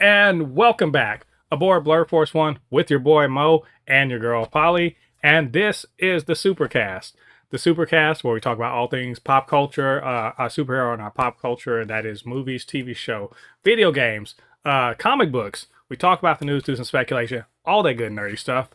And welcome back aboard Blur Force One with your boy Mo and your girl Polly. And this is the Supercast where we talk about all things pop culture, our superhero and our pop culture. That is movies, TV show, video games, comic books. We talk about the news, and speculation, all that good nerdy stuff.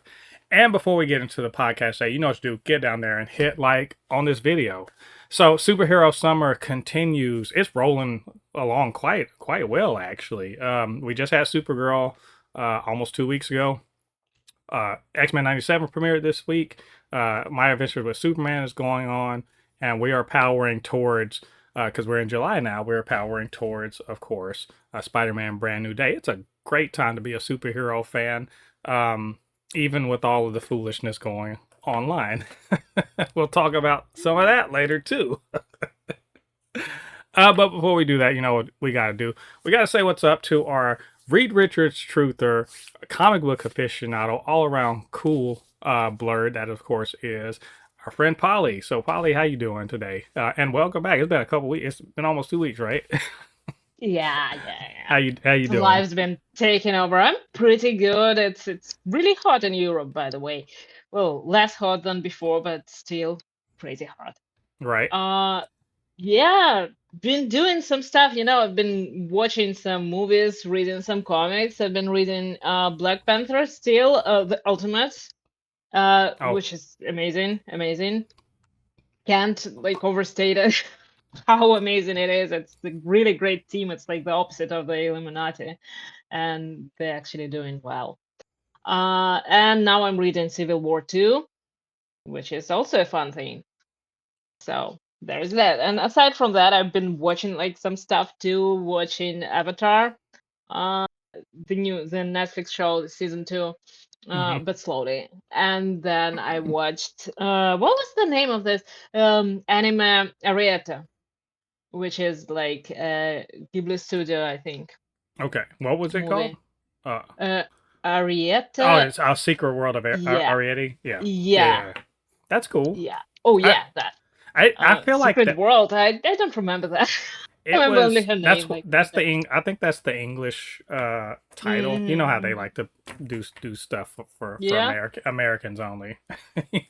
And before we get into the podcast, you know what to do. Get down there and hit like on this video. So superhero summer continues. It's rolling along quite well, actually. We just had Supergirl almost 2 weeks ago. X-Men 97 premiered this week. My Adventures with Superman is going on, and we are powering towards, because we're in July now, we're powering towards, of course, Spider-Man Brand New Day. It's a great time to be a superhero fan, even with all of the foolishness going online. We'll talk about some of that later, too. But before we do that, you know what we got to do? We got to say what's up to our Reed Richards truther, comic book aficionado, all around cool blurred. That, of course, is our friend Polly. So, Polly, how you doing today? And welcome back. It's been a couple weeks. It's been almost 2 weeks, right? Yeah. How you doing? Life's been taking over. I'm pretty good. It's really hot in Europe, by the way. Well, less hot than before, but still pretty hot. Right. Yeah, been doing some stuff. I've been watching some movies, reading some comics. I've been reading Black Panther still, the Ultimates, Oh, which is amazing. Can't like overstate it. How amazing it is. It's a really great team. It's like the opposite of the Illuminati, and they're actually doing well. And now I'm reading Civil War 2, which is also a fun thing. So there's that. And aside from that, I've been watching like some stuff too, watching Avatar, uh, the Netflix show season 2, mhm. but slowly. And then I watched what was the name of this anime Ariete, which is like Ghibli Studio, I think, Okay. What was it called? movie. Uh, oh, Ariete, it's Our Secret World of yeah, Ariety. Yeah. Yeah, yeah, yeah. That's cool. yeah. Oh I, yeah, that I feel like Secret that. World. I don't remember that. I It remember only was her name, like that's that. I think that's the English title. You know how they Mm-hmm. like to do stuff for Yeah, Americans only.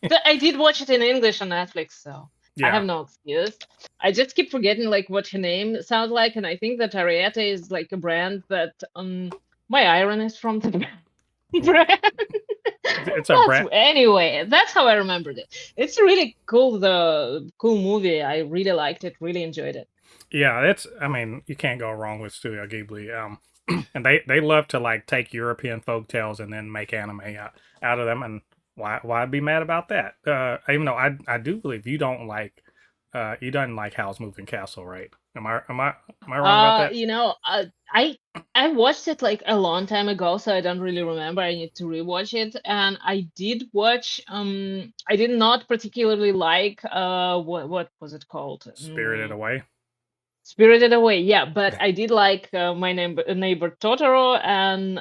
but I did watch it in English on Netflix, so I Yeah. have no excuse. I just keep forgetting like what her name sounds like, and I think that Ariete is like a brand that my iron is from the brand. It's a brand. That's how I remembered it. It's really cool, the cool movie. I really liked it, really enjoyed it. Yeah, it's I mean, you can't go wrong with Studio Ghibli. And they love to like take European folk tales and then make anime out of them, and why be mad about that? Even though I do believe you don't like Howl's Moving Castle, right? Am I wrong about Uh, that? you know, uh, I I watched it like a long time ago, so I don't really remember. I need to rewatch it. And I did watch. I did not particularly like. What was it called? Spirited Away. Spirited Away. Yeah, but I did like my neighbor Totoro and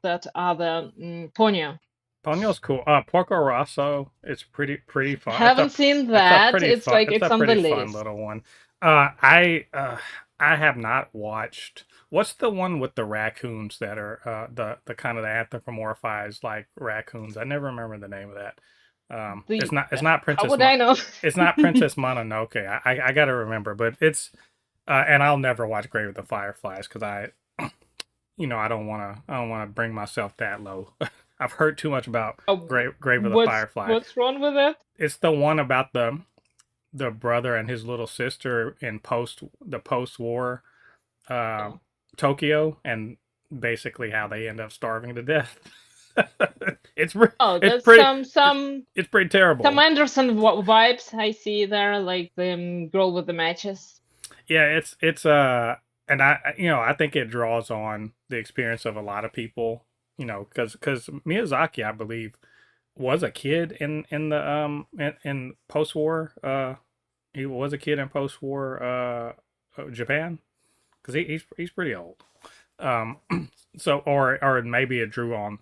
that other Ponyo. Ponyo's cool. Porco Rosso. It's pretty fun. Haven't seen It's a that. pretty It's fun. like It's it's a on the pretty fun list. little one. I have not watched. What's the one with the raccoons that are the kind of the anthropomorphized like raccoons? I never remember the name of that. The It's not How would I know? It's not Princess Mononoke. I gotta remember, but it's and I'll never watch Grave of the Fireflies because I don't wanna bring myself that low. I've heard too much about Grave of the Firefly. What's wrong with it? It's the one about the brother and his little sister in post war uh, Oh, Tokyo, and basically how they end up starving to death. oh, It's that's pretty some it's pretty terrible. Anderson vibes I see there, like the girl with the matches. Yeah, it's and I think it draws on the experience of a lot of people, because Miyazaki, I believe, was a kid in the in post war he was a kid in post war Japan, because he's pretty old. Um, so or maybe it drew on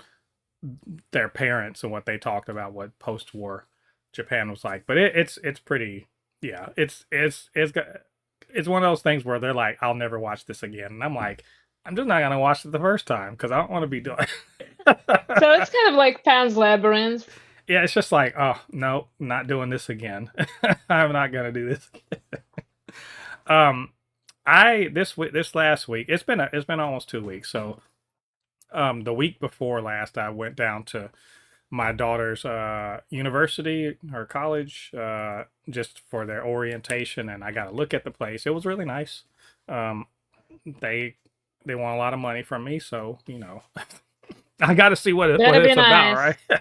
their parents and what they talked about, what post-war Japan was like. But it's pretty, yeah. It's one of those things where they're like, I'll never watch this again, and I'm like, I'm just not gonna watch it the first time because I don't want to be doing. So it's kind of like Pan's Labyrinth. Yeah, it's just like, oh no, not doing this again. I'm not gonna do this. um, I this last week, it's been almost 2 weeks. So the week before last, I went down to my daughter's university or college just for their orientation, and I got to look at the place. It was really nice. Um, they they want a lot of money from me, so I got to see what Better be it's about, nice. right?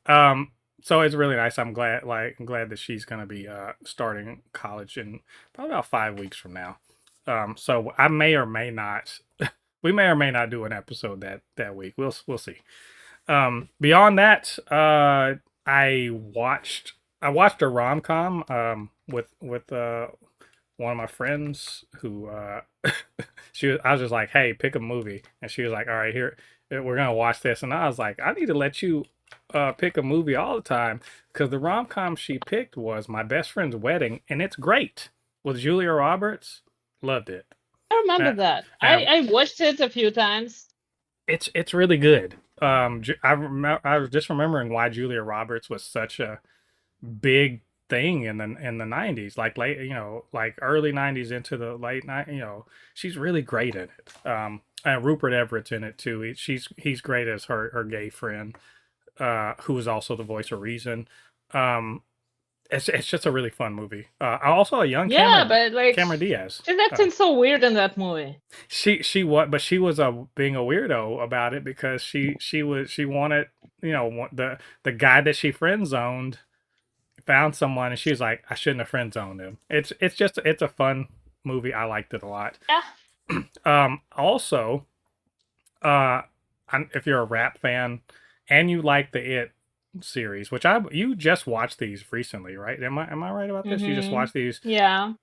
um, so it's really nice. I'm glad that she's gonna be starting college in probably about 5 weeks from now. So I may or may not. We may or may not do an episode that week. We'll see. Beyond that, I watched a rom com with one of my friends who I was just like, hey, pick a movie, and she was like, all right, here we're gonna watch this, and I was like, I need to let you pick a movie all the time because the rom com she picked was My Best Friend's Wedding, and it's great with Julia Roberts. Loved it. I remember Uh, that. uh, I watched it a few times. it's really good. I was just remembering why Julia Roberts was such a big thing in the 90s, like late, like early 90s into the late night, she's really great in it. And Rupert Everett's in it too. He's great as her gay friend, who is also the voice of Reason. Um, it's just a really fun movie. Also a young Yeah, but like Cameron Diaz. she's acting so weird in that movie. She was being a weirdo about it because she wanted, the guy that she friend zoned found someone, and she was like, I shouldn't have friend zoned him. It's a fun movie. I liked it a lot. Yeah. Also, uh, if you're a rap fan and you like the It series, which you just watched these recently, right? Am I right about this? You just watched these. Yeah.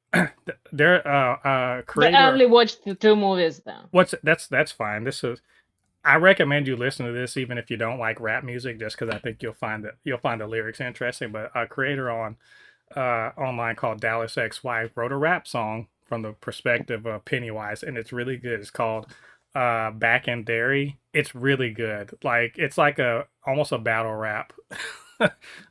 They're But creator. I only watched the 2 movies though. That's fine. I recommend you listen to this even if you don't like rap music, just because I think you'll find the lyrics interesting. But a creator on online called Dallas XY wrote a rap song from the perspective of Pennywise, and it's really good. It's called Back in Derry. It's really good. Like it's like almost a battle rap.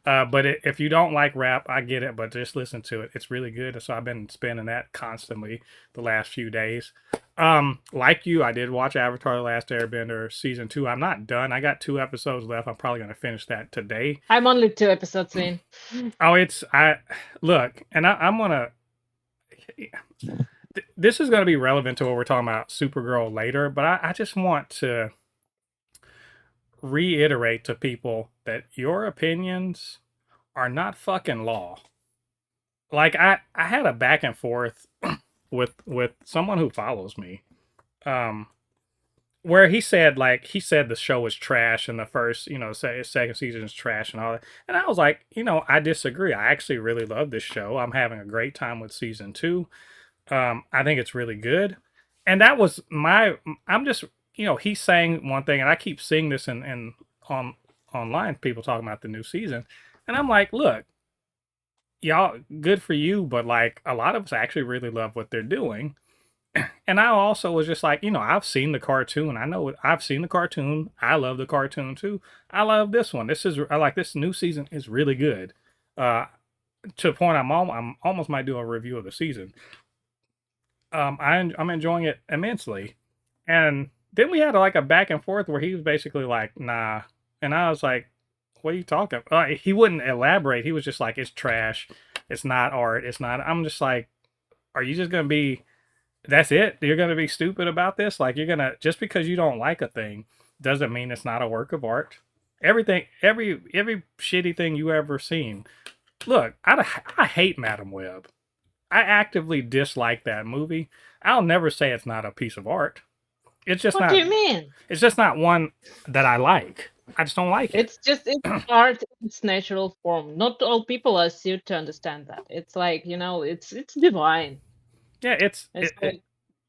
But if you don't like rap, I get it, but just listen to it. It's really good. So I've been spinning that constantly the last few days. Like you, I did watch Avatar: The Last Airbender season 2. I'm not done. I got 2 episodes left. I'm probably gonna finish that today. I'm only 2 episodes in. Oh, I look, and I'm gonna. This is gonna be relevant to what we're talking about Supergirl later, but I just want to reiterate to people that your opinions are not fucking law. Like I had a back and forth with someone who follows me, um, where he said the show was trash and the first, second season is trash and all that, and I was like, I disagree. I actually really love this show. I'm having a great time with season 2. I think it's really good, and that was I'm just, he's saying one thing, and I keep seeing this in on online, people talking about the new season, and I'm like, look, y'all, good for you, but like a lot of us actually really love what they're doing. And I also was just like, I've seen the cartoon. I've seen the cartoon. I love the cartoon too. I love this one. I like this new season is really good. To the point I'm almost might do a review of the season. I'm enjoying it immensely. And then we had like a back and forth where he was basically like, nah. And I was like, what are you talking about? He wouldn't elaborate. He was just like, it's trash. It's not art. It's not. I'm just like, are you just going to be, that's it? You're going to be stupid about this? Like, you're going to, just because you don't like a thing doesn't mean it's not a work of art. Everything, every shitty thing you ever seen. Look, I hate Madam Web. I actively dislike that movie. I'll never say it's not a piece of art. It's just What not. do you mean? It's just not one that I like. I just don't like it. It's art in its natural form. Not all people are suited to understand that. It's like, it's divine. Yeah, It's like,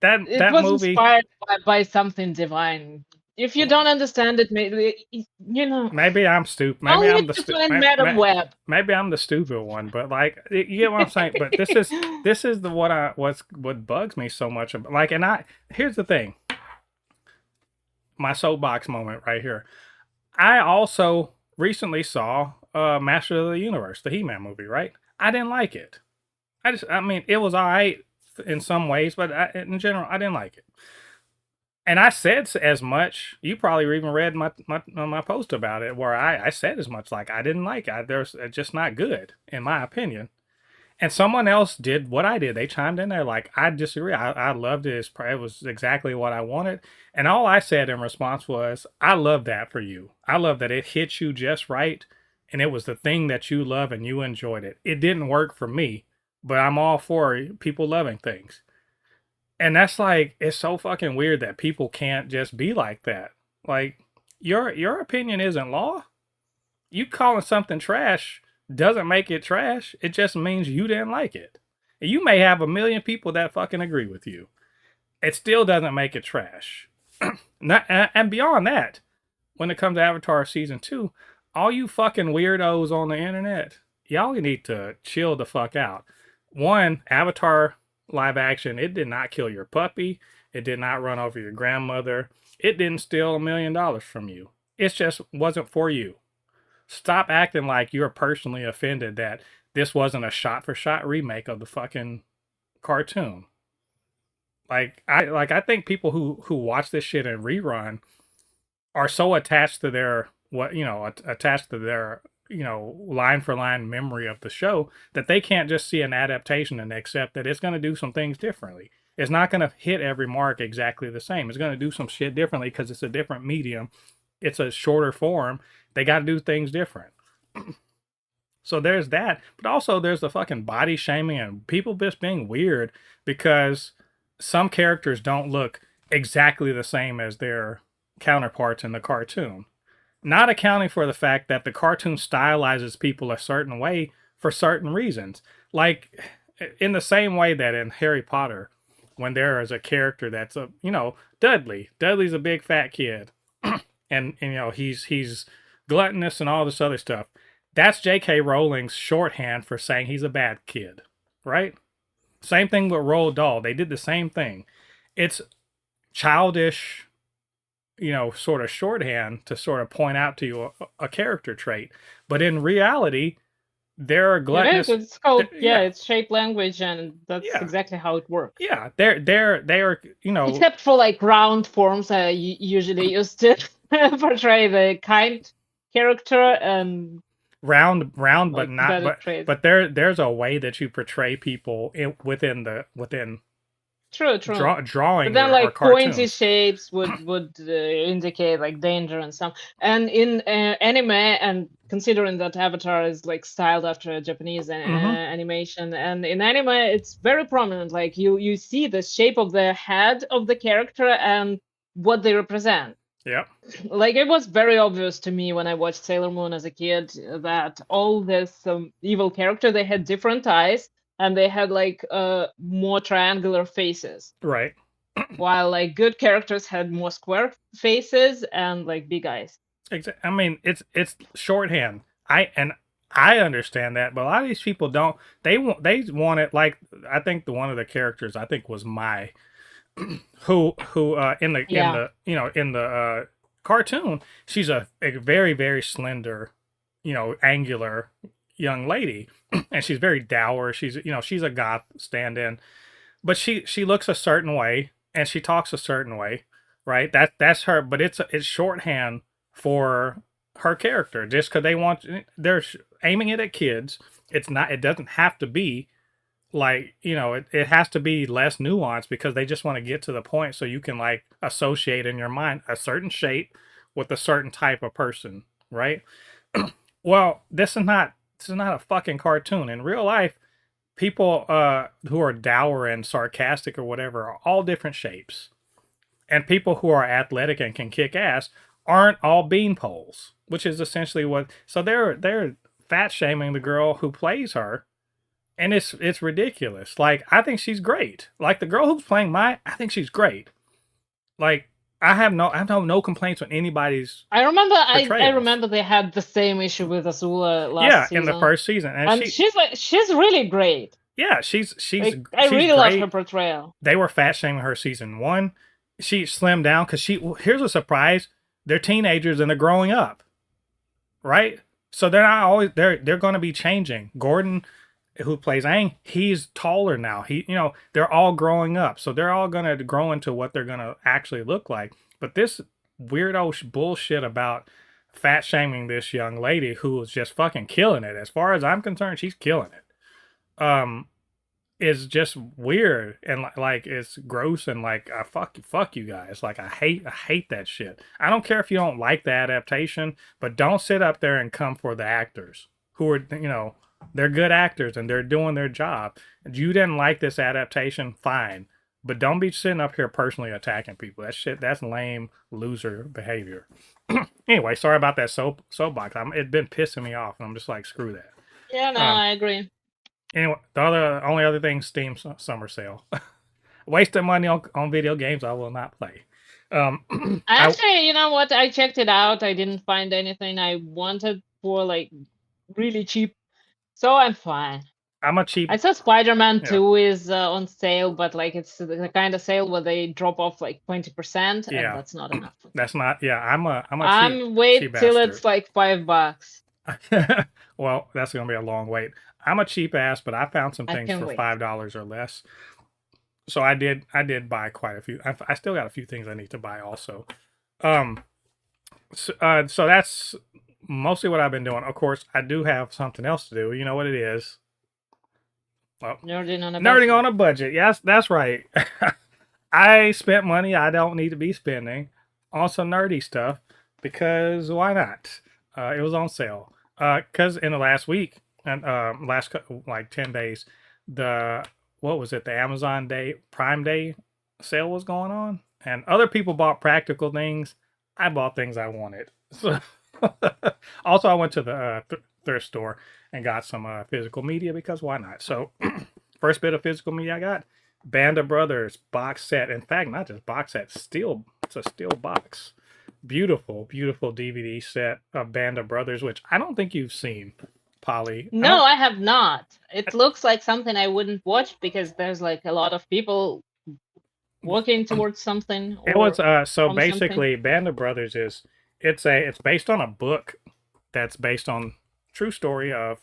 it that was movie. inspired by something divine. If you don't understand it, maybe Maybe I'm stupid. I'll need to find Madam Web. Maybe I'm the stupid one. But like, you get what I'm saying. But this is the what bugs me so much. Like, and here's the thing. My soapbox moment right here. I also recently saw Master of the Universe, the He-Man movie. Right? I didn't like it. I mean, it was alright in some ways, but in general, I didn't like it. And I said as much. You probably even read my post about it, where I said as much. Like, I didn't like it. There's just not good in my opinion. And someone else did what I did. They chimed in there like, I disagree. I loved it. It was exactly what I wanted. And all I said in response was, I love that for you. I love that it hit you just right. And it was the thing that you love and you enjoyed it. It didn't work for me, but I'm all for people loving things. And that's like, it's so fucking weird that people can't just be like that. Like, your opinion isn't law. You calling something trash doesn't make it trash. It just means you didn't like it. You may have a million people that fucking agree with you. It still doesn't make it trash. And beyond that, when it comes to Avatar season 2, all you fucking weirdos on the internet, y'all need to chill the fuck out. One, Avatar live action, it did not kill your puppy. It did not run over your grandmother. It didn't steal $1 million from you. It just wasn't for you. Stop acting like you're personally offended that this wasn't a shot for shot remake of the fucking cartoon. I think people who watch this shit and rerun are so attached to their attached to their line for line memory of the show that they can't just see an adaptation and accept that it's going to do some things differently. It's not going to hit every mark exactly the same. It's going to do some shit differently because it's a different medium. It's a shorter form. They got to do things different. So there's that, but also there's the fucking body shaming and people just being weird because some characters don't look exactly the same as their counterparts in the cartoon. Not accounting for the fact that the cartoon stylizes people a certain way for certain reasons. Like, in the same way that in Harry Potter, when there is a character that's Dudley. Dudley's a big fat kid. And he's gluttonous and all this other stuff. That's J.K. Rowling's shorthand for saying he's a bad kid, right? Same thing with Roald Dahl. They did the same thing. It's childish, sort of shorthand to sort of point out to you a character trait. But in reality, there are gluttonous. It is. It's called it's shape language, and that's exactly how it works. Yeah, they're except for like round forms, I usually used to portray the kind character and round, but not. But there's a way that you portray people within True. Drawing. But then, like, pointy shapes would indicate like danger and stuff. And in anime, and considering that Avatar is like styled after a Japanese animation, and in anime it's very prominent. Like you see the shape of the head of the character and what they represent. Yep. Like, it was very obvious to me when I watched Sailor Moon as a kid that all this evil character, they had different eyes. And they had like more triangular faces, right? While like good characters had more square faces and like big eyes. Exactly. I mean, it's shorthand. I understand that, but a lot of these people don't. They want it like, I think one of the characters I think was Mai, who in the cartoon, she's a very, very slender, angular young lady, and she's very dour. She's she's a goth stand-in, but she looks a certain way and she talks a certain way, right? That's her, but it's shorthand for her character, just because they're aiming it at kids. It doesn't have to be like, it has to be less nuanced because they just want to get to the point so you can like associate in your mind a certain shape with a certain type of person, right? Well, this is not a fucking cartoon. In real life, people who are dour and sarcastic or whatever are all different shapes. And people who are athletic and can kick ass aren't all beanpoles, which is essentially what. So they're fat shaming the girl who plays her and it's ridiculous. Like I think she's great. Like the girl who's playing Mai, I think she's great. Like I have no complaints on anybody's I portrayals. remember they had the same issue with Azula last Yeah, in the season, first season, and and she's really great. yeah, Like I she's really love her great. portrayal. They were fat shaming her season one. She slimmed down because she. Here's a surprise: they're teenagers and they're growing up, right? So they're not always they're going to be changing. Gordon, who plays Aang, he's taller now. They're all growing up, so they're all going to grow into what they're going to actually look like. But this weirdo bullshit about fat shaming this young lady who was just fucking killing it. As far as I'm concerned, she's killing it. Is just weird and like it's gross and like fuck you guys. Like I hate that shit. I don't care if you don't like the adaptation, but don't sit up there and come for the actors who are they're good actors and they're doing their job. You didn't like this adaptation, fine, but don't be sitting up here personally attacking people. That shit, that's lame loser behavior. Anyway, sorry about that soapbox. It's been pissing me off, and I'm just like screw that. Yeah, no, Um, I agree. Anyway, only other thing, Steam summer sale. Wasting money on video games I will not play. I Actually, you know what? I checked it out. I didn't find anything I wanted for like really cheap, so I'm fine. I'm a cheap I saw Spider-Man yeah 2 is on sale, but like it's the kind of sale where they drop off like 20%, and yeah. that's not enough for me. That's not yeah. I'm a I'm cheap wait till bastard. it's like $5. Well, that's gonna be a long wait. I'm a cheap ass, but I found some I things can for wait. $5 or less. So I did buy quite a few. I still got a few things I need to buy also. Um, so that's mostly what I've been doing. Of course, I do have something else to do. You know what it is? Well, Nerding on a nerding budget. on a budget. Yes, that's right. I spent money I don't need to be spending on some nerdy stuff because why not? It was on sale. Because in the last week and like 10 days, the what was it? The Amazon Day Prime Day sale was going on, and other people bought practical things. I bought things I wanted. So also, I went to the thrift store and got some physical media because why not? So first bit of physical media I got Band of Brothers box set. In fact, not just box set, steel. It's a steel box. Beautiful, beautiful DVD set of Band of Brothers, which I don't think you've seen, Polly. I No, don't. I have not. It looks like something I wouldn't watch because there's like a lot of people working towards something It was or so from something. basically Band of Brothers is it's based on a book that's based on true story of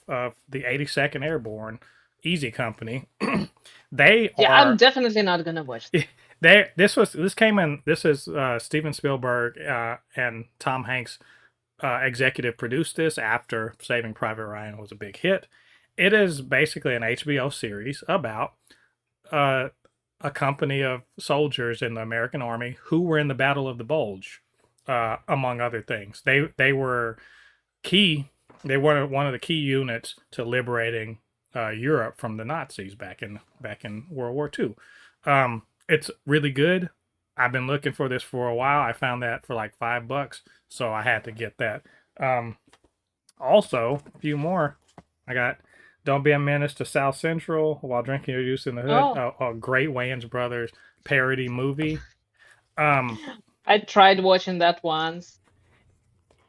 the 82nd Airborne Easy Company. They Yeah, I'm are definitely not gonna watch that. this came in this is Steven Spielberg and Tom Hanks executive produced this after Saving Private Ryan was a big hit. It is basically an HBO series about uh, a company of soldiers in the American Army who were in the Battle of the Bulge, among other things. They were key. They were one of the key units to liberating Europe from the Nazis back in World War II. It's really good. I've been looking for this for a while. I found that for like $5, so I had to get that. Um, Also, a few more. I got "Don't Be a Menace to South Central While Drinking Your Juice in the Hood," Oh, a great Wayans Brothers parody movie. Um, I tried watching that once.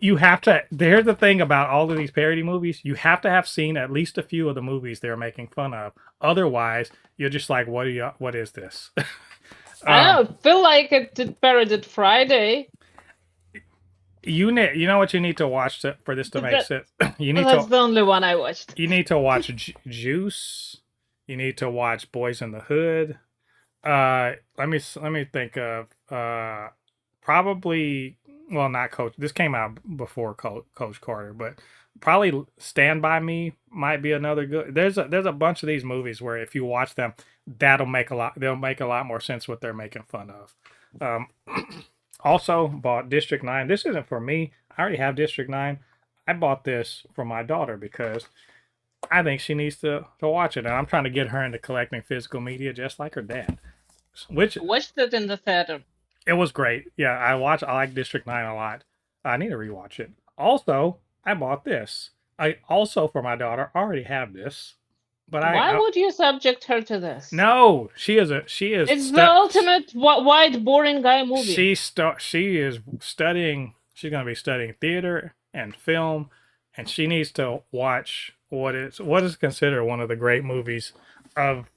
you have to. Here's the thing about all of these parody movies: you have to have seen at least a few of the movies they're making fun of. Otherwise, you're just like, "What are you? What is this?" I um, don't feel like it did parodied Friday. you know what you need to watch for this to make That, sense. You need that's to the only one I watched. watch Juice. You need to watch Boys in the Hood. Let me think of probably well not Coach. This came out before Coach Carter, but probably Stand by Me might be another good. There's a bunch of these movies where if you watch them, they'll make a lot more sense what they're making fun of. Um, Also bought District 9. This isn't for me. I already have District 9. I bought this for my daughter because I think she needs to watch it. And I'm trying to get her into collecting physical media just like her dad. Which I watched it in the theater. it was great. Yeah, I like District 9 a lot. I need to rewatch it. Also, I bought this. I also for my daughter already have this. But Why would you subject her to this? no, It's the ultimate white boring guy movie. she is studying. She's going to be studying theater and film, and she needs to watch what is considered one of the great movies of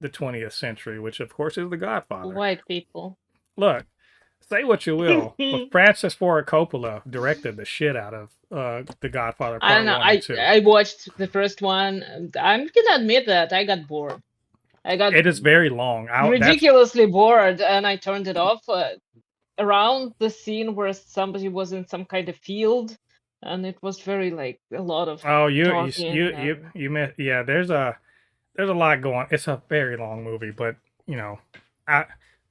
the 20th century, which of course is The Godfather. White people. Look, say what you will, but Francis Ford Coppola directed the shit out of The Godfather I don't Part know. 1 and 2. I watched the first one. And I'm gonna admit that I got bored. I got It is very long. ridiculously bored, and I turned it off around the scene where somebody was in some kind of field, and it was very like a lot of Oh, talking. you missed. Yeah, there's a lot going. It's a very long movie, but you know, I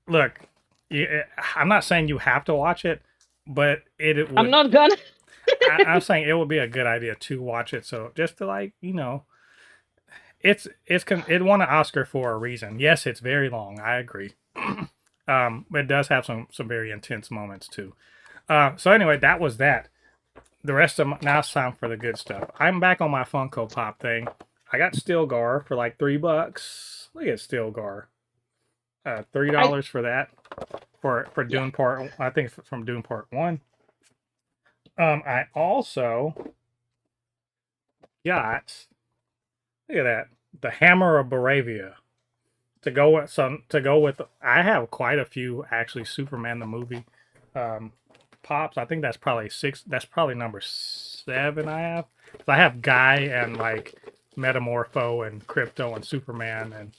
look. I'm not saying you have to watch it, but it I'm would. not gonna. I'm saying it would be a good idea to watch it. So just to it won an Oscar for a reason. Yes, it's very long. I agree. But it does have some very intense moments too. So anyway, that was that. The rest of now it's time for the good stuff. I'm back on my Funko Pop thing. I got Stilgar for like $3. Look at Stilgar. $3 for that for Dune Part. I think it's from Dune Part 1. I also got, look at that, the Hammer of Baravia to go with. I have quite a few actually. Superman the movie pops. I think that's probably six. That's probably number 7 I have. So I have Guy and like Metamorpho and Crypto and Superman, and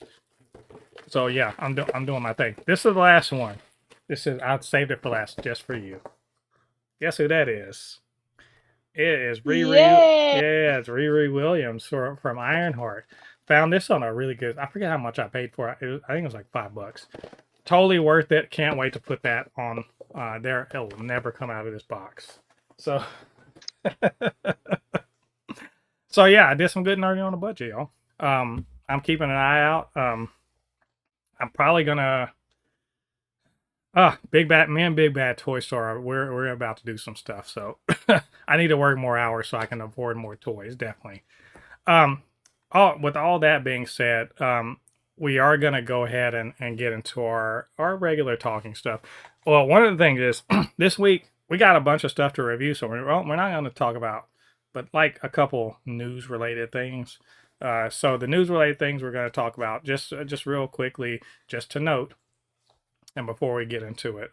so yeah, I'm doing my thing. This is the last one. I saved it for last just for you. Guess who that is? It is Riri. Yay! Yeah, it's Riri Williams from Ironheart. Found this on a really good. I forget how much I paid for it. I think it was like $5. Totally worth it. Can't wait to put that on there. It will never come out of this box. So, so yeah, I did some good nerding on a budget, y'all. I'm keeping an eye out. I'm probably gonna. Big Bad, me and Big Bad Toy Store, we're about to do some stuff. So I need to work more hours so I can afford more toys. Definitely. With all that being said, we are gonna go ahead and get into our regular talking stuff. Well, one of the things is this week we got a bunch of stuff to review, so we're not going to talk about, but like a couple news related things. So the news related things we're going to talk about just real quickly, just to note, and before we get into it.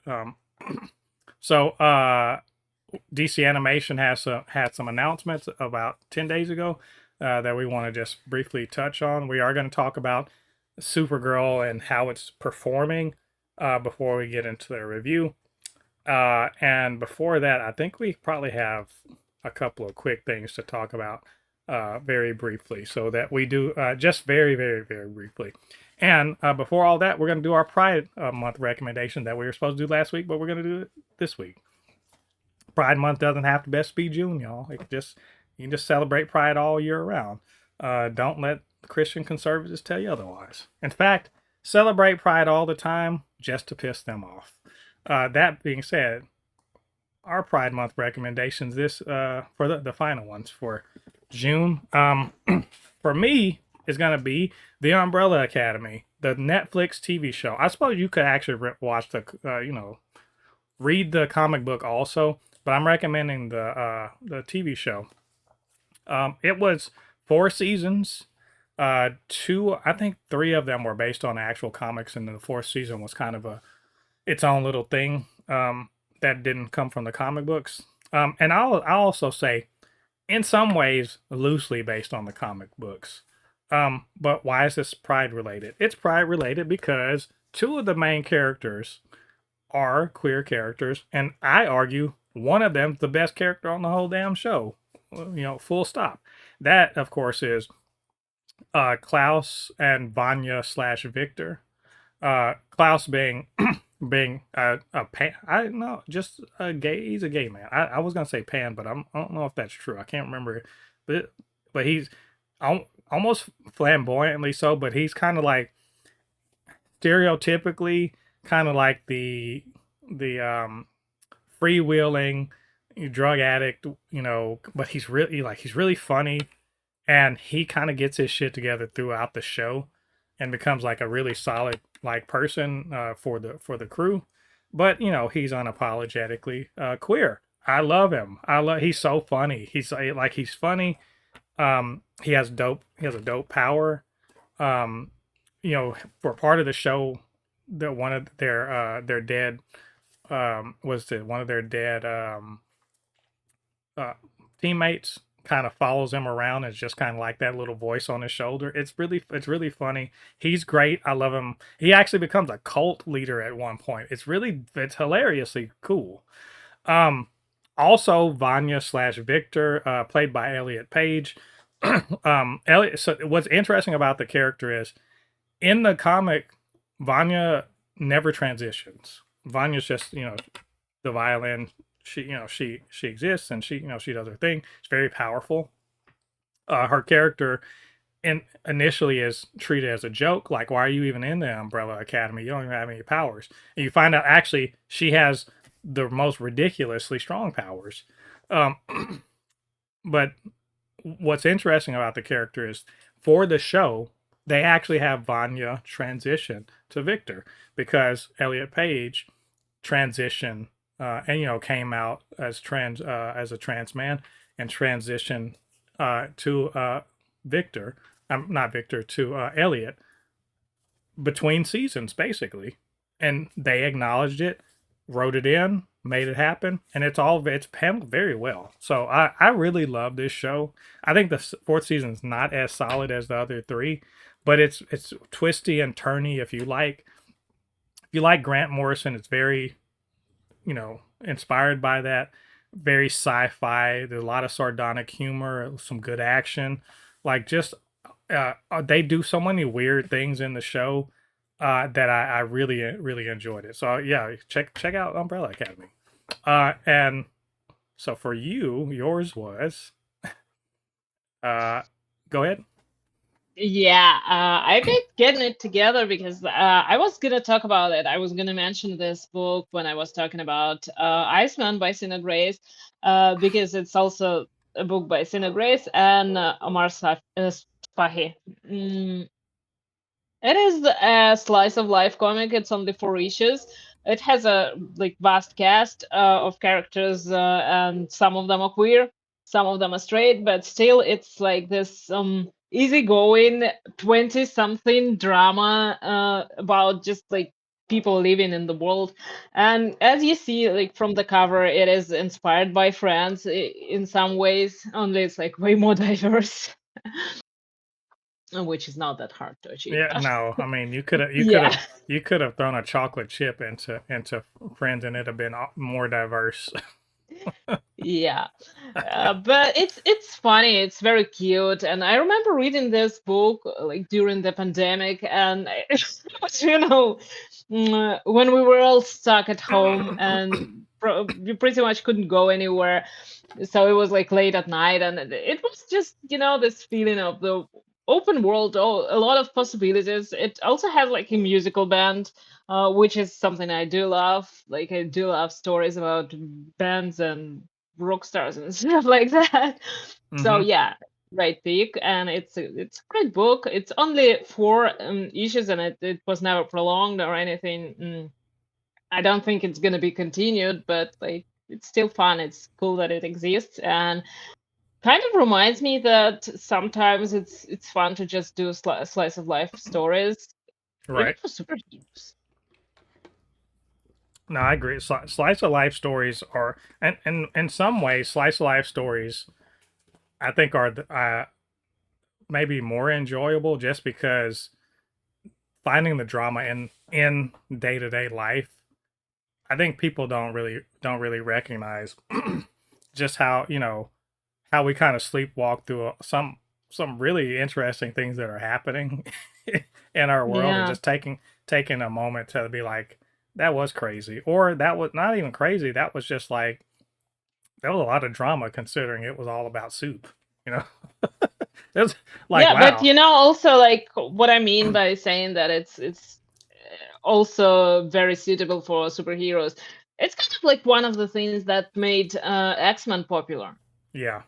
So DC Animation had some announcements about 10 days ago that we want to just briefly touch on. We are going to talk about Supergirl and how it's performing before we get into the review. And before that, I think we probably have a couple of quick things to talk about very briefly, so that we do just very, very, very briefly. And before all that, we're going to do our Pride Month recommendation that we were supposed to do last week, but we're going to do it this week. Pride Month doesn't have to best be June, y'all. You can just celebrate Pride all year round. Don't let Christian conservatives tell you otherwise. In fact, celebrate Pride all the time just to piss them off. That being said, our Pride Month recommendations for the final ones for June. For me, is going to be The Umbrella Academy, the Netflix TV show. I suppose you could actually watch read the comic book also, but I'm recommending the TV show. It was 4 seasons. I think 3 of them were based on actual comics, and the 4th season was kind of its own little thing that didn't come from the comic books. And I'll also say, in some ways, loosely based on the comic books. But why is this Pride related? It's Pride related because 2 of the main characters are queer characters, and I argue one of them's the best character on the whole damn show. Full stop. That, of course, is Klaus and Vanya / Victor. Klaus being a pan. I don't know, just a gay. He's a gay man. I was gonna say pan, but I don't know if that's true. I can't remember. But he's almost flamboyantly so. But he's kind of like stereotypically kind of like the freewheeling drug addict. But he's really funny. and he kind of gets his shit together throughout the show and becomes like a really solid like person for the crew. But he's unapologetically queer. I love him. He's so funny. He's funny. He has a dope power. Um, for part of the show, that one of their dead was it one of their dead uh, teammates kind of follows him around as just kind of like that little voice on his shoulder. It's really funny. He's great. I love him. He actually becomes a cult leader at one point. It's hilariously cool. Um, Also Vanya slash Victor, played by Elliot Page. Elliot. So what's interesting about the character is in the comic, Vanya never transitions. Vanya's just the violin. She exists and she does her thing. It's very powerful. Her character initially is treated as a joke, like why are you even in the Umbrella Academy? You don't even have any powers. And you find out actually she has the most ridiculously strong powers. Um, but what's interesting about the character is for the show they actually have Vanya transition to Victor because Elliot Page transition and came out as a trans man and transitioned to Victor, not Victor, to Elliot between seasons basically, and they acknowledged it, wrote it in, made it happen, and it's handled very well. So I really love this show. I think the fourth season is not as solid as the other three, but it's twisty and turny. If you like Grant Morrison, it's very inspired by that. Very sci-fi. There's a lot of sardonic humor, some good action. Like just they do so many weird things in the show that I really enjoyed it. So yeah, check out Umbrella Academy. And so for you, yours was uh, go ahead. Yeah, I've been getting it together because I was gonna talk about it. I was gonna mention this book when I was talking about Iceman by Sina Grace, because it's also a book by Sina Grace and Spahi. Mm, it is a slice of life comic. It's only 4 issues. It has a like vast cast of characters, and some of them are queer, some of them are straight, but still, it's like this easygoing 20-something drama about just like people living in the world. And as you see, like from the cover, it is inspired by Friends in some ways. Only it's like way more diverse, which is not that hard to achieve. Yeah, no, I mean you could have you could Yeah. have you could have thrown a chocolate chip into Friends and it'd have been more diverse. Yeah, but it's funny. It's very cute, and I remember reading this book like during the pandemic, and it was, when we were all stuck at home and we pretty much couldn't go anywhere, so it was like late at night, and it was just this feeling of the open world, oh, a lot of possibilities. It also has like a musical band, which is something I do love. Like I do love stories about bands and rock stars and stuff like that. So Hmm. yeah, right pick, and it's a great book. It's only 4 issues, and it was never prolonged or anything. I don't think it's gonna be continued, but like it's still fun. It's cool that it exists, and kind of reminds me that sometimes it's fun to just do slice of life stories, even Right. for superheroes. No, I agree. Slice of life stories are, and in some ways, slice of life stories I think are maybe more enjoyable just because finding the drama in day to day life. I think people don't really recognize just how we kind of sleepwalk through some really interesting things that are happening in our world, and Yeah. just taking a moment to be like, that was crazy, or that was not even crazy. That was just like there was a lot of drama considering it was all about soup. You know, it's like Yeah, but wow. also like what I mean by saying that it's also very suitable for superheroes. It's kind of like one of the things that made X-Men popular. Yeah,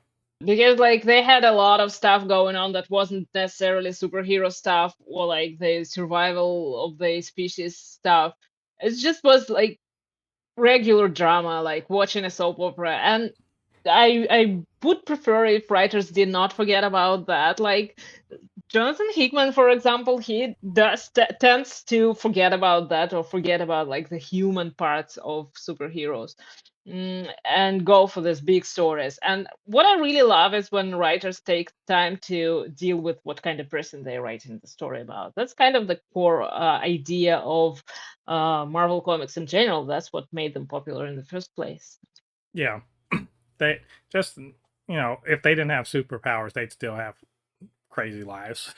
because like they had a lot of stuff going on that wasn't necessarily superhero stuff or like the survival of the species stuff. It just was like regular drama, like watching a soap opera. And I would prefer if writers did not forget about that. Like Jonathan Hickman, for example, he does tends to forget about that or forget about like the human parts of superheroes. And go for these big stories. And what I really love is when writers take time to deal with what kind of person they're writing the story about. That's kind of the core idea of Marvel Comics in general. That's what made them popular in the first place. Yeah, they just if they didn't have superpowers, they'd still have crazy lives.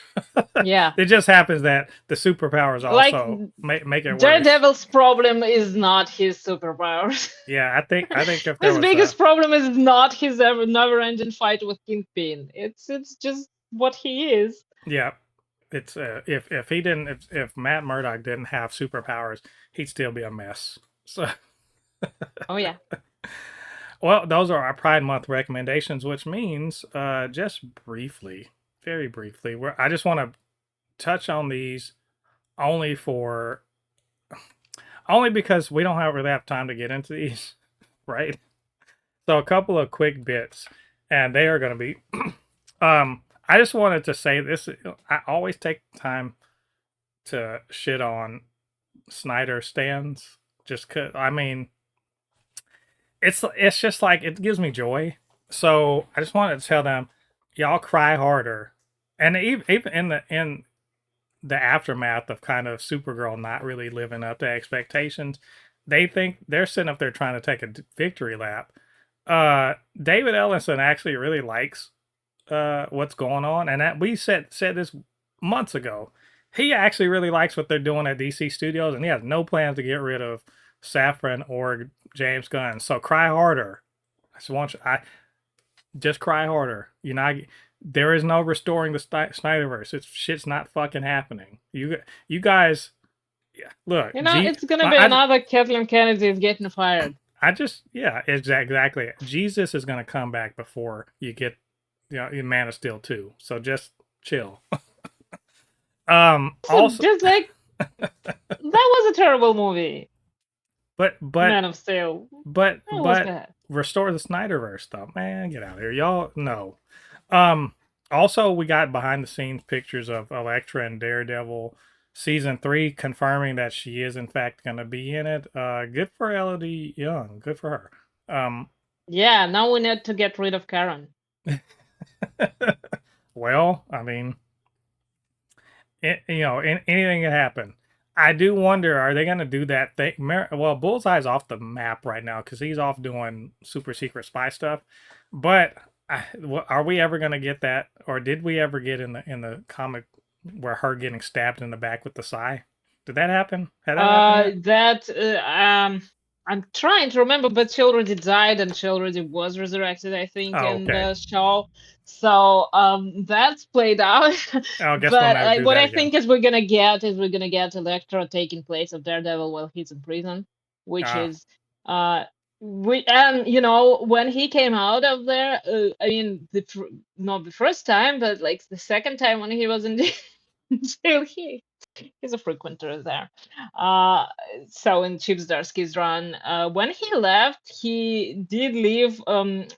Yeah. It just happens that the superpowers Like also make it worse. Daredevil's problem is not his superpowers. Yeah, I think if there His was a biggest problem is not his never-ending fight with Kingpin. It's just what he is. yeah, it's if he didn't if Matt Murdock didn't have superpowers, he'd still be a mess. So Oh yeah. well, those are our Pride Month recommendations, which means just briefly, very briefly, I just want to touch on these only for only because we don't have really have time to get into these, right? So a couple of quick bits, and they are going to be. I just wanted to say this. I always take time to shit on Snyder stands, just cause. I mean, it's just like it gives me joy. So I just wanted to tell them, y'all cry harder, and even in the aftermath of kind of Supergirl not really living up to expectations, they think they're sitting up there trying to take a victory lap. David Ellison actually really likes what's going on, and that we said this months ago. He actually really likes what they're doing at DC Studios, and he has no plans to get rid of Safran or James Gunn. So cry harder. I just cry harder. There is no restoring the Snyderverse. It's shit's not fucking happening. You guys, yeah, look. It's gonna be another Kathleen Kennedy is getting fired. Yeah, exactly. Jesus is gonna come back before you get, Man of Steel 2. So just chill. So Also, just like that was a terrible movie. but Man of Steel. but That was but bad. restore the Snyderverse though, man. Get out of here, y'all. No. Also, we got behind the scenes pictures of Elektra and Daredevil season 3, confirming that she is in fact going to be in it. Good for Elodie Young. Good for her. Yeah, now we need to get rid of Karen. Well, I mean, anything can happen. I do wonder, are they going to do that thing? Well, Bullseye's off the map right now because he's off doing super secret spy stuff. But are we ever going to get that, or did we ever get in the comic where her getting stabbed in the back with the sai? Did that happen? Had that happened yet? I'm trying to remember, but she already died and she already was resurrected, I think, Oh, in okay. the show. So that's played out. I guess we'll never But do what that I again. think is we're gonna get Elektra taking place of Daredevil while he's in prison, which Ah, is and when he came out of there, I mean not the first time, but like the second time when he was in jail, he's a frequenter there. Uh, so in Chip Zdarsky's run, when he left, he did leave.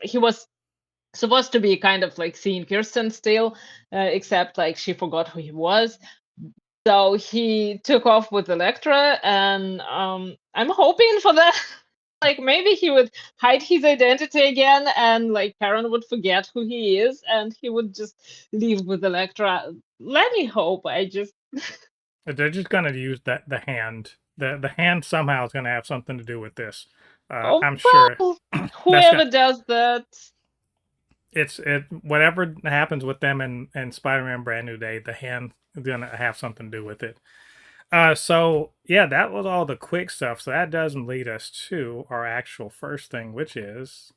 He was supposed to be kind of like seeing Kirsten still, except like she forgot who he was. So he took off with Elektra, and I'm hoping for that. Like maybe he would hide his identity again, and like Karen would forget who he is, and he would just leave with Elektra. Let me hope. I just they're just gonna use the hand. The hand somehow is gonna have something to do with this. oh I'm sure well, that's whoever does that. it whatever happens with them in Spider-Man Brand New Day, the hand is gonna have something to do with it. So yeah, that was all the quick stuff. So that does lead us to our actual first thing, which is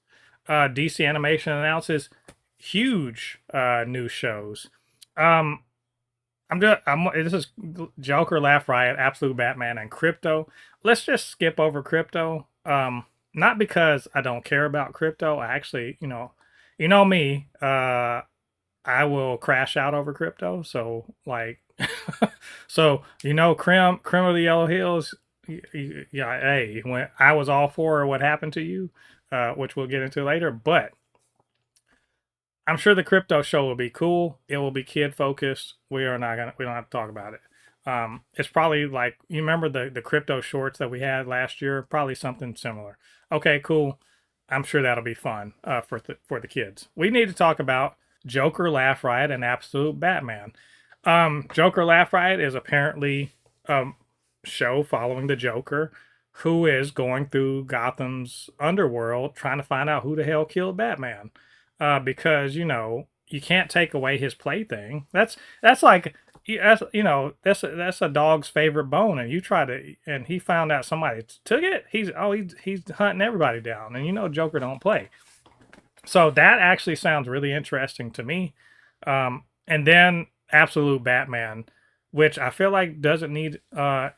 DC Animation announces huge new shows. Um, this is Joker, Laugh Riot, Absolute Batman, and Crypto. Let's just skip over Crypto. Not because I don't care about Crypto. I actually, you know me, I will crash out over crypto. So like, so Crim of the Yellow Hills. Yeah, hey, when I was all for what happened to you, which we'll get into later, but I'm sure the crypto show will be cool. It will be kid focused. We don't have to talk about it. It's probably like, you remember the crypto shorts that we had last year? Probably something similar. Okay, cool. I'm sure that'll be fun for the kids. We need to talk about Joker, Laugh Riot, and Absolute Batman. Joker, Laugh Riot is apparently a show following the Joker, who is going through Gotham's underworld trying to find out who the hell killed Batman, because you can't take away his plaything. That's like, that's a dog's favorite bone, and and he found out somebody took it. He's hunting everybody down, and Joker don't play. So that actually sounds really interesting to me. And then Absolute Batman, which I feel like doesn't need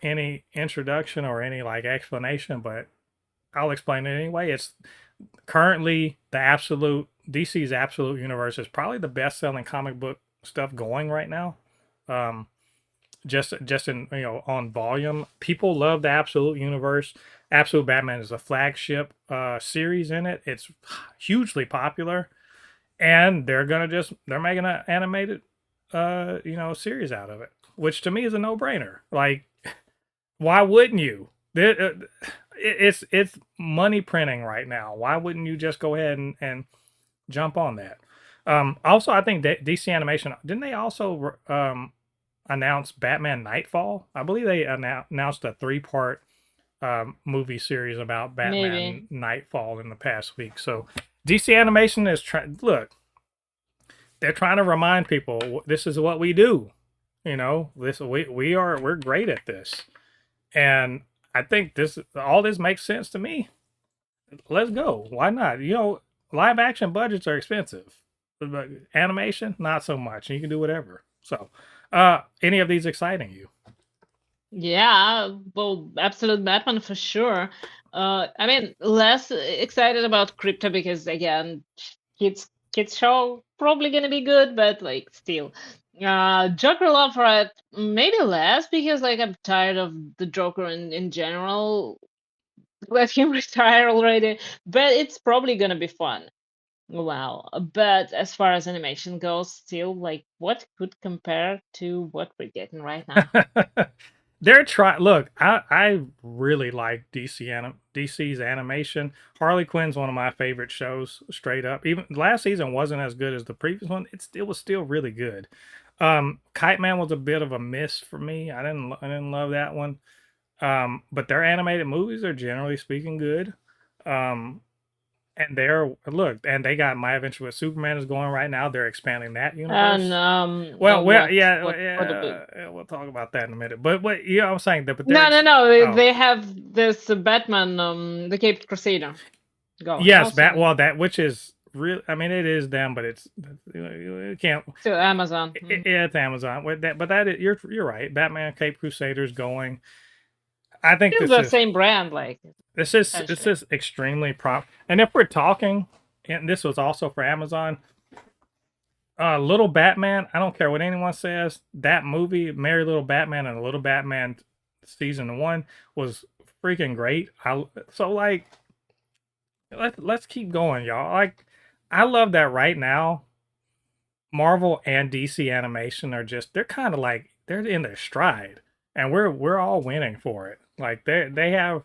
any introduction or any like explanation, but I'll explain it anyway. It's currently the absolute DC's Absolute Universe is probably the best selling comic book stuff going right now. Um, just in on volume, people love the Absolute Universe. Absolute Batman is a flagship series in it. It's hugely popular, and they're making an animated series out of it, which to me is a no brainer. Like, why wouldn't you? It's money printing right now. Why wouldn't you just go ahead and jump on that? Also, I think DC Animation, didn't they also announce Batman Nightfall? I believe they announced a 3-part movie series about Maybe. Batman Nightfall in the past week. So DC Animation is trying. Look, they're trying to remind people this is what we do. We're great at this, and I think all this makes sense to me. Let's go. Why not? Live action budgets are expensive, but animation not so much. You can do whatever. So, any of these exciting you? Yeah, well, Absolute Batman for sure. I mean, less excited about Crypto because again, kids show probably gonna be good, but like still. Joker Love Riot maybe less because like I'm tired of the Joker in general. Let him retire already, but it's probably gonna be fun. Wow. But as far as animation goes, still like what could compare to what we're getting right now? They're trying. Look, I really like DC's animation. Harley Quinn's one of my favorite shows, straight up. Even last season wasn't as good as the previous one. It was still really good. Kite Man was a bit of a miss for me. I didn't love that one. But their animated movies are generally speaking good. Um, and they got My Adventure with Superman is going right now. They're expanding that And universe. Well, what the big? we'll talk about that in a minute. But what you know, what I'm saying that, but they're No, no, no. oh, They have this Batman, the Caped Crusader going yes, also that which is real. I mean, it is them, but it can't. to Amazon. It's Amazon. You're right. Batman Cape Crusaders going. I think It's this the is same brand, like this essentially. is extremely prop. And if we're talking, and this was also for Amazon, Little Batman. I don't care what anyone says. That movie, Merry Little Batman and Little Batman season 1 was freaking great. Like, let's keep going, y'all. Like, I love that right now. Marvel and DC animation are they're kind of like they're in their stride, and we're all winning for it. Like, they have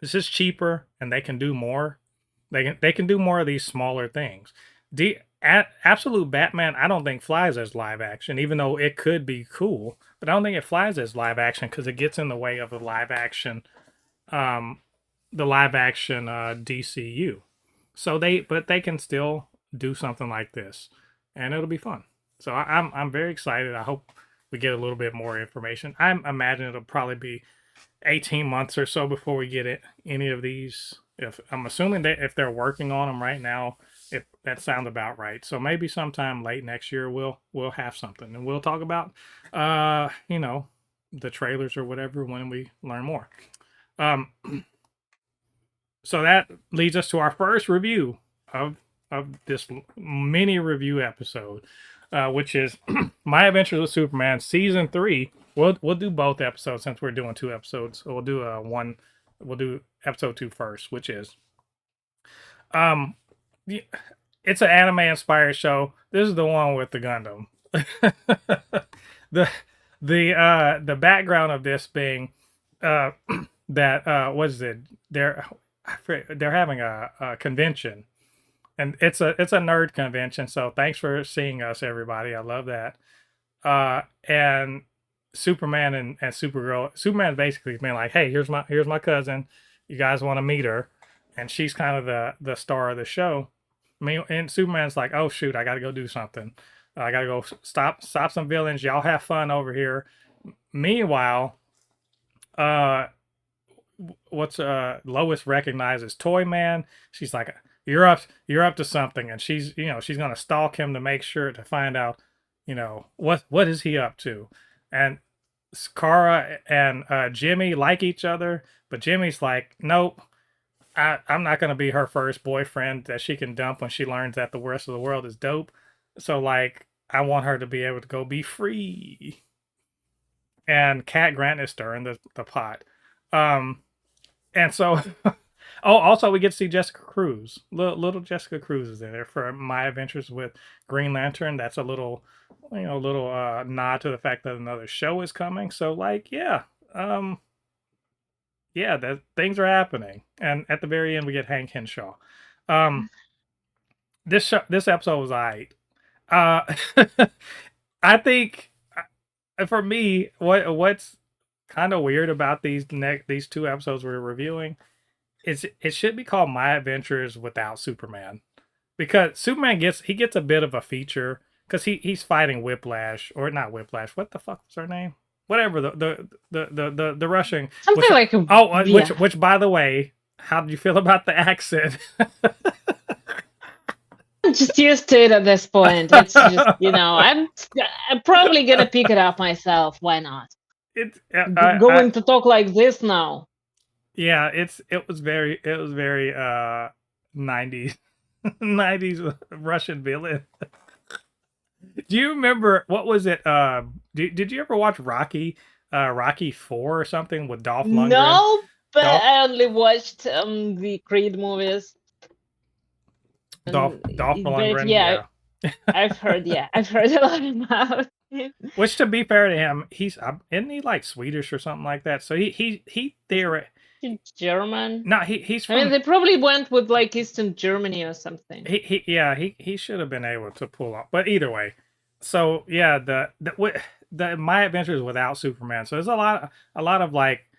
this is cheaper, and they can do more. They can do more of these smaller things. Absolute Batman, I don't think flies as live action, even though it could be cool. But I don't think it flies as live action because it gets in the way of um, the live action DCU. But they can still do something like this, and it'll be fun. So I'm very excited. I hope we get a little bit more information. I imagine it'll probably be 18 months or so before we get any of these. If I'm assuming that if they're working on them right now, if that sounds about right. So maybe sometime late next year we'll have something, and we'll talk about the trailers or whatever when we learn more. Um, so that leads us to our first review of this mini review episode, which is My Adventures with Superman season 3. We'll do both episodes since we're doing 2 episodes. So we'll do one. We'll do episode 2 first, which is um, it's an anime inspired show. This is the one with the Gundam. the the background of this being uh that what is it? They're having a convention, and it's a nerd convention. So thanks for seeing us, everybody. I love that. And Superman and Supergirl. Superman basically been like, hey, here's my cousin. You guys want to meet her? And she's kind of the star of the show. I mean, and Superman's like, oh shoot, I got to go do something. I got to go stop some villains. Y'all have fun over here. Meanwhile, uh, what's Lois recognizes Toy Man. She's like, you're up to something, and she's gonna stalk him to make sure to find out, what is he up to. And Kara and Jimmy like each other, but Jimmy's like, nope, I'm not gonna be her first boyfriend that she can dump when she learns that the rest of the world is dope. So like, I want her to be able to go be free. And Cat Grant is stirring the pot. Um, and so, oh, also we get to see Jessica Cruz. Little Jessica Cruz is in there for My Adventures with Green Lantern. That's a little nod to the fact that another show is coming. So like, yeah, that things are happening. And at the very end, we get Hank Henshaw. Um, this episode was alright. Uh, I think for me, what's kind of weird about these 2 episodes we're reviewing is it should be called My Adventures Without Superman, because Superman gets a bit of a feature because he's fighting Whiplash, or not Whiplash. What the fuck was her name? Whatever the Russian, Something like which by the way, how did you feel about the accent? I'm just used to it at this point. It's just, I'm probably gonna pick it up myself. Why not? It's Going to talk like this now. Yeah, it was very 90s 90s Russian villain. Do you remember what was it? Did you ever watch Rocky 4 or something with Dolph Lundgren? No, but I only watched the Creed movies. Dolph Lundgren. Yeah. I've heard a lot about him. Which, to be fair to him, isn't he like Swedish or something like that? So he German. No, he's from, I mean, they probably went with like Eastern Germany or something. He should have been able to pull off. But either way, so yeah, the My Adventures Without Superman. So there's a lot of like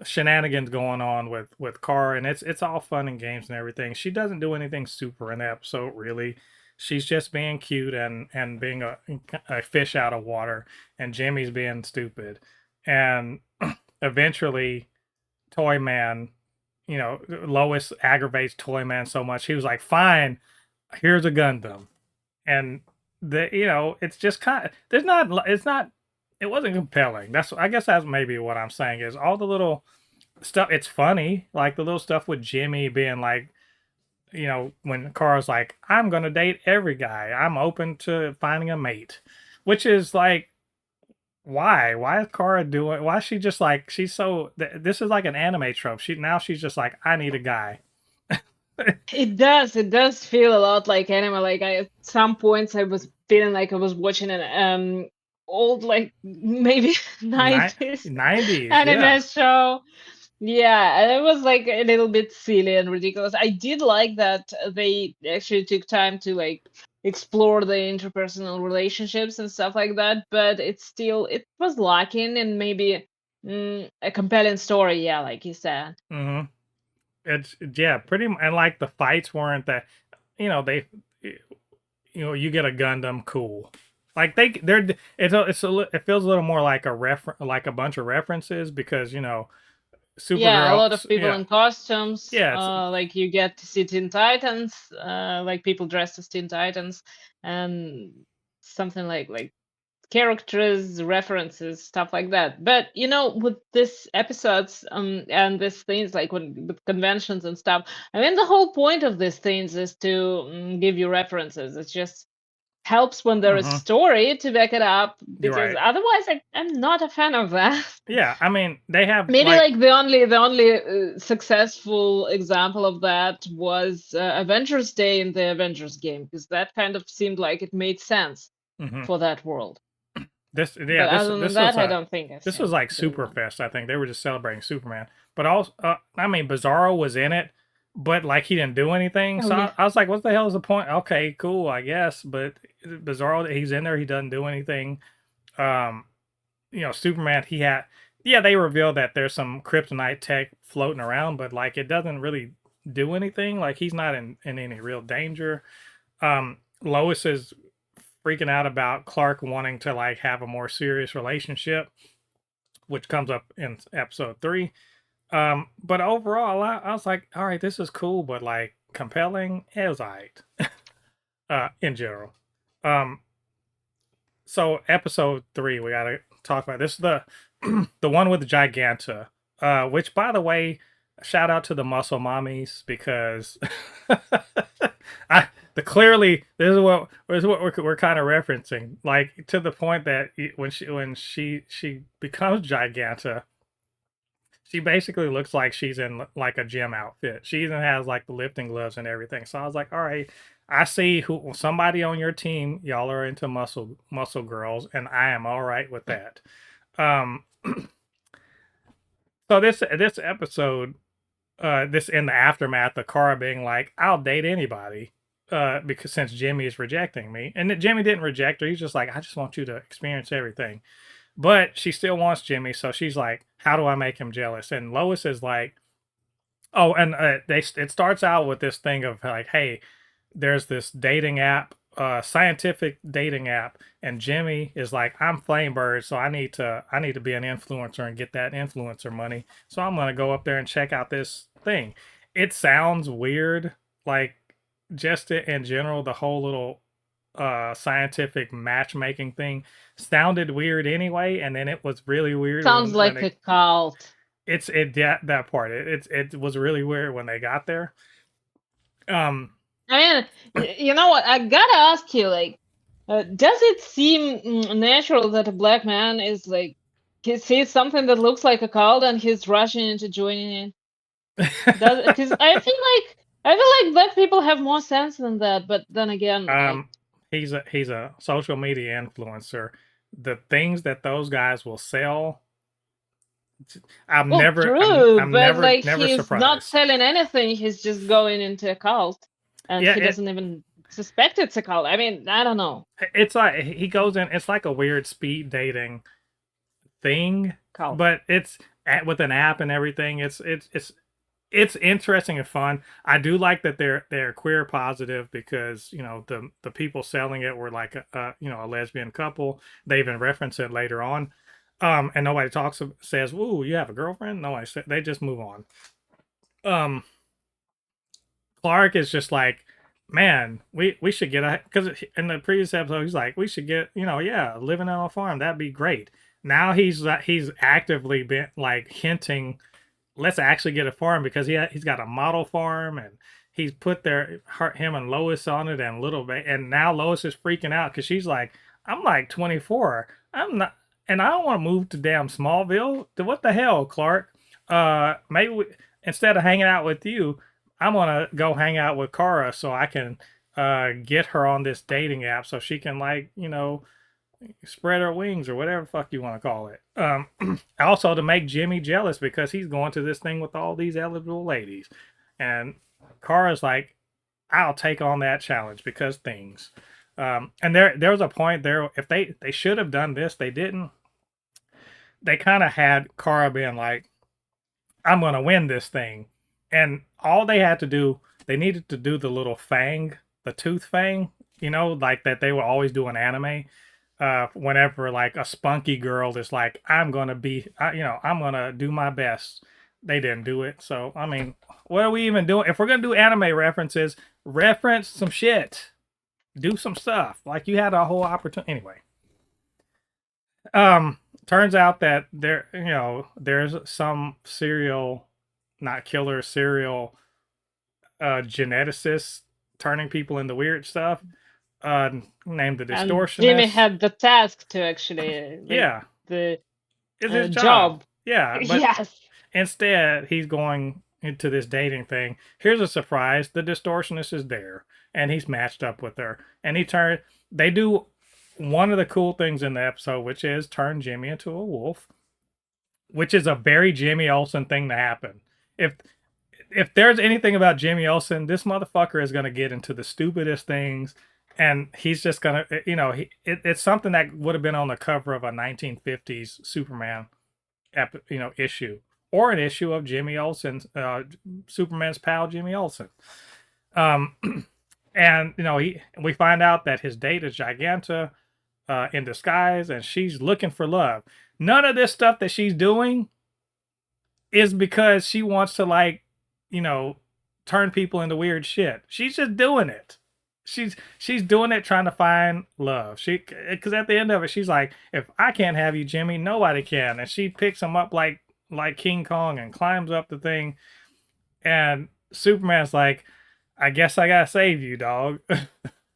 shenanigans going on with Kara, and it's all fun and games and everything. She doesn't do anything super in the episode, really. She's just being cute and being a fish out of water, and Jimmy's being stupid. And eventually Toy Man, Lois aggravates Toy Man so much, he was like, fine, here's a Gundam. And it's just kind of, it wasn't compelling. I guess that's maybe what I'm saying, is all the little stuff, it's funny, like the little stuff with Jimmy being like, when Kara's like, I'm gonna date every guy, I'm open to finding a mate, which is like, why is Kara doing, why is she just like, she's so, this is like an anime trope, she's just like, I need a guy. It does feel a lot like anime. Like at some points I was feeling like I was watching an old, like maybe 90s anime show. Yeah, and it was like a little bit silly and ridiculous. I did like that they actually took time to like explore the interpersonal relationships and stuff like that, but it was lacking in maybe a compelling story, yeah, like you said. Mm-hmm. It's pretty, and like the fights weren't that, they, you get a Gundam, cool. Like it feels a little more like like a bunch of references, because Supergirl, yeah, a lot of people in costumes. Yeah, like you get to see Teen Titans, like people dressed as Teen Titans, and something like characters, references, stuff like that. But with this episodes and these things like with conventions and stuff, I mean, the whole point of these things is to give you references. It just helps when there is Mm-hmm. story to back it up, You're because right. otherwise I'm not a fan of that. Yeah, I mean, they have Maybe like, like the only successful example of that was Avengers Day in the Avengers game, because that kind of seemed like it made sense mhm. for that world. This, yeah, But other than that, I don't think I've this was seen like the one. Superfest. I think they were just celebrating Superman. But also, I mean, Bizarro was in it, but like he didn't do anything. Oh So yeah. I was like, what the hell is the point? Okay, cool, I guess. But Bizarro, he's in there. He doesn't do anything. Um, Superman, he had, yeah, they revealed that there's some kryptonite tech floating around, but like it doesn't really do anything. Like he's not in any real danger. Lois is freaking out about Clark wanting to like have a more serious relationship, which comes up in episode 3. But overall, I was like, all right, this is cool, but like compelling. It was alright. In general. Um, so episode 3, we gotta talk about this. Is the the one with the Giganta. Which, by the way, shout out to the muscle mommies, because clearly this is what we're kind of referencing, like to the point that when she becomes Giganta, she basically looks like she's in like a gym outfit. She even has like the lifting gloves and everything. So I was like, all right, I see who somebody on your team, y'all are into muscle girls, and I am all right with that. Um, so this episode, this in the aftermath of Kara being like, I'll date anybody, because since Jimmy is rejecting me, and that Jimmy didn't reject her, he's just like, I just want you to experience everything. But she still wants Jimmy, so she's like, how do I make him jealous? And Lois is like, oh, and it starts out with this thing of like, hey, there's this dating app, scientific dating app, and Jimmy is like, I'm Flamebird, so I need to be an influencer and get that influencer money. So I'm gonna go up there and check out this thing. It sounds weird, like just in general, the whole little scientific matchmaking thing sounded weird anyway, and then it was really weird Sounds when like a cult. that part, it was really weird when they got there. um I mean, you know what? I gotta ask you, like, does it seem natural that a black man is like, he sees something that looks like a cult and he's rushing into joining it? Does, because I feel like black people have more sense than that. But then again, like, um he's a social media influencer. The things that those guys will sell, I'm well, never I'm true, I'm but never like never he's not surprised. selling anything. He's just going into a cult, and Yeah, he doesn't even suspect it's a cult. I mean, I don't know, it's like he goes in, it's like a weird speed dating thing, cult. but with an app and everything. It's interesting and fun. I do like that they're queer positive, because the people selling it were like a lesbian couple. They even reference it later on. And nobody says, "Ooh, you have a girlfriend?" No, they just move on. Um, Clark is just like, man, we should get a, because in the previous episode he's like, we should get, yeah, living on a farm, that'd be great. Now he's actively been like hinting, let's actually get a farm, because he's got a model farm, and he's put him and Lois on it, and little bit, and now Lois is freaking out because she's like, I'm like 24, I'm not, and I don't want to move to damn Smallville. What the hell, Clark? Maybe instead of hanging out with you, I'm gonna go hang out with Kara, so I can get her on this dating app, so she can, like, spread her wings, or whatever the fuck you want to call it. Also to make Jimmy jealous, because he's going to this thing with all these eligible ladies, and Kara's like, I'll take on that challenge, because things. And there was a point there, if they should have done this, they didn't. They kind of had Kara being like, I'm gonna win this thing, and all they had to do, they needed to do the little fang, the tooth fang, like that they would always do in anime. Whenever like a spunky girl is like, I'm gonna be, I'm gonna do my best. They didn't do it, so I mean, what are we even doing? If we're gonna do anime references, reference some shit, do some stuff. Like, you had a whole opportunity anyway. Turns out that there's some serial, not killer, serial geneticists turning people into weird stuff. Uh, Named the And Jimmy Distortionists. had the task to actually like Yeah, the it's his job. job. Yeah, but Yes. instead he's going into this dating thing. Here's a surprise: the Distortionist is there, and he's matched up with her. And they do one of the cool things in the episode, which is turn Jimmy into a wolf, which is a very Jimmy Olsen thing to happen. If if there's anything about Jimmy Olsen, this motherfucker is gonna get into the stupidest things, and he's just gonna, it's something that would have been on the cover of a 1950s Superman, issue, or an issue of Jimmy Olsen's, Superman's pal Jimmy Olsen. Um, and we find out that his date is Giganta, in disguise, and she's looking for love. None of this stuff that she's doing is because she wants to, like, you know, turn people into weird shit. She's just doing it. She's doing it trying to find love. Because at the end of it, she's like, if I can't have you, Jimmy, nobody can. And she picks him up like King Kong and climbs up the thing. And Superman's like, I guess I gotta save you, dog.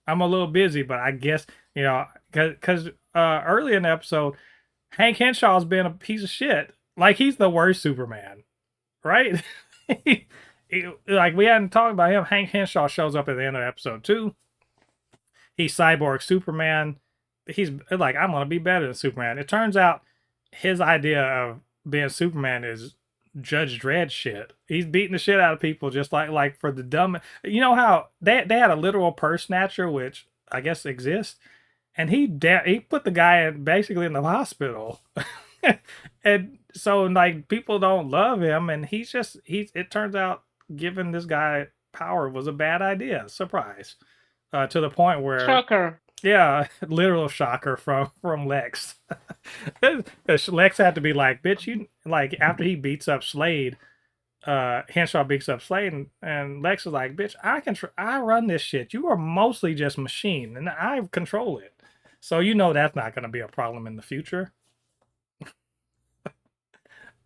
I'm a little busy, but I guess, because early in the episode, Hank Henshaw's been a piece of shit. Like, he's the worst Superman, right? Like, we hadn't talked about him. Hank Henshaw shows up at the end of episode 2. He's Cyborg Superman. He's like, I'm gonna be better than Superman. It turns out his idea of being Superman is Judge Dredd shit. He's beating the shit out of people, just like for the dumb. You know how they had a literal purse snatcher, which I guess exists, and he put the guy basically in the hospital. And so, like, people don't love him, and it turns out giving this guy power was a bad idea. Surprise. To the point where, Shocker. yeah, literal shocker from Lex. Lex had to be like, bitch, you, like, after he beats up Slade, Henshaw beats up Slade, and Lex is like, bitch, I run this shit. You are mostly just machine, and I control it. So that's not going to be a problem in the future.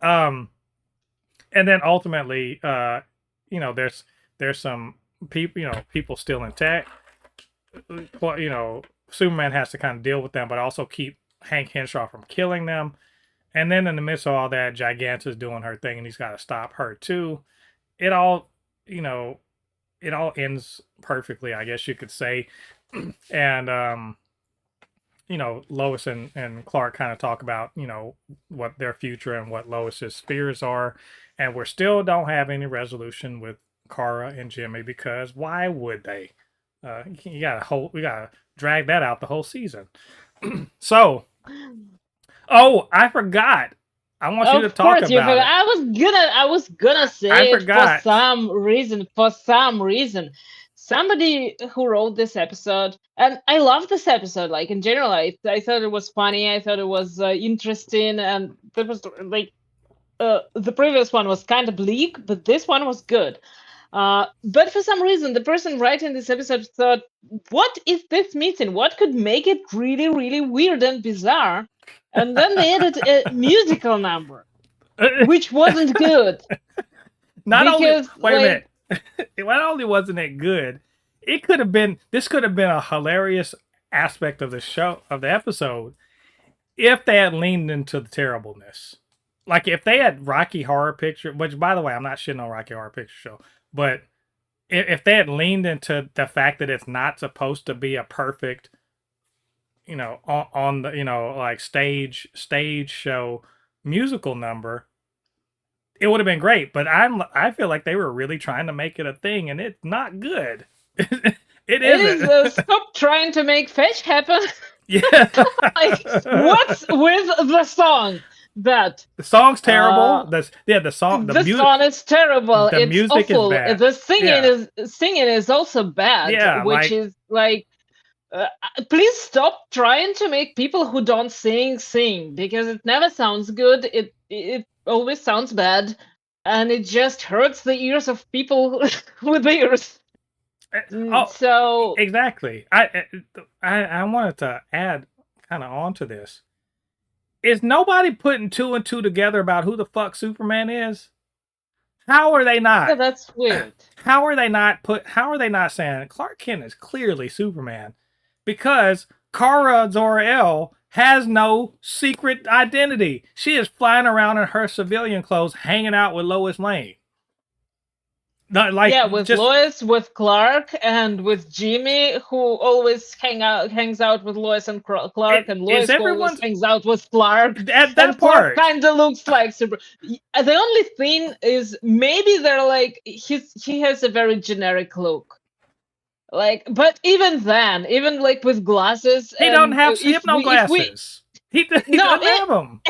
Um, and then ultimately, there's some people, people still intact. Superman has to kind of deal with them, but also keep Hank Henshaw from killing them. And then in the midst of all that, Giganta's doing her thing, and he's got to stop her too. It all, it all ends perfectly, I guess you could say. And Lois and Clark kind of talk about, what their future and what Lois's fears are. And we still don't have any resolution with Kara and Jimmy, because why would they? We gotta drag that out the whole season. So, oh, I forgot. I want you to Of talk course, you about forgot. it. I was gonna I say it for forgot. some reason. For some reason, somebody who wrote this episode, and I love this episode. Like, in general, I thought it was funny. I thought it was interesting, and there was like the previous one was kind of bleak, but this one was good. But for some reason, the person writing this episode thought, what is this missing? What could make it really, really weird and bizarre? And then they added a musical number, which wasn't good. Not only, Because, wait a like, minute. Not only wasn't it good, this could have been a hilarious aspect of the show, of the episode, if they had leaned into the terribleness. Like, if they had Rocky Horror Picture, which, by the way, I'm not shitting on Rocky Horror Picture Show, but if they had leaned into the fact that it's not supposed to be a perfect, on the, like, stage show musical number, it would have been great. But I feel like they were really trying to make it a thing, and it's not good. It it is isn't. stop trying to make fetch happen. Yeah. Like, what's with the song? That The song's terrible. The song, the song is terrible. the It's music is awful. bad. The singing Yeah. is also bad. Yeah, Which like, is like, please stop trying to make people who don't sing, because it never sounds good. It always sounds bad, and it just hurts the ears of people with ears. oh, So exactly. I wanted to add kind of onto this. is nobody putting two and two together about who the fuck Superman is? How are they Yeah, not? that's weird. How are they not saying Clark Kent is clearly Superman? Because Kara Zor-El has no secret identity. She is flying around in her civilian clothes, hanging out with Lois Lane. Not like Yeah, with just Lois, with Clark, and with Jimmy, who always hangs out with Lois and Clark, and is Lois who always everyone's hangs out with Clark, at and that Clark part. kind of looks like super. The only thing is maybe they're like he has a very generic look. Like, but even then, even like with glasses, He doesn't and have hypno if we glasses. He no, doesn't have them.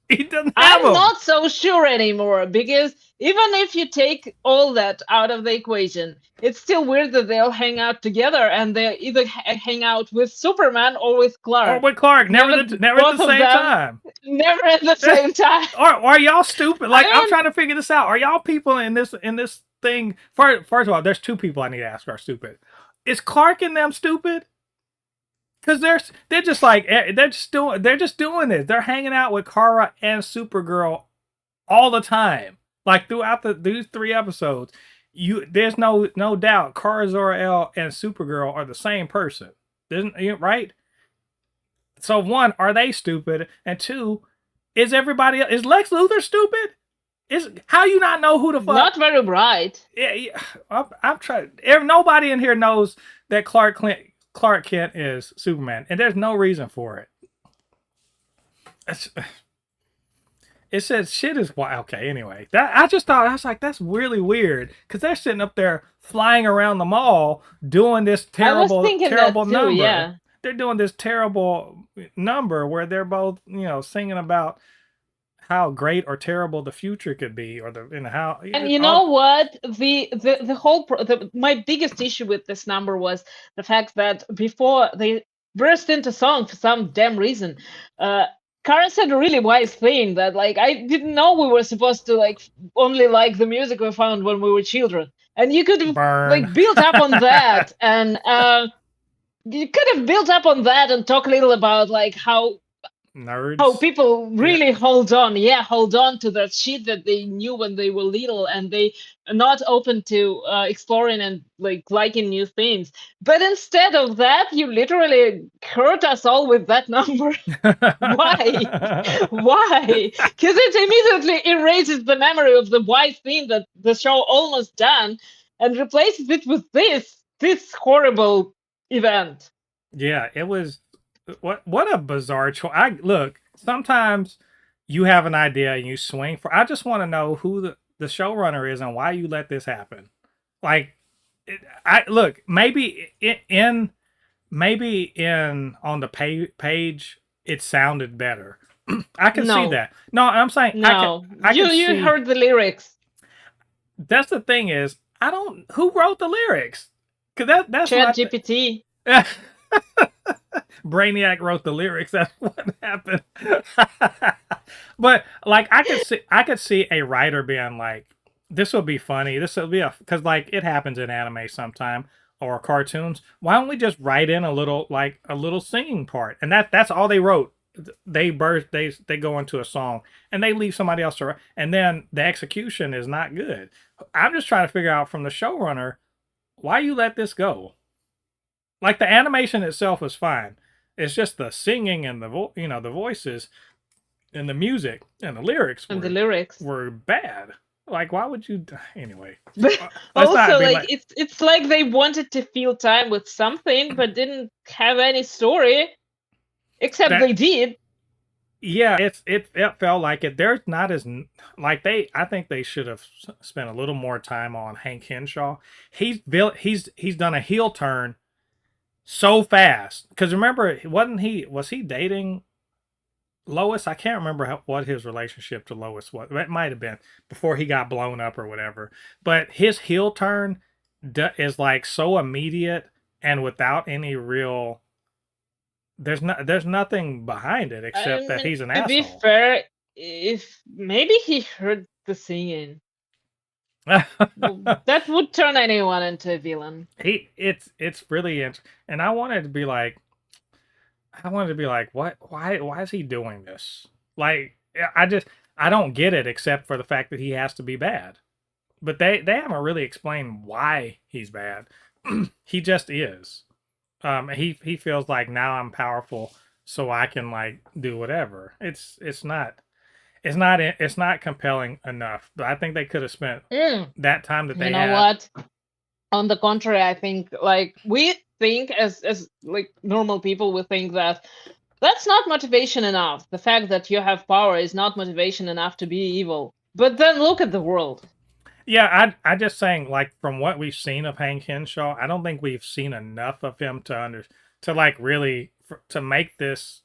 He doesn't have I'm them. not so sure anymore because even if you take all that out of the equation, it's still weird that they all hang out together and they either hang out with Superman or with Or Clark. with Clark, never Never never at the both of same them, time. never at the same time. Or are y'all stupid? Like I I'm mean, trying to figure this out. Are y'all people in this thing? First of all, there's two people I need to ask are stupid. Is Clark and them stupid? Because they're just like they're just doing this. They're hanging out with Kara and Supergirl all the time. Like throughout these 3 episodes, there's no doubt Kara Zor-El and Supergirl are the same person. Isn't right? So one, are they stupid? And two, is Lex Luthor stupid? Is how you not know who the fuck? not very bright. Yeah, I'm trying. Nobody in here knows that Clark Kent is Superman, and there's no reason for it. It says shit is wild. Okay, anyway, that I just thought I was like that's really weird because they're sitting up there flying around the mall doing this I was terrible thinking that too. number. Yeah. They're doing this terrible number where they're both singing about how great or terrible the future could be, or how. And you know what? The whole my biggest issue with this number was the fact that before they burst into song for some damn reason, Karen said a really wise thing that like I didn't know we were supposed to like only like the music we found when we were children, and you could have Burn. like built up on that, and you could have built up on that and talk a little about like how Nerds. people really hold on to that shit that they knew when they were little, and they are not open to exploring and like liking new things. But instead of that, you literally hurt us all with that number. Why? Why? Because it immediately erases the memory of the wise thing that the show almost done, and replaces it with this horrible event. Yeah, it was what a bizarre choice. I look, sometimes you have an idea and you swing for I just want to know who the showrunner is and why you let this happen. Like I look, maybe in on the page it sounded better. I can see No, that. No, I'm saying no. I You can see heard the lyrics. that's the thing is I don't who wrote the lyrics? Cuz that's Chat my GPT. Brainiac wrote the lyrics. That's what happened. But like I could see a writer being like, "This will be funny. This will be because like it happens in anime sometime or cartoons. Why don't we just write in a little singing part?" And that's all they wrote. They go into a song and they leave somebody else to write, and then the execution is not good. I'm just trying to figure out from the showrunner why you let this go. Like the animation itself is fine. It's just the singing and the voices and the music and the lyrics And the lyrics. were bad. Like why would you anyway? But Let's not also, be like it's like they wanted to fill time with something, but didn't have any story. Except that they did. yeah, it felt like it. There's not as like I think they should have spent a little more time on Hank Henshaw. He's done a heel turn so fast because remember was he dating Lois? I can't remember what his relationship to Lois was. It might have been before he got blown up or whatever. But his heel turn is like so immediate and without any real. There's nothing behind it except that he's an to be asshole. fair, if maybe he heard the singing, that would turn anyone into a villain. It's really interesting, and I wanted to be like, what? Why is he doing this? Like I don't get it except for the fact that he has to be bad. But they haven't really explained why he's bad. He just is. He feels like now I'm powerful, so I can like do whatever. It's not compelling enough. But I think they could have spent Mm, that time that you they know had. what? On the contrary, I think like we think as like normal people, we think that that's not motivation enough. The fact that you have power is not motivation enough to be evil. But then look at the world. Yeah, I just saying like from what we've seen of Hank Henshaw, I don't think we've seen enough of him to like really to make this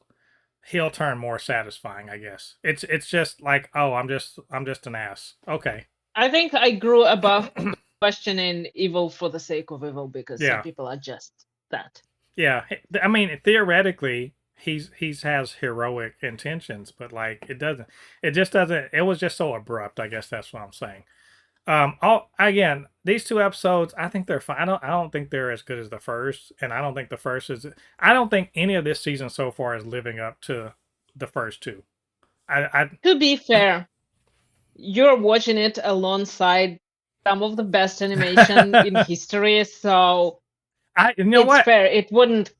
heel turn more satisfying. I guess it's just like, oh, I'm just an ass. Okay, I think I grew above questioning evil for the sake of evil because some yeah, people are just that. yeah. I mean, theoretically, he's has heroic intentions, but like it doesn't. It just doesn't. It was just so abrupt. I guess that's what I'm saying. All again, these two episodes, I think they're fine. I don't think they're as good as the first, and I don't think the first is. I don't think any of this season so far is living up to the first two. I To be fair, you're watching it alongside some of the best animation in history, so you know it's what? fair. It wouldn't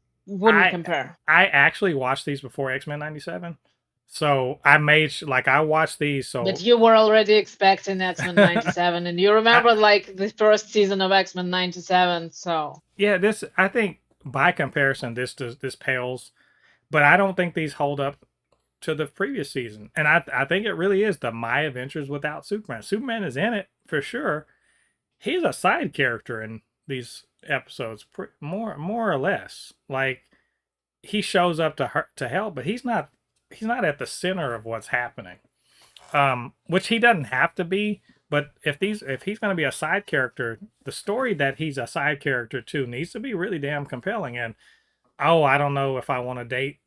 I compare. I actually watched these before X-Men '97, so I made like I watched these. But So you were already expecting X-Men I, 97, and you remember like the first season of X-Men 97, so yeah, this I think by comparison, this pales, but I don't think these hold up to the previous season. And I think it really is the My Adventures Without Superman. Superman is in it for sure. He's a side character in these episodes, more or less. Like he shows up to help, but he's not at the center of what's happening. Which he doesn't have to be. But if he's going to be a side character, the story that he's a side character to needs to be really damn compelling. And oh, I don't know if I want to date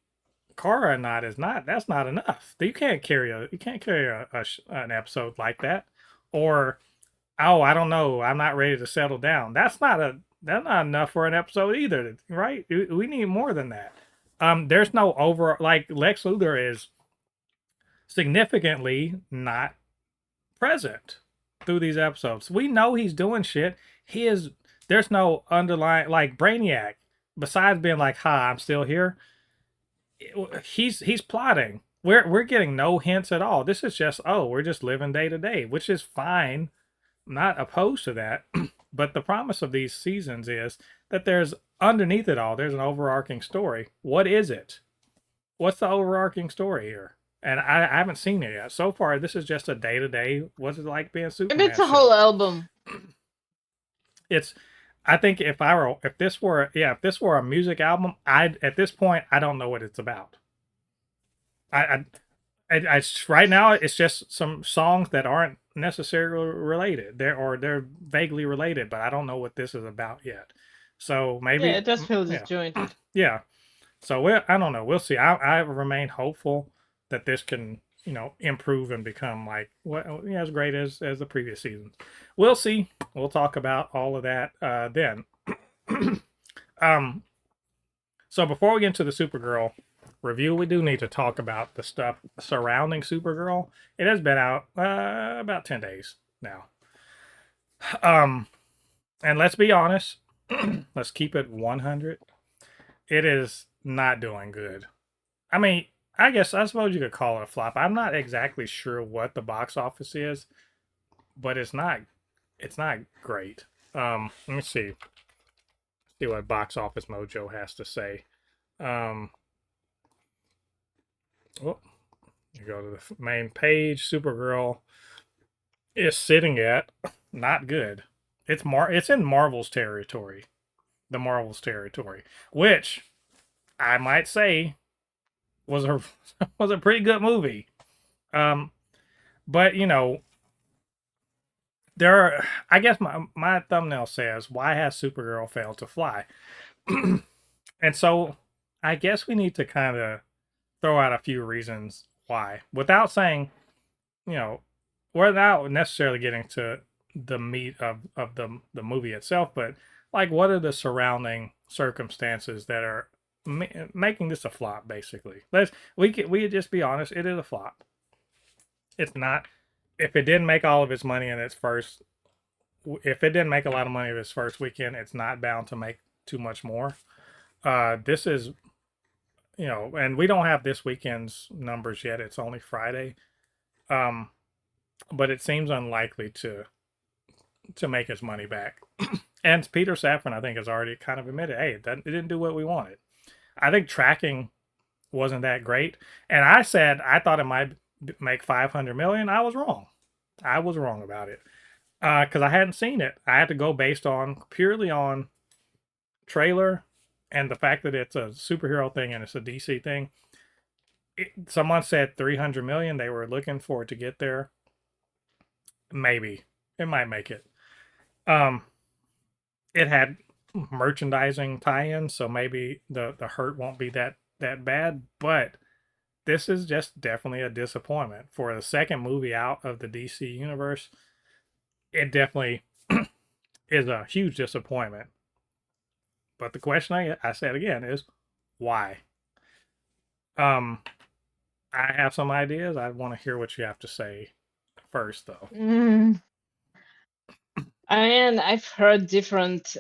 Kara or not is not that's not enough. You can't carry an episode like that. Or oh, I don't know, I'm not ready to settle down. That's not enough for an episode either, right? We need more than that. There's no over like Lex Luthor is significantly not present through these episodes. We know he's doing shit. He is there's no underlying like Brainiac besides being like, "Ha, I'm still here." He's plotting. We're getting no hints at all. This is just, oh, we're just living day to day, which is fine. I'm not opposed to that. But the promise of these seasons is that there's underneath it all, there's an overarching story. What is it? What's the overarching story here? And I haven't seen it yet. So far, this is just a day to day. What's it like being maybe it's Superman a whole show? album. It's. I think if this were a music album, I at this point I don't know what it's about. I, right now it's just some songs that aren't necessarily related. They're vaguely related, but I don't know what this is about yet. So Yeah, maybe it does feel yeah, disjointed. yeah. So I don't know. We'll see. I remain hopeful that this can improve and become like as great as the previous seasons. We'll see. We'll talk about all of that then. um. So before we get into the Supergirl review, we do need to talk about the stuff surrounding Supergirl. It has been out about 10 days now. Um, and let's be honest, let's keep it 100. It is not doing good. I mean, I suppose you could call it a flop. I'm not exactly sure what the box office is, but it's not great. Let me see what Box Office Mojo has to say. Um, well, you go to the main page. Supergirl is sitting at not good. It's in Marvel's territory, the Marvel's territory, which I might say was a was a pretty good movie. Um, but there are. I guess my thumbnail says, "Why has Supergirl failed to fly?" And so I guess we need to kind of throw out a few reasons why, without saying, you know, without necessarily getting to the meat of the movie itself, but like what are the surrounding circumstances that are making this a flop. Basically, we just be honest. It is a flop. It's not. If it didn't make all of its money in its first, if it didn't make a lot of money in its first weekend, it's not bound to make too much more. This is, and we don't have this weekend's numbers yet. It's only Friday. Um, but it seems unlikely to make its money back. And Peter Safran, I think, has already kind of admitted, hey, it didn't do what we wanted. I think tracking wasn't that great, and I said I thought it might make 500 million. I was wrong. I was wrong about it because I hadn't seen it. I had to go based on purely on trailer and the fact that it's a superhero thing and it's a DC thing. Someone said 300 million. They were looking for it to get there. Maybe it might make it. Um, it had merchandising tie-ins, so maybe the hurt won't be that bad. But this is just definitely a disappointment for the second movie out of the DC universe. It definitely is a huge disappointment. But the question I said again is why? Um, I have some ideas. I want to hear what you have to say first, though. Mm. And I've heard different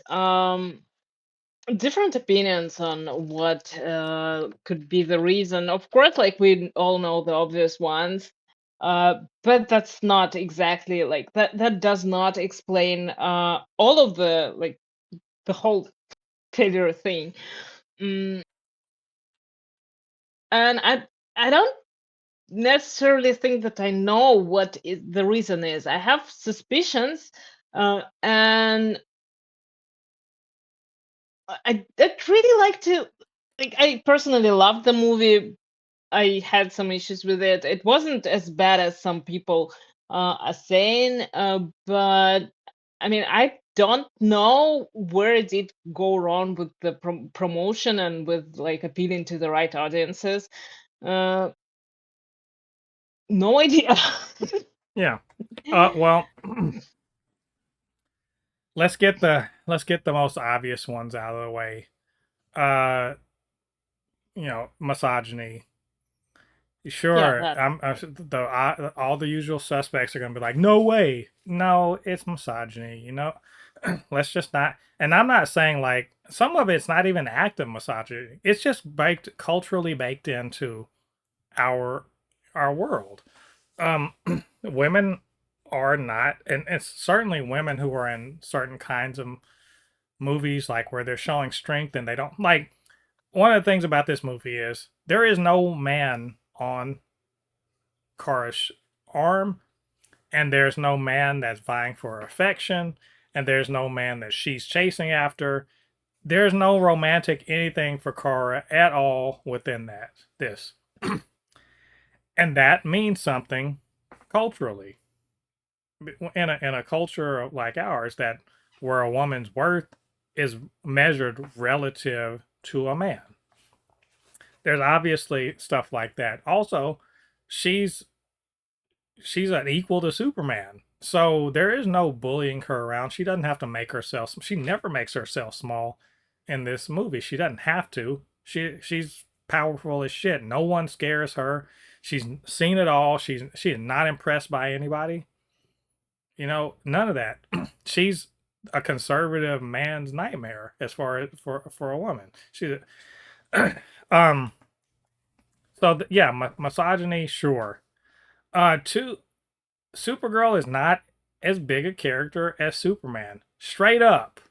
opinions on what could be the reason. Of course, like we all know the obvious ones, but that's not exactly like that. That does not explain all of the like the whole failure thing. Mm, and I don't necessarily think that I know what the reason is. I have suspicions, and I'd really like to. Like, I personally love the movie. I had some issues with it. It wasn't as bad as some people are saying, but I mean, I don't know where it did go wrong with the promotion and with like appealing to the right audiences. Uh, no idea. Yeah. Well, let's get the most obvious ones out of the way. Uh, misogyny. Yeah, Sure, that. all the usual suspects are gonna be like, no way, no, it's misogyny. Let's just not. And I'm not saying like some of it's not even active misogyny. It's just culturally baked into our our world. Um, women are not, and it's certainly women who are in certain kinds of movies, like where they're showing strength and they don't like. One of the things about this movie is there is no man on Kara's arm, and there's no man that's vying for her affection, and there's no man that she's chasing after. There's no romantic anything for Kara at all within this. And that means something culturally. In a culture like ours, that where a woman's worth is measured relative to a man. There's obviously stuff like that. Also, she's she's an equal to Superman. So there is no bullying her around. She doesn't have to make herself. She never makes herself small in this movie. She doesn't have to. She's powerful as shit. No one scares her. She's seen it all. She is not impressed by anybody. None of that. She's a conservative man's nightmare as far as for a woman. She's um. So yeah, misogyny, sure. Two, Supergirl is not as big a character as Superman. Straight up.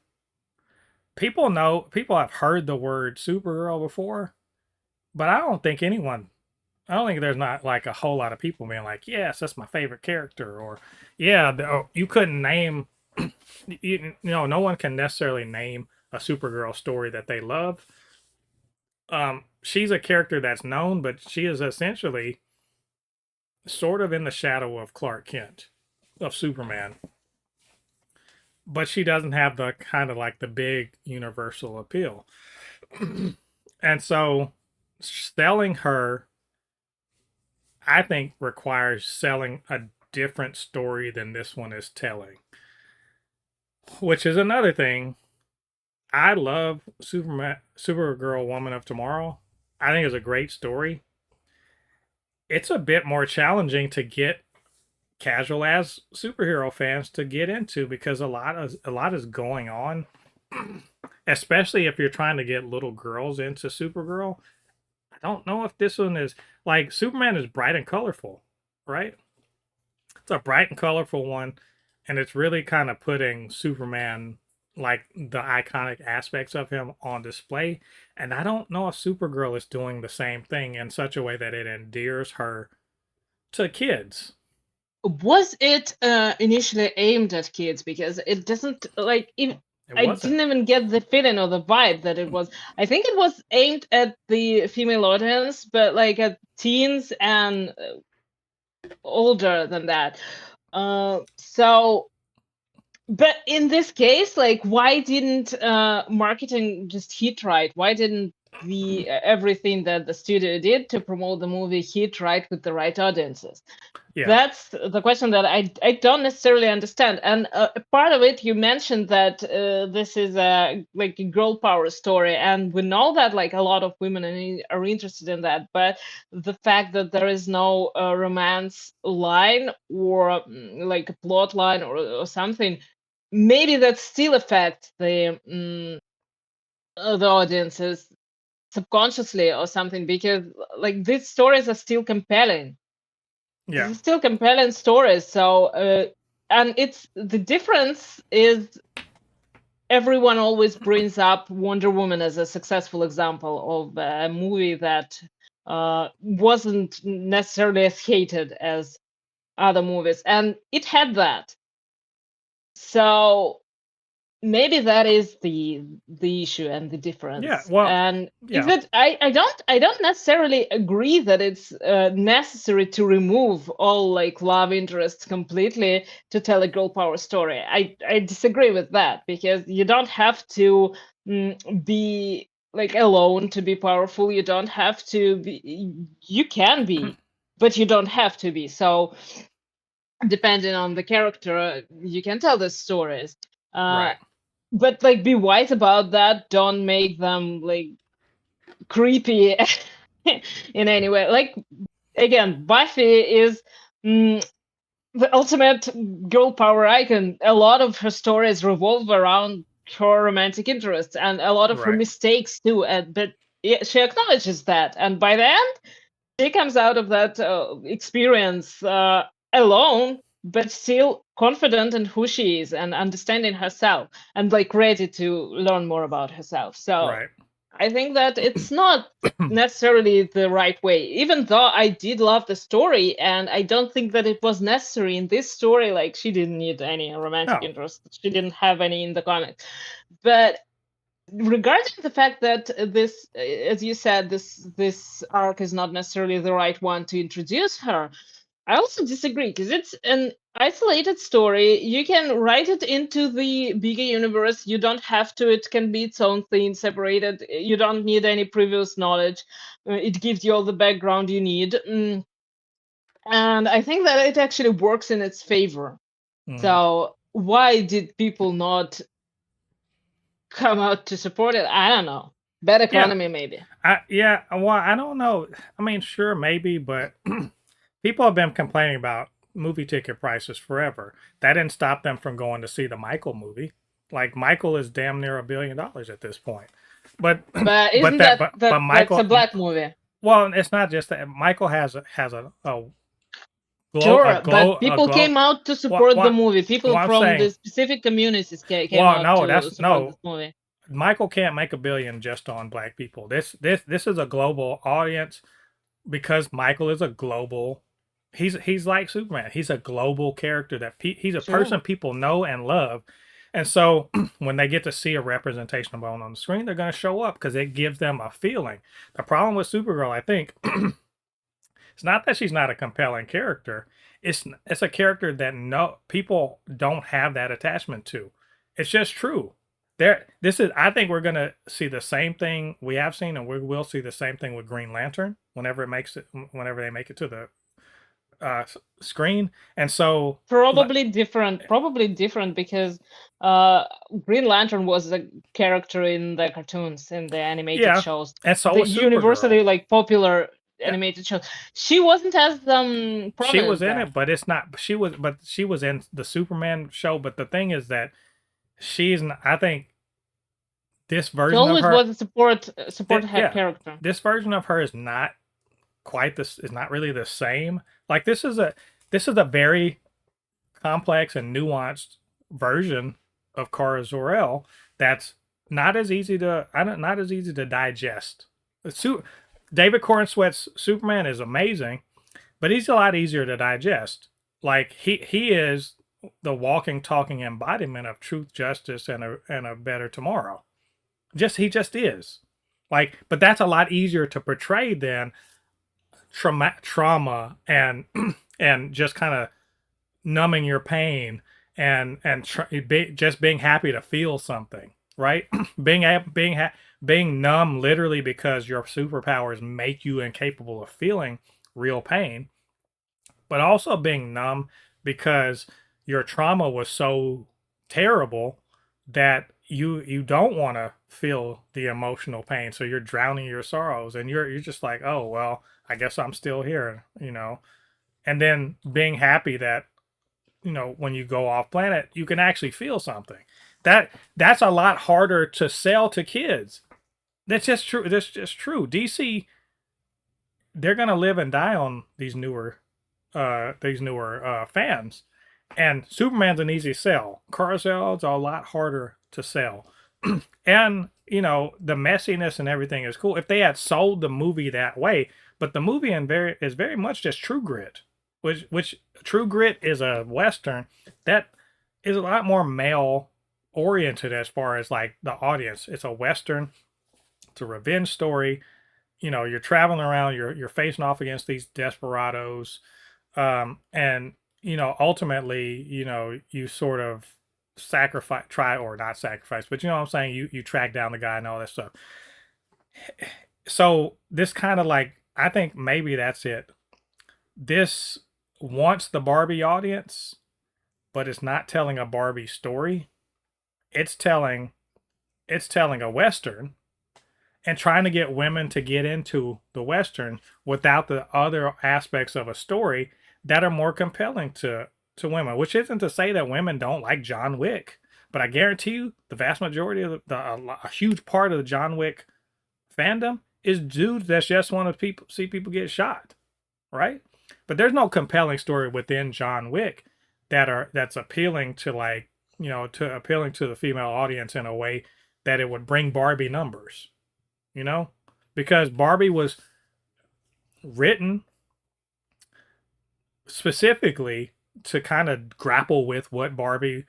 People have heard the word Supergirl before, but I don't think there's not like a whole lot of people being like, yes, that's my favorite character. Or, yeah, you couldn't name, no one can necessarily name a Supergirl story that they love. She's a character that's known, but she is essentially sort of in the shadow of Clark Kent, of Superman. But she doesn't have the kind of like the big universal appeal. And so selling her, I think, requires selling a different story than this one is telling, which is another thing. I love Supergirl Woman of Tomorrow. I think it's a great story. It's a bit more challenging to get casual as superhero fans to get into because a lot is going on, especially if you're trying to get little girls into Supergirl. I don't know if this one is like Superman is bright and colorful, right? It's a bright and colorful one, and it's really kind of putting Superman, like the iconic aspects of him, on display. And I don't know if Supergirl is doing the same thing in such a way that it endears her to kids. Was it initially aimed at kids? Because it doesn't like if It I wasn't. didn't even get the feeling or the vibe that it was. I think it was aimed at the female audience, but like at teens and older than that. So, but in this case, like, why didn't marketing just hit right? Why didn't the everything that the studio did to promote the movie hit right with the right audiences? Yeah. That's the question that I don't necessarily understand. And part of it, you mentioned that this is a like a girl power story, and we know that like a lot of women are interested in that. But the fact that there is no romance line or like a plot line or something, maybe that still affects the audiences subconsciously or something, because like these stories are still compelling. Yeah. This is still compelling stories. So, and it's the difference is everyone always brings up Wonder Woman as a successful example of a movie that wasn't necessarily as hated as other movies, and it had that. So maybe that is the issue and the Yeah. difference. Well, And if yeah. it I don't necessarily agree that it's necessary to remove all like love interests completely to tell a girl power story. I disagree with that, because you don't have to be like alone to be powerful. You don't have to be, you can be, but you don't have to be. So depending on the character, you can tell the stories. uh Right. but like be wise about that. Don't make them like creepy in any way. Like again, Buffy is mm, the ultimate girl power icon. A lot of her stories revolve around her romantic interests and a lot of her Right. mistakes too. And but yeah, she acknowledges that, and by the end, she comes out of that experience alone, but still confident in who she is and understanding herself and like ready to learn more about herself. So Right. I think that it's not necessarily the right way, even though I did love the story, and I don't think that it was necessary in this story. Like, she didn't need any romantic No. interest, she didn't have any in the comics. But regarding the fact that this, as you said, this arc is not necessarily the right one to introduce her, I also disagree, because it's an isolated story. You can write it into the bigger universe. You don't have to. It can be its own thing, separated. You don't need any previous knowledge. It gives you all the background you need. And I think that it actually works in its favor. Hmm. So why did people not come out to support it? I don't know. Bad Yeah. economy, maybe. Yeah. Well, I don't know. I mean, sure, maybe, but people have been complaining about movie ticket prices forever. That didn't stop them from going to see the Michael movie. Like Michael is damn near $1 billion at this point. But But but isn't that that but that's a Michael, black movie? well, it's not just that. Michael has a Sure, glow but a people glow. came out to What support the what movie. People what I'm from the saying. specific communities came Well, out no, to that's support no. this movie. Michael can't make a billion just on black people. This is a global audience because Michael is a global. He's like Superman. He's a global character he's a Sure. person people know and love, and so when they get to see a representation of him on the screen, they're going to show up because it gives them a feeling. The problem with Supergirl, I think, it's not that she's not a compelling character. It's a character that no people don't have that attachment to. It's just true. This is I think we're gonna see the same thing we have seen, and we will see the same thing with Green Lantern whenever they make it to the screen, and so Probably different because Green Lantern was a character in the cartoons, in the animated yeah, shows, and so the was Supergirl. universally like popular Yeah, animated shows. She wasn't as she was prominent in there. it, but it's not. She was in the Superman show. But the thing is that she's. I think this She version of always her, was a support yeah, character. this version of her is not quite this. Is not really the same. Like this is a very complex and nuanced version of Kara Zor-El that's not as easy to digest. David Cornsweet's Superman is amazing, but he's a lot easier to digest. Like he is the walking, talking embodiment of truth, justice, and a better tomorrow. He just is. Like, but that's a lot easier to portray than trauma and just kind of numbing your pain just being happy to feel something, right? Being numb literally because your superpowers make you incapable of feeling real pain, but also being numb because your trauma was so terrible that you don't want to feel the emotional pain, so you're drowning your sorrows and you're just like, oh well, I guess I'm still here. And then being happy that when you go off planet you can actually feel something. That's a lot harder to sell to kids. That's just true. DC, they're going to live and die on these newer fans, and Superman's an easy sell. Carousels are a lot harder to sell. And the messiness and everything is cool if they had sold the movie that way, but the movie is very much just True Grit, which True Grit is a western that is a lot more male oriented as far as like the audience. It's a western. It's a revenge story. You're traveling around. You're facing off against these desperados, and ultimately, you sort of sacrifice, try or not sacrifice, but you know what I'm saying. You track down the guy and all that stuff. So this kind of like, I think maybe that's it. This wants the Barbie audience, but it's not telling a Barbie story. It's telling a western and trying to get women to get into the western without the other aspects of a story that are more compelling to women. Which isn't to say that women don't like John Wick, but I guarantee you the vast majority of a huge part of the John Wick fandom is dudes that just want to see people get shot, right? But there's no compelling story within John Wick that's appealing to appealing to the female audience in a way that it would bring Barbie numbers, you know? Because Barbie was written specifically to kind of grapple with what Barbie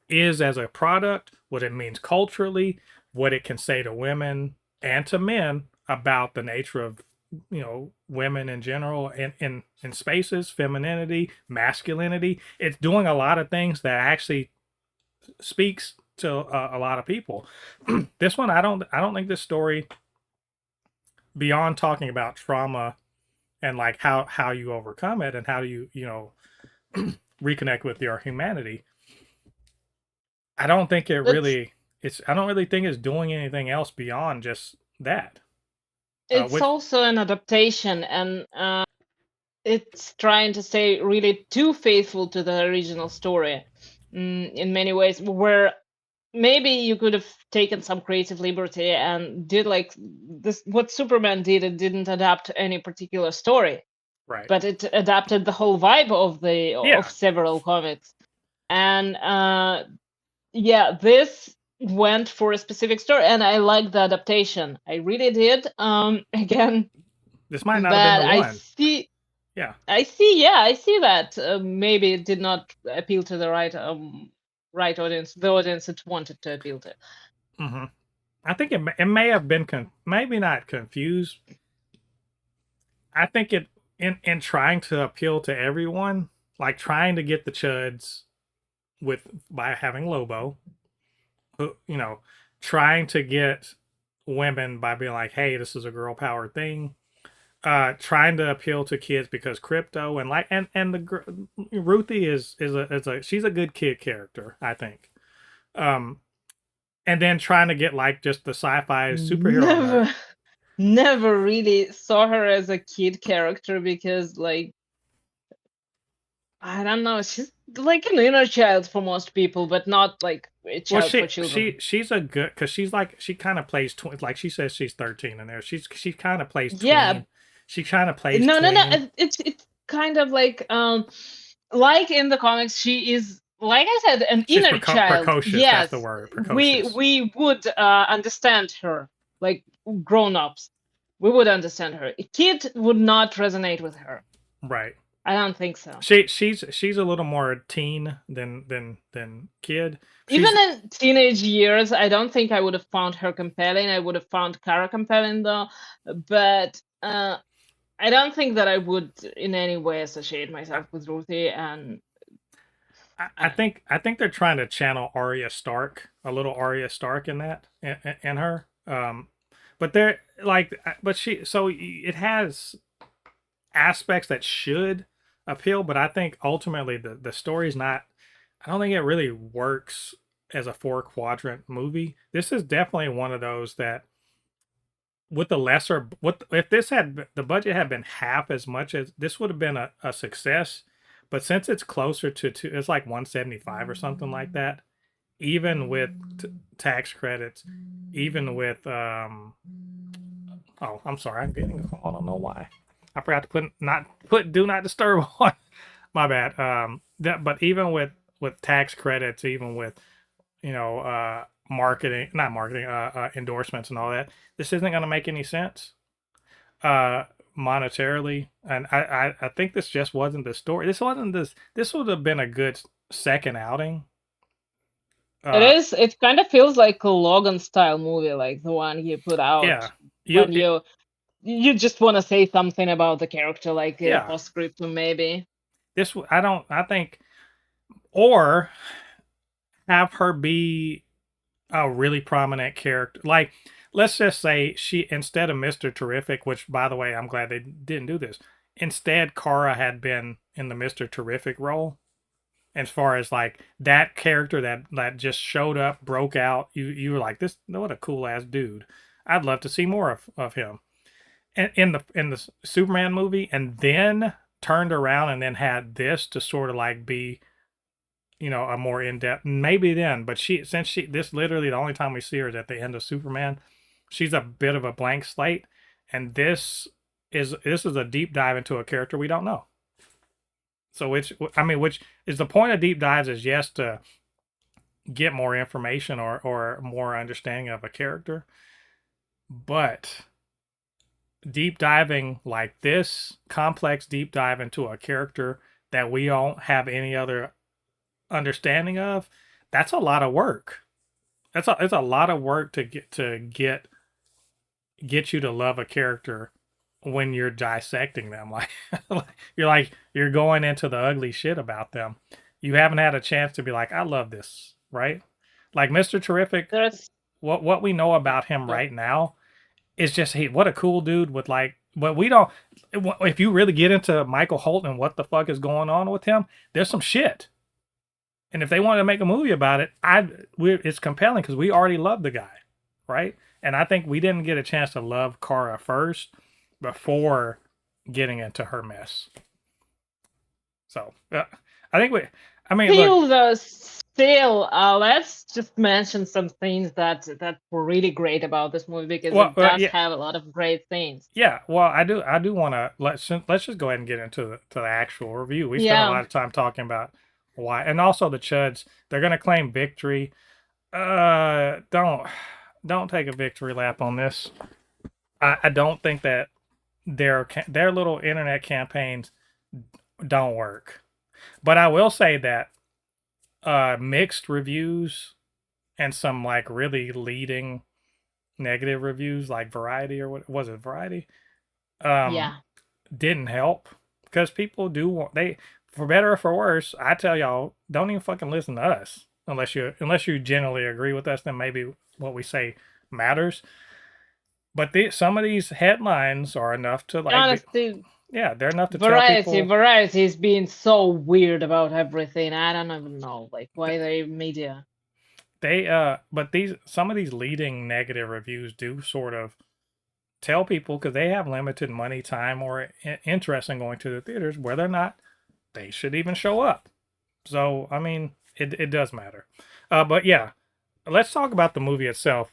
is as a product, what it means culturally, what it can say to women and to men about the nature of women in general in spaces, femininity, masculinity. It's doing a lot of things that actually speaks to a lot of people. This one, I don't think this story, beyond talking about trauma and like how you overcome it and how do you reconnect with your humanity. I don't think it It's really it's I don't really think it's doing anything else beyond just that. it's Which also an adaptation, and it's trying to stay really too faithful to the original story, in many ways, where maybe you could have taken some creative liberty and did like this. What Superman did, it didn't adapt any particular story, right. but it adapted the whole vibe of Yeah. several comics. And yeah, this went for a specific story, and I like the adaptation. I really did. Again, This might not have been but the I one. see Yeah. yeah, I see that maybe it did not appeal to the right audience, the audience it wanted to appeal to. hmm I think it may have been maybe not confused. I think it in trying to appeal to everyone, like trying to get the chuds with by having Lobo, who trying to get women by being like, "Hey, this is a girl power thing." trying to appeal to kids because crypto and like and Ruthie is a she's a good kid character, I think. Um, and then trying to get like just the sci-fi superhero nerd. Never, never really saw her as a kid character because, like, I don't know, she's like an inner child for most people, but not like a Well, child for children. she's a good because she's like she kind of plays like she says she's 13 in there. She kind of plays Yeah, tween. She kind of plays no, tween. it's kind of like in the comics, she is, like I said, an She's inner child. precocious. That's the Yes, word, we precocious. we would understand her, like grown-ups. We would understand her. A kid would not resonate with her. Right. I don't think so. She's a little more teen than kid. Even She's in teenage years, I don't think I would have found her compelling. I would have found Kara compelling though, but I don't think that I would in any way associate myself with Ruthie. And I think they're trying to channel Arya Stark, a little Arya Stark in that in her. But they're like, but she so it has aspects that should appeal, but I think ultimately the story's not. I don't think it really works as a four quadrant movie. This is definitely one of those that with the lesser what if this had the budget had been half as much as this would have been a success, but since it's closer to two, it's like 175 or something like that, even with tax credits, even with oh, I'm sorry, I'm getting a call. I don't know why. I forgot to put do not disturb on. My bad. That but even with tax credits, even with marketing, not marketing, endorsements and all that, this isn't going to make any sense uh monetarily, and I think this just wasn't the story. This would have been a good second outing. it uh is. It kind of feels like a Logan style movie, like the one he put out yeah you when it, you just want to say something about the character, like a yeah postscriptum maybe. this I don't I think or have her be a really prominent character. Like, let's just say she, instead of Mr. Terrific, which by the way, I'm glad they didn't do this. Instead, Kara had been in the Mr. Terrific role. As far as like that character that just showed up, broke out, you were like, this, what a cool ass dude. I'd love to see more of him. And in the Superman movie, and then turned around and then had this to sort of like be a more in-depth maybe then, but since this literally the only time we see her is at the end of Superman. She's a bit of a blank slate, and this is a deep dive into a character we don't know. So which is the point of deep dives, is yes, to get more information or more understanding of a character, but deep diving like this complex deep dive into a character that we don't have any other understanding of, that's a lot of work. It's a lot of work to get you to love a character when you're dissecting them. You're going into the ugly shit about them. You haven't had a chance to be like, I love this, right? Like Mr. Terrific, There's what we know about him right now is just, hey, what a cool dude with like, but we don't, if you really get into Michael Holt and what the fuck is going on with him, there's some shit. And if they wanted to make a movie about it, it's compelling because we already love the guy, right? And I think we didn't get a chance to love Kara first before getting into her mess. So I think I mean, look, still though still let's just mention some things that were really great about this movie, because well, it does yeah, have a lot of great things. yeah. Well, I do want to let's just go ahead and get into the actual review. We spent a Yeah, lot of time talking about why, and also the Chuds. They're gonna claim victory. Don't take a victory lap on this. I don't think that their little internet campaigns don't work. But I will say that mixed reviews and some like really leading negative reviews, like Variety, or what was it, Variety, um, yeah. didn't help, because people do want, they, for better or for worse, I tell y'all, don't even fucking listen to us unless you generally agree with us. Then maybe what we say matters. But some of these headlines are enough to like be, Honestly, yeah, they're enough to tell Variety, people Variety is being so weird about everything. I don't even know, like, why they media. they but these some of these leading negative reviews do sort of tell people, because they have limited money, time, or interest in going to the theaters, whether or not they should even show up. So I mean, it does matter. But yeah, let's talk about the movie itself.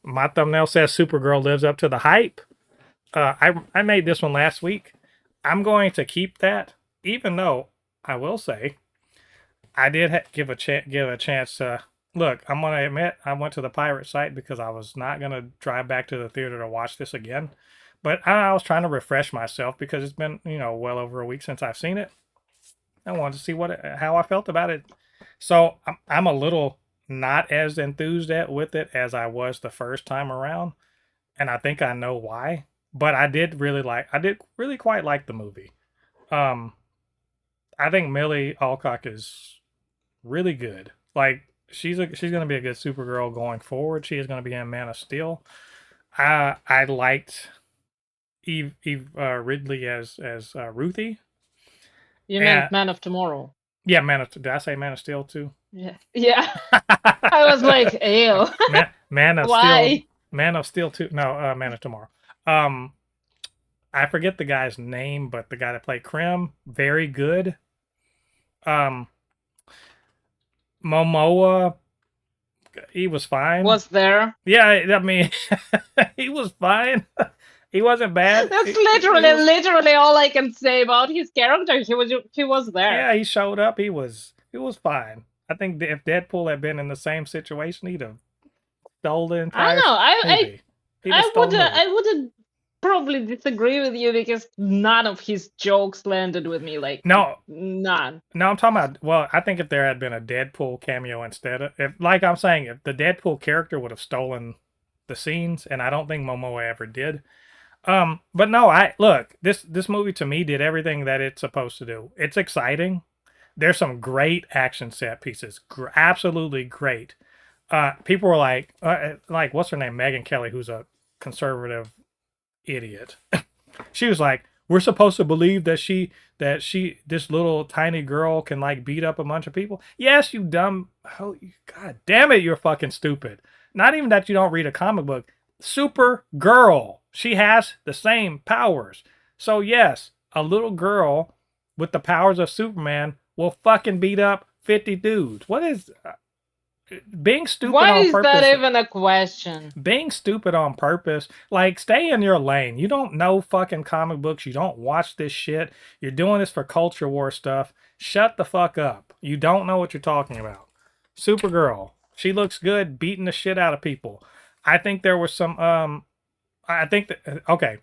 My thumbnail says Supergirl lives up to the hype. I made this one last week. I'm going to keep that, even though I will say I did give a chance to look. I'm gonna admit I went to the pirate site because I was not gonna drive back to the theater to watch this again. But I was trying to refresh myself because it's been well over a week since I've seen it. I wanted to see how I felt about it. So I'm a little not as enthused with it as I was the first time around, and I think I know why. But I did really quite like the movie. Um, I think Millie Alcock is really good. Like she's gonna be a good Supergirl going forward. She is gonna be in Man of Steel. I liked Eve Ridley as Ruthie. You And meant Man of Tomorrow. yeah, did I say Man of Steel too? Yeah. Yeah. I was like, ew. Man of Steel, Why? Man of Steel 2. No, Man of Tomorrow. Um, I forget the guy's name, but the guy that played Krim, very good. Um, Momoa, he was fine. Was there? Yeah, I mean, he was fine. He wasn't bad. That's literally all I can say about his character. He was there. Yeah, he showed up. He was fine. I think if Deadpool had been in the same situation, he'd have stole the I don't entire know. movie. He'd have I stolen would the movie. I would probably disagree with you because none of his jokes landed with me. Like No, none. no, I'm talking about. Well, I think if there had been a Deadpool cameo instead of, if, like I'm saying, if the Deadpool character would have stolen the scenes, and I don't think Momoa ever did. But no, I look, this movie to me did everything that it's supposed to do. It's exciting. There's some great action set pieces, absolutely great. People were like what's her name, Megan Kelly, who's a conservative idiot. She was like, we're supposed to believe that this little tiny girl can like beat up a bunch of people. Yes, you dumb. Oh, God damn it, you're fucking stupid. Not even that you don't read a comic book. Supergirl. She has the same powers. So yes, a little girl with the powers of Superman will fucking beat up 50 dudes. What is being stupid Why on is that purpose? even a question? Being stupid on purpose, like stay in your lane. You don't know fucking comic books. You don't watch this shit. You're doing this for culture war stuff. Shut the fuck up. You don't know what you're talking about. Supergirl, she looks good beating the shit out of people. I think there was some I think that okay,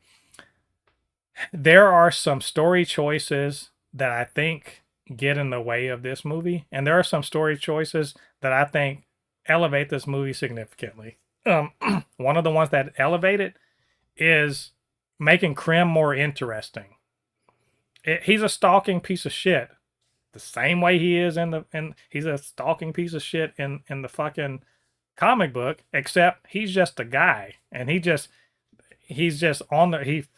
there are some story choices that I think get in the way of this movie, and there are some story choices that I think elevate this movie significantly. One of the ones that elevate it is making Krim more interesting. He's a stalking piece of shit, the same way he is he's a stalking piece of shit in the fucking comic book, except he's just a guy, and he's just on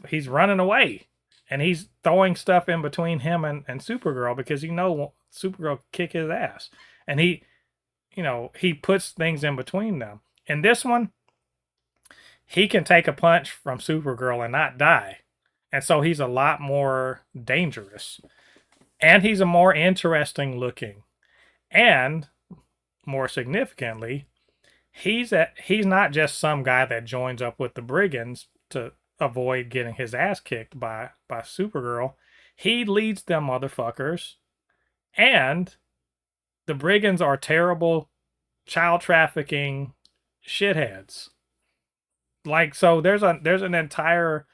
he's running away, and he's throwing stuff in between him and Supergirl because Supergirl kick his ass, and he puts things in between them. In this one, he can take a punch from Supergirl and not die, and so he's a lot more dangerous, and he's a more interesting looking, and more significantly, he's not just some guy that joins up with the brigands to avoid getting his ass kicked by Supergirl. He leads them motherfuckers, and the brigands are terrible child trafficking shitheads. Like, so there's an entire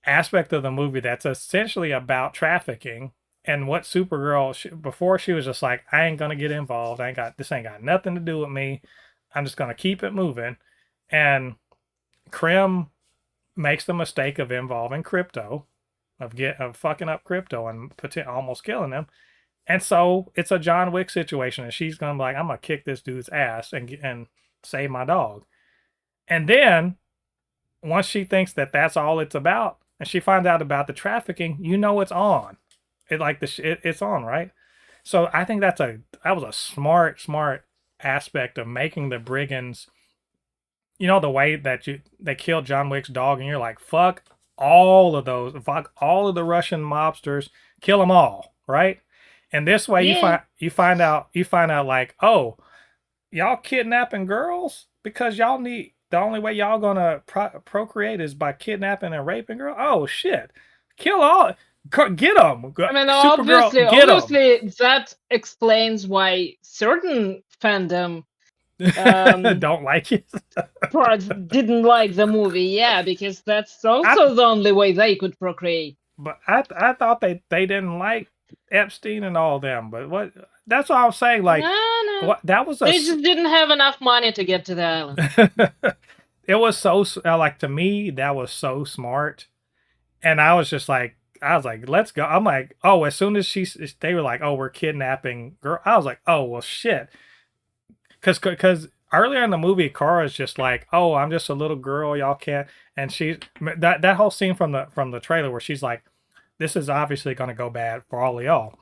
aspect of the movie that's essentially about trafficking, and what Supergirl, before she was just like, I ain't gonna get involved. This ain't got nothing to do with me. I'm just gonna keep it moving. And Krim makes the mistake of involving Crypto, of fucking up Crypto and almost killing him. And so it's a John Wick situation, and she's gonna be like, I'm gonna kick this dude's ass and save my dog. And then once she thinks that that's all it's about, and she finds out about the trafficking, it's on. It's on, right? So I think that was a smart aspect of making the brigands. The way that they killed John Wick's dog, and you're like, fuck all of those, fuck all of the Russian mobsters, kill them all, right? And this way, Yeah. you find out like, oh, y'all kidnapping girls because y'all need the only way y'all gonna procreate is by kidnapping and raping girls. Oh shit, kill all, get them, I mean, Supergirl, get them. obviously, that explains why certain fandom um Don't like it. didn't like the movie. Yeah, because that's I also the only way they could procreate. But I thought they didn't like Epstein and all them. But what that's what I was saying. Like No, no, what that was they just didn't have enough money to get to the island. it was so like to me that was so smart, and I was just like I was like let's go. I'm like oh as soon as they were like oh we're kidnapping girl. I was like oh well shit because earlier in the movie, Kara's just like, "Oh, I'm just a little girl, y'all can't." And that whole scene from the trailer where she's like, "This is obviously going to go bad for all of y'all."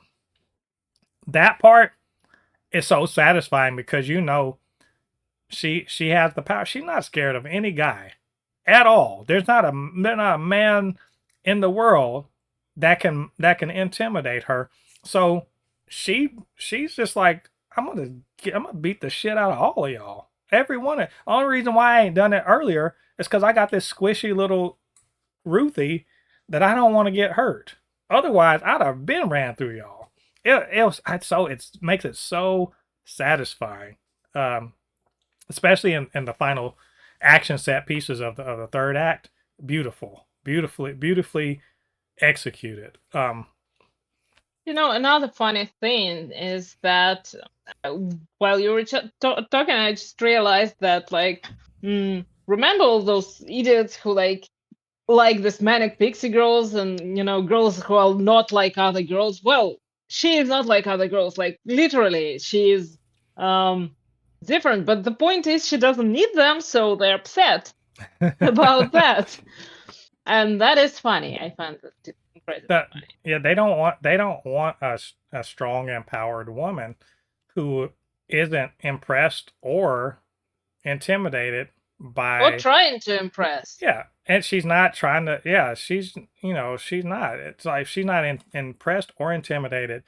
That part is so satisfying because she has the power. She's not scared of any guy at all. There's not a man in the world that can intimidate her. So she's just like I'm gonna beat the shit out of all of y'all. Every one of only reason why I ain't done it earlier is because I got this squishy little Ruthie that I don't want to get hurt. Otherwise, I'd have been ran through y'all. It makes it so satisfying, um, especially in the final action set pieces of the third act. Beautifully executed. Another funny thing is that while you were talking, I just realized that, like, remember all those idiots who like this manic pixie girls and girls who are not like other girls? Well, she is not like other girls. Like, literally, she is different. But the point is, she doesn't need them, so they're upset about that, and that is funny. I find that incredibly that funny. yeah they don't want a strong empowered woman who isn't impressed or intimidated Or by trying to impress. yeah and she's not trying to yeah she's not it's like she's not impressed or intimidated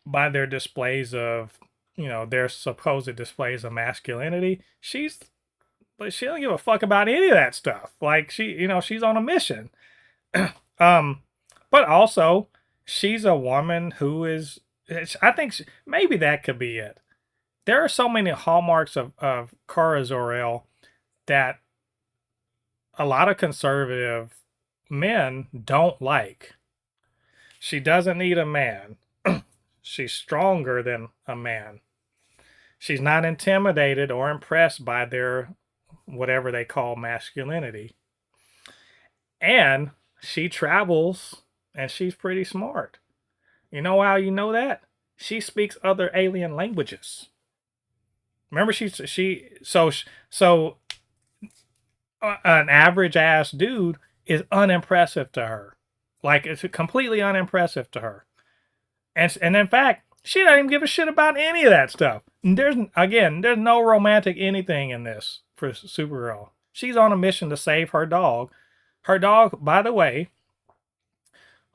by their displays of their supposed displays of masculinity. But she don't give a fuck about any of that stuff. Like she's on a mission. um but also she's a woman who is I think maybe that could be it. There are so many hallmarks of Kara Zor-El that a lot of conservative men don't like. She doesn't need a man. She's stronger than a man. She's not intimidated or impressed by their whatever they call masculinity. And she travels and she's pretty smart. You know how you know that? She speaks other alien languages. Remember so an average ass dude is unimpressive to her. Like it's completely unimpressive to her. And in fact, she doesn't even give a shit about any of that stuff. There's no romantic anything in this for Supergirl. She's on a mission to save her dog. Her dog, by the way,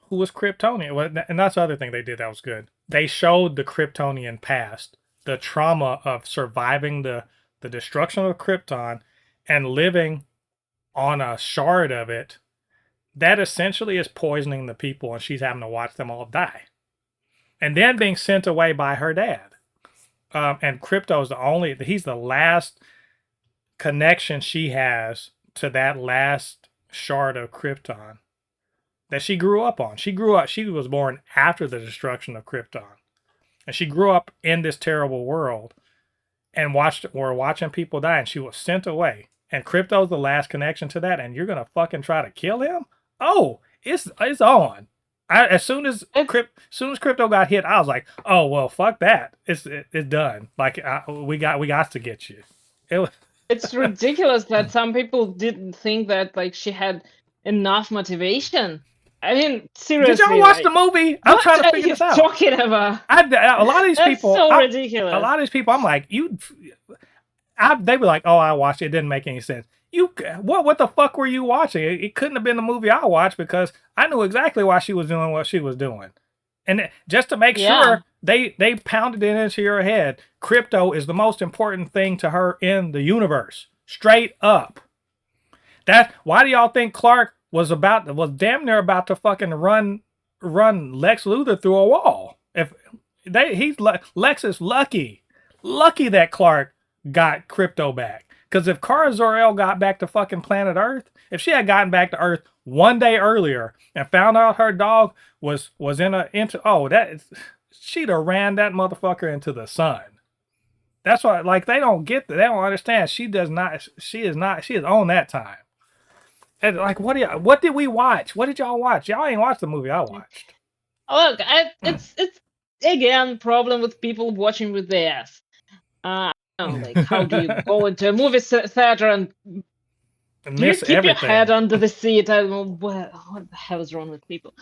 who was Kryptonian. And that's the other thing they did that was good. They showed the Kryptonian past, the trauma of surviving the destruction of Krypton and living on a shard of it that essentially is poisoning the people, and she's having to watch them all die. And then being sent away by her dad. And Krypto's he's the last connection she has to that last shard of Krypton that she grew up on. She was born after the destruction of Krypton. And she grew up in this terrible world and we're watching people die, and she was sent away. And Krypto's the last connection to that, and you're gonna fucking try to kill him? Oh, it's on. As soon as Krypto got hit, I was like, "Oh well, fuck that. It's done. Like we got to get you." It's ridiculous that some people didn't think that like she had enough motivation. I mean, Did y'all seriously, watch the like, movie? I'm what trying to are figure you this out. talking about? A lot of these That's people, so a ridiculous. lot of these people, I'm like, they were like, oh, I watched it. It didn't make any sense. What the fuck were you watching? It couldn't have been the movie I watched because I knew exactly why she was doing what she was doing. And just to make Yeah. sure, they pounded it into your head. Crypto is the most important thing to her in the universe. Straight up. Why do y'all think Clark was damn near about to fucking run Lex Luthor through a wall? If Lex is lucky that Clark got Crypto back. Because if Kara Zor-El got back to fucking planet Earth, if she had gotten back to Earth one day earlier and found out her dog was she'd have ran that motherfucker into the sun. That's why, like, they don't get that. They don't understand. She does not. She is not. She is on that time. And like, what did we watch? What did y'all watch? Y'all ain't watched the movie I watched. Look, it's again problem with people watching with their ass. Like, how do you go into a movie theater and do you Miss keep your head everything. under the seat? I don't know what the hell is wrong with people.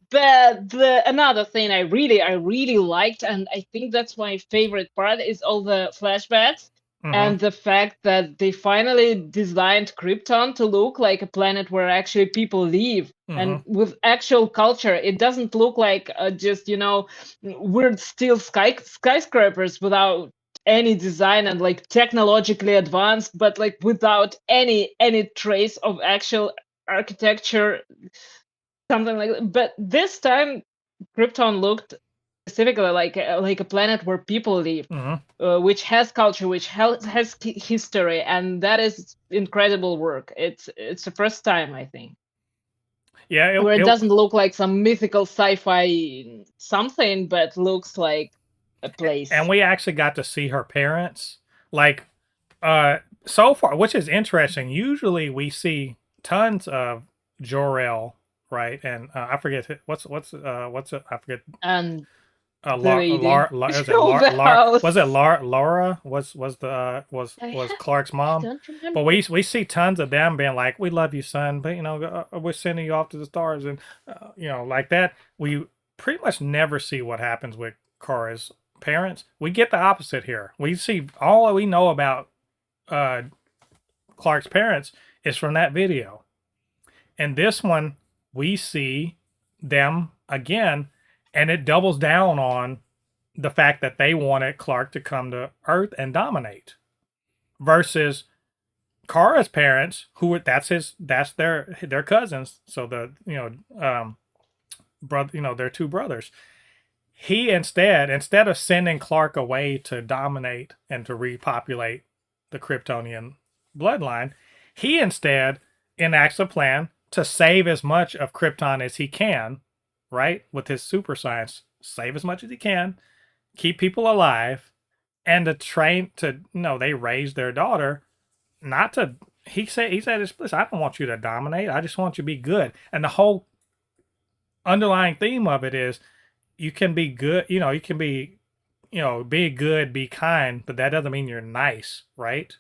But another thing I really liked, and I think that's my favorite part, is all the flashbacks Mm-hmm. and the fact that they finally designed Krypton to look like a planet where actually people live Mm-hmm. and with actual culture. It doesn't look like just weird steel skyscrapers without any design and like technologically advanced, but like without any trace of actual architecture, something like that. But this time Krypton looked specifically like a planet where people live, Mm-hmm. which has culture, which has history, and that is incredible work. It's the first time, I think, Yeah. where it doesn't look like some mythical sci-fi something, but looks like a And place. we actually got to see her parents. Like, uh, so far, which is interesting. Usually, we see tons of Jor-El, right? And I forget what's it? I forget. And the Lar, lady is it of the Was it house. Laura? Was the I, was Clark's I mom? don't But remember. we see tons of them being like, "We love you, son," but we're sending you off to the stars, and like that. We pretty much never see what happens with Kara's parents. We get the opposite here. We see all we know about uh, Clark's parents is from that video. And this one, we see them again, and it doubles down on the fact that they wanted Clark to come to Earth and dominate, versus Kara's parents, that's their cousins. So brother, their two brothers. He instead of sending Clark away to dominate and to repopulate the Kryptonian bloodline, he instead enacts a plan to save as much of Krypton as he can, right? With his super science, save as much as he can, keep people alive, and to train to they raised their daughter not to. He said explicit. I don't want you to dominate. I just want you to be good. And the whole underlying theme of it is you can be good. You can be be good, be kind, but that doesn't mean you're nice, right?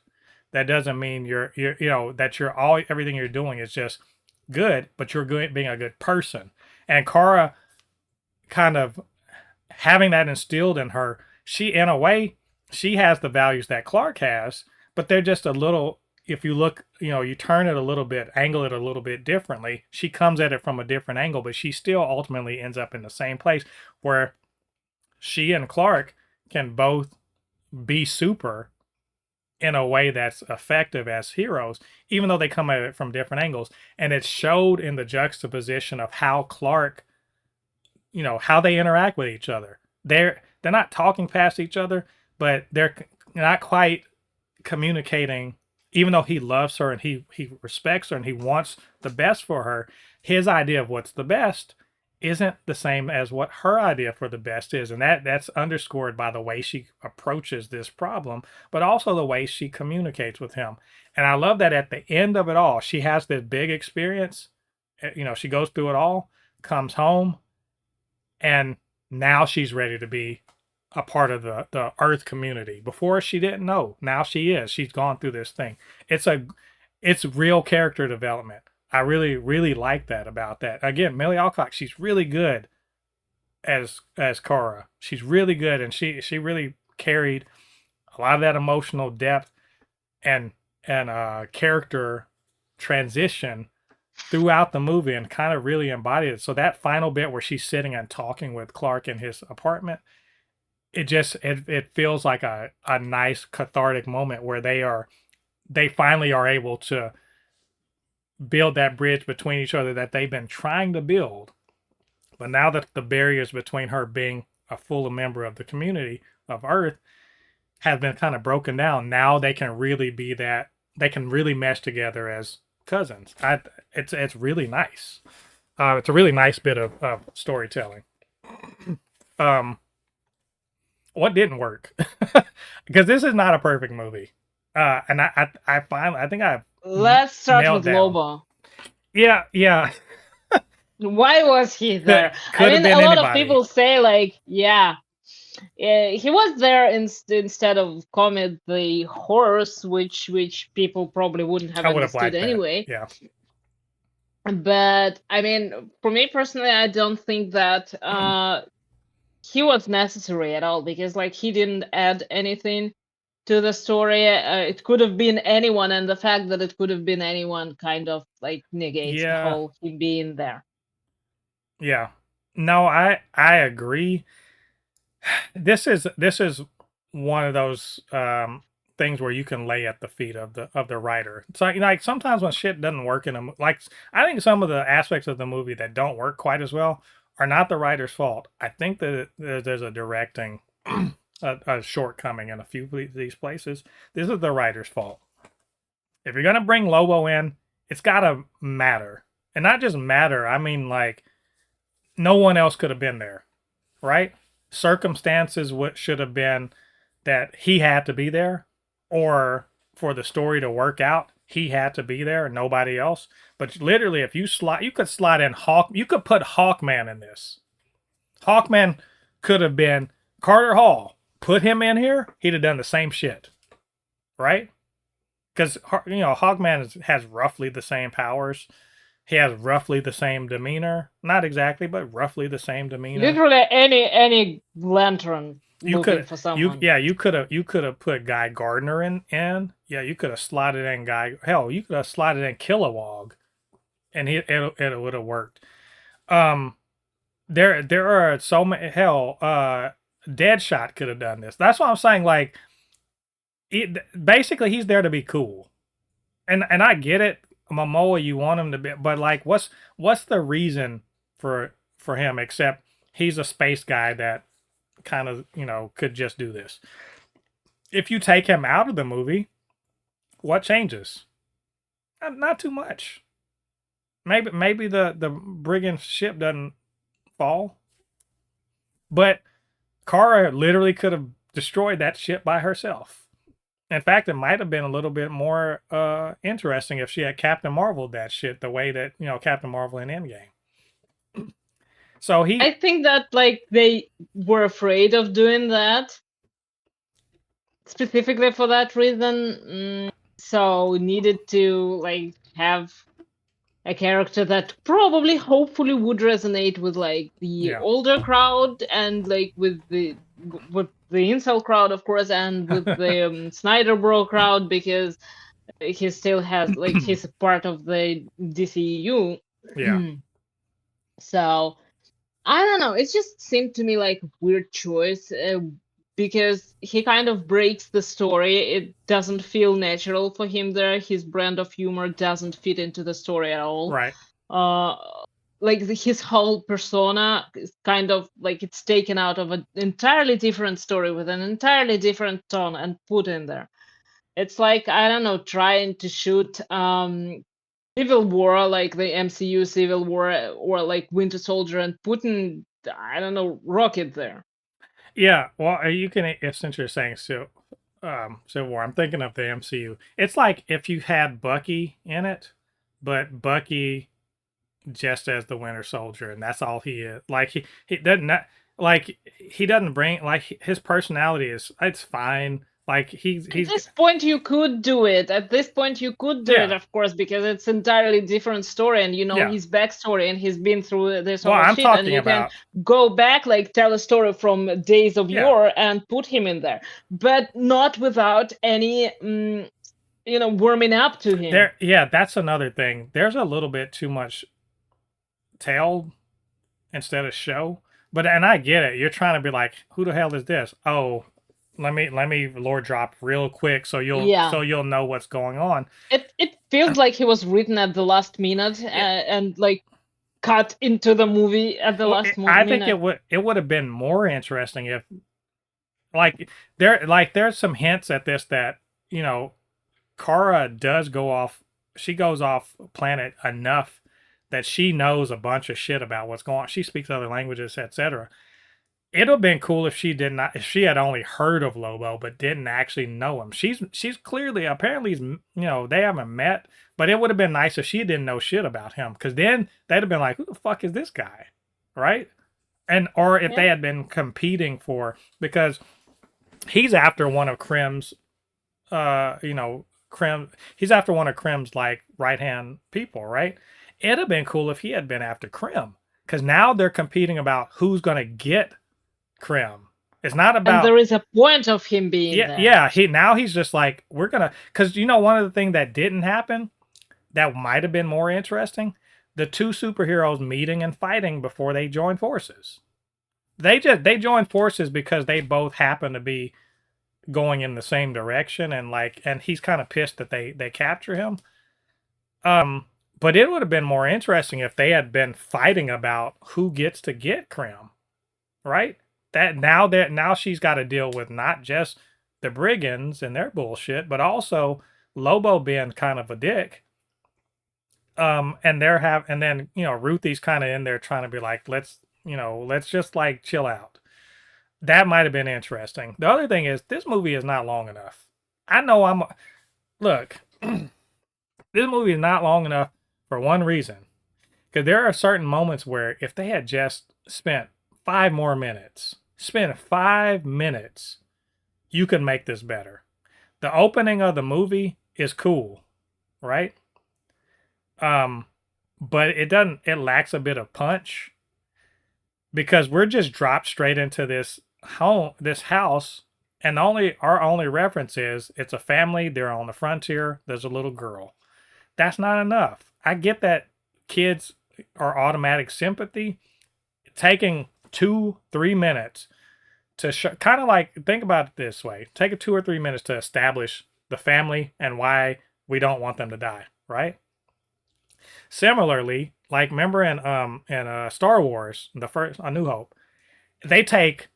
That doesn't mean you're that you're all everything you're doing is just good, but you're good being a good person. And Kara kind of having that instilled in her, she in a way she has the values that Clark has, but they're just a little. If you look, you turn it a little bit, angle it a little bit differently. She comes at it from a different angle, but she still ultimately ends up in the same place where she and Clark can both be super in a way that's effective as heroes, even though they come at it from different angles. And it showed in the juxtaposition of how Clark, how they interact with each other. They're not talking past each other, but they're not quite communicating. Even though he loves her and he respects her and he wants the best for her, his idea of what's the best isn't the same as what her idea for the best is, and that's underscored by the way she approaches this problem, but also the way she communicates with him. And I love that at the end of it all, she has this big experience. She goes through it all, comes home, and now she's ready to be a part of the Earth community. Before she didn't know. Now she is. She's gone through this thing. It's a it's real character development. I really, really like that about that. Again, Millie Alcock, she's really good as Kara. She's really good, and she really carried a lot of that emotional depth and character transition throughout the movie and kind of really embodied it. So that final bit where she's sitting and talking with Clark in his apartment, it feels like a nice cathartic moment where they finally are able to build that bridge between each other that they've been trying to build. But now that the barriers between her being a full member of the community of Earth has been kind of broken down, now they can really be that, they can really mesh together as cousins. It's really nice. It's a really nice bit of storytelling. Um, what didn't work? Because this is not a perfect movie. And I finally, I think I've Let's start nailed with down. Lobo. Yeah. Why was he there? Could have been a lot of anybody. people say like, yeah, he was there instead of Comet the horse, which people probably wouldn't have I would have understood liked that. anyway. Yeah. But I mean, for me personally, I don't think that he was necessary at all, because like he didn't add anything to the story. It could have been anyone, and the fact that it could have been anyone kind of like negates the Yeah. whole him being there. Yeah. No, I agree. This is one of those things where you can lay at the feet of the writer. It's like sometimes when shit doesn't work in a like, I think some of the aspects of the movie that don't work quite as well are not the writer's fault. I think that there's a directing a shortcoming in a few of these places. This is the writer's fault. If you're gonna bring Lobo in, it's gotta matter, and not just matter. I mean, like, no one else could have been there, right? Circumstances what should have been that he had to be there, or for the story to work out, he had to be there and nobody else. But literally, if you could slide in Hawk. You could put Hawkman in this. Hawkman could have been Carter Hall. Put him in here, he'd have done the same shit, right? Because Hawkman has roughly the same powers. He has roughly the same demeanor. Not exactly, but roughly the same demeanor. Literally any lantern You looking could for someone. you could have put Guy Gardner in. Yeah, you could have slotted in Guy. Hell, you could have slotted in Kilowog, and it would have worked. There are so many. Hell, Deadshot could have done this. That's what I'm saying. Like, basically, he's there to be cool, and I get it. Momoa, you want him to be, but like, what's the reason for him except he's a space guy that kind of could just do this? If you take him out of the movie, what changes? Not too much. Maybe the brigand ship doesn't fall, but Kara literally could have destroyed that ship by herself. In fact, it might have been a little bit more interesting if she had Captain Marvel that shit the way that Captain Marvel in Endgame. So I think that like they were afraid of doing that specifically for that reason. So needed to like have a character that probably hopefully would resonate with like the older crowd, and like with the incel crowd, of course, and with the Snyder Bro crowd, because he still has like he's a part of the DCU. Yeah. So I don't know. It just seemed to me like a weird choice, because he kind of breaks the story. It doesn't feel natural for him there. His brand of humor doesn't fit into the story at all. Right. Like his whole persona is kind of like it's taken out of an entirely different story with an entirely different tone and put in there. It's like, I don't know, trying to shoot Civil War, like the MCU Civil War, or like Winter Soldier, and putting, I don't know, Rocket there. Yeah, well, you can, since you're saying Civil War, I'm thinking of the MCU. It's like if you had Bucky in it, but Bucky just as the Winter Soldier, and that's all he is. Like he doesn't. Like he doesn't bring like his personality is it's fine. Like At he's this point, you could do it. At this point, you could do it, yeah of course, because it's entirely different story, and you know yeah. his backstory, and he's been through this Well, whole I'm shit, and talking you can about go back, like tell a story from days of yeah. yore and put him in there, but not without any, warming up to him. There yeah, that's another thing. There's a little bit too much tell instead of show. But and I get it. You're trying to be like, who the hell is this? Oh, let me lore drop real quick Yeah, so you'll know what's going on. it feels like he was written at the last minute, Yeah. and like cut into the movie at the Well, last I think minute. it would have been more interesting if there's some hints at this that you know Kara does go off. She goes off planet enough that she knows a bunch of shit about what's going on. She speaks other languages, etc. It'd have been cool if she did not, if she had only heard of Lobo but didn't actually know him. She's clearly apparently they haven't met, but it would have been nice if she didn't know shit about him because then they'd have been like, who the fuck is this guy, right? And or if Yeah. they had been competing for because he's after one of Krim's, Krim. He's after one of Krim's like right hand people, right? It'd have been cool if he had been after Krim because now they're competing about who's gonna get Krim. It's not And about there is a point of him being yeah, there. yeah. He's just like we're gonna because one of the things that didn't happen that might have been more interesting, the two superheroes meeting and fighting before they join forces. They joined forces because they both happen to be going in the same direction and he's kind of pissed that they capture him. But it would have been more interesting if they had been fighting about who gets to get Krim, right? That now she's got to deal with not just the brigands and their bullshit, but also Lobo being kind of a dick. And then Ruthie's kind of in there trying to be like, let's just like chill out. That might have been interesting. The other thing is this movie is not long enough. I know look, this movie is not long enough for one reason. Because there are certain moments where if they had just spent 5 minutes, you can make this better. The opening of the movie is cool, right? Um, but it lacks a bit of punch because we're just dropped straight into this house, and our only reference is it's a family, they're on the frontier, there's a little girl. That's not enough. I get that kids are automatic sympathy. Taking 2-3 minutes to kind of like think about it this way: take a 2 or 3 minutes to establish the family and why we don't want them to die, right? Similarly, like remember in Star Wars, the first A New Hope, they take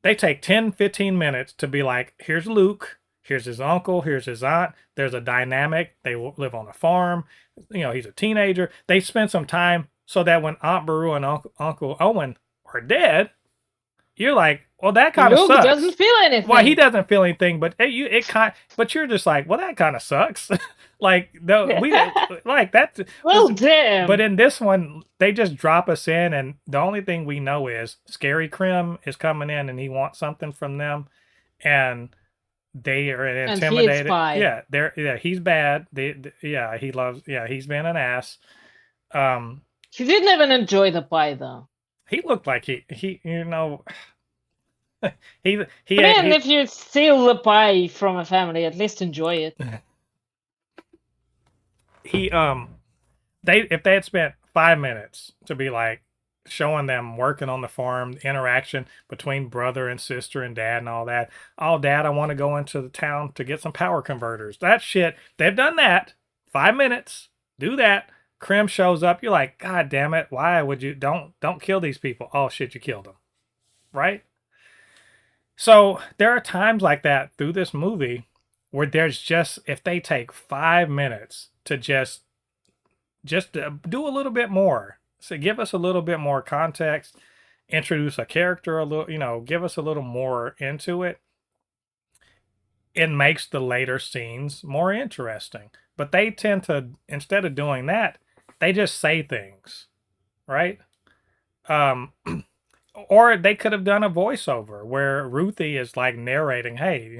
10-15 minutes to be like, here's Luke, here's his uncle, here's his aunt. There's a dynamic. They live on a farm. He's a teenager. They spend some time so that when Aunt Beru and Uncle Owen are dead, you're like, well, that kind of Luke doesn't sucks. feel Well, he anything. doesn't feel anything, but but you're just like, well, that kind of sucks. Like we like that. Well, damn. But in this one, they just drop us in, and the only thing we know is Scary Krim is coming in, and he wants something from them, and they are And he is intimidated. spy. He's bad. He's been an ass. Um, He didn't even enjoy the pie, though. he looked like he he I had mean, if you steal the pie from a family, at least enjoy it. he they if they had spent 5 minutes to be like showing them working on the farm, the interaction between brother and sister and dad and all that. Oh, dad, I want to go into the town to get some power converters. That shit, they've done that. 5 minutes, do that. Krim shows up. You're like, God damn it! Why would you don't kill these people? Oh shit, you killed them, right? So there are times like that through this movie where there's just if they take 5 minutes to just do a little bit more. So give us a little bit more context, introduce a character a little, give us a little more into it. It makes the later scenes more interesting. But they tend to, instead of doing that, they just say things, right? Um, or they could have done a voiceover where Ruthie is like narrating, "Hey,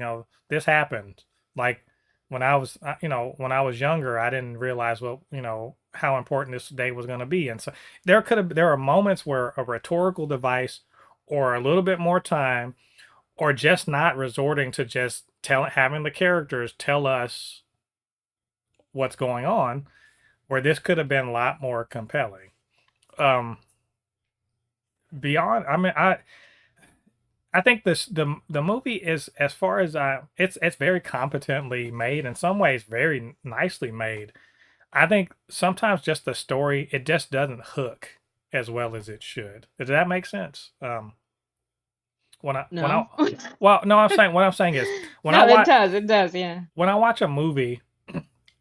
this happened. Like when I was, when I was younger, I didn't realize how important this day was going to be." And so there are moments where a rhetorical device, or a little bit more time, or just not resorting to just having the characters tell us what's going on, where this could have been a lot more compelling. Um, beyond, I mean, I think the movie is, as far as it's very competently made, in some ways very nicely made. I think sometimes just the story, it just doesn't hook as well as it should. Does that make sense? When I No. well, no, what I'm saying is when I No, watch it does, yeah. when I watch a movie,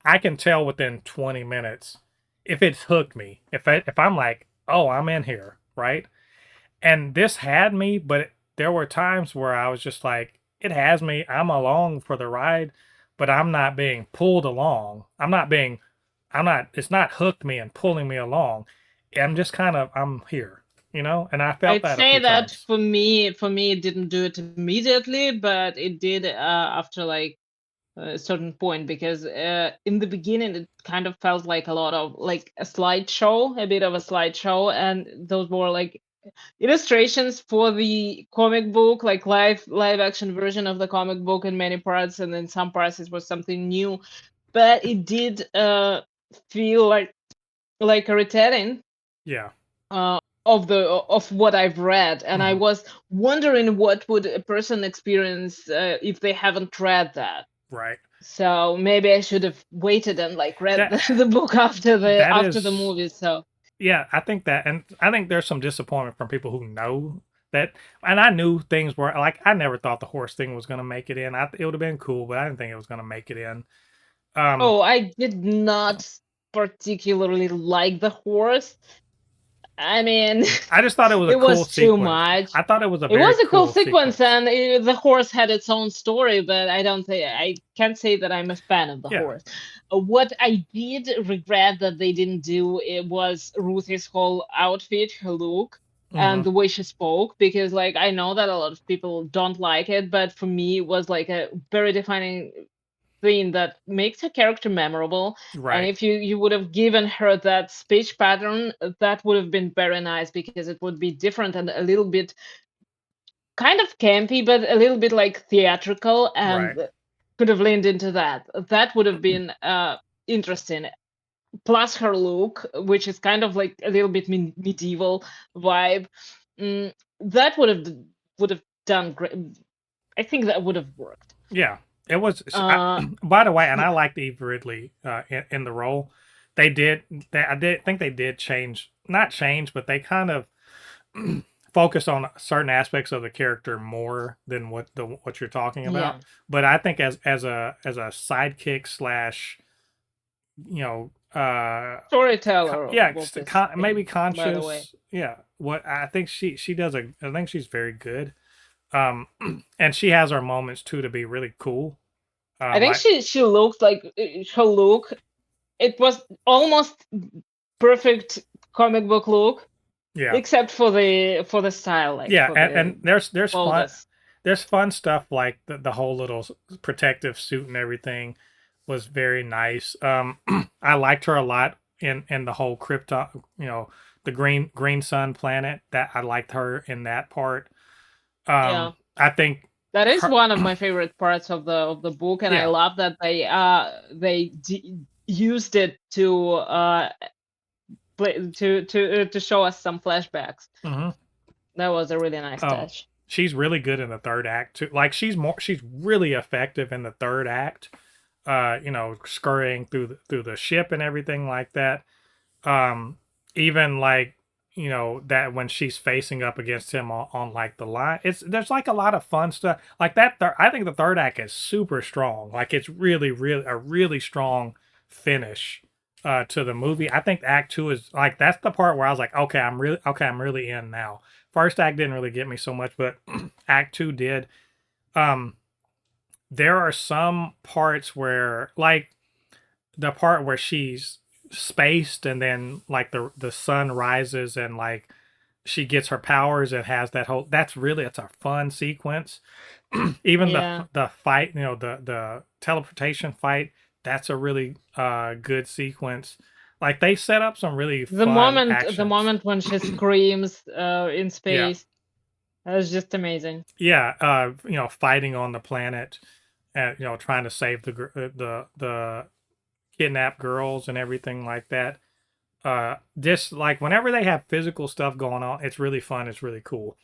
I can tell within 20 minutes if it's hooked me. If I'm like, "Oh, I'm in here," right? And this had me, but there were times where I was just like, it has me. I'm along for the ride, but I'm not being pulled along. It's not hooked me and pulling me along. I'm just I'm here. And I felt I'd that a say few that times. for me, it didn't do it immediately, but it did after like a certain point, because in the beginning it kind of felt like a lot of like a slideshow, a bit of a slideshow, and those were like illustrations for the comic book, like live action version of the comic book in many parts, and then some parts it was something new, but it did feel like a retelling Yeah. of what I've read, and I Hmm. was wondering what would a person experience if they haven't read that. Right. So maybe I should have waited and like read That the book after the that after the is movie. So Yeah, I think that, and I think there's some disappointment from people who know that. And I knew things were like, I never thought the horse thing was gonna make it in. It would have been cool, but I didn't think it was gonna make it in. Um, oh, I did not particularly like the horse. I mean, I just thought it was a it cool was too sequence. much. I thought it was a It very was a cool cool sequence, sequence. and the horse had its own story, but I can't say that I'm a fan of the Yeah. horse. What I did regret that they didn't do it was Ruthie's whole outfit, her look, and Hmm. the way she spoke, because like I know that a lot of people don't like it, but for me it was like a very defining thing that makes her character memorable. And Right. if you would have given her that speech pattern, that would have been very nice, because it would be different and a little bit kind of campy, but a little bit like theatrical, Right. and could have leaned into that. That would have been interesting. Plus her look, which is kind of like a little bit medieval vibe, mm, that would have done great. I think that would have worked. Yeah. It was. Uh, By the way, and I liked Eve Ridley in the role. They did. I did think they did change, not change, but they kind of focus on certain aspects of the character more than what you're talking about. yeah, But I think as a sidekick slash, you know, storyteller yeah, of this maybe thing, by the way. conscious. Yeah, what I think she does I think she's very good. Um, and she has her moments too to be really cool. I think Like she looked like her look. It was almost perfect comic book look, yeah, except for the style, like yeah, for and the there's clothes. fun stuff like the whole little protective suit and everything was very nice. I liked her a lot in the whole Krypton, the green sun planet. That I liked her in that part. Yeah, I think that is her, one of my favorite parts of the book, and I yeah, love that they used it to to show us some flashbacks. hmm That was a really nice um, touch. she's really good in the third act too. Like she's really effective in the third act. Scurrying through the ship and everything like that. um Even like, that when she's facing up against him on like the line, there's like a lot of fun stuff like that. I think the third act is super strong. Like it's really a really strong finish to the movie. I think act two is like, that's the part where I was like, okay, I'm really in now. First act didn't really get me so much, but act two did. um there are some parts where, like, the part where she's spaced and then like the sun rises and like she gets her powers. It has that whole. It's a fun sequence. Even Yeah. the fight, the teleportation fight. That's a really good sequence. Like they set up some really fun The actions. moment when she screams in Yeah, space, that was just amazing. yeah. Fighting on the planet, and trying to save the kidnapped girls and everything like that. Just like whenever they have physical stuff going on, it's really fun. It's really cool.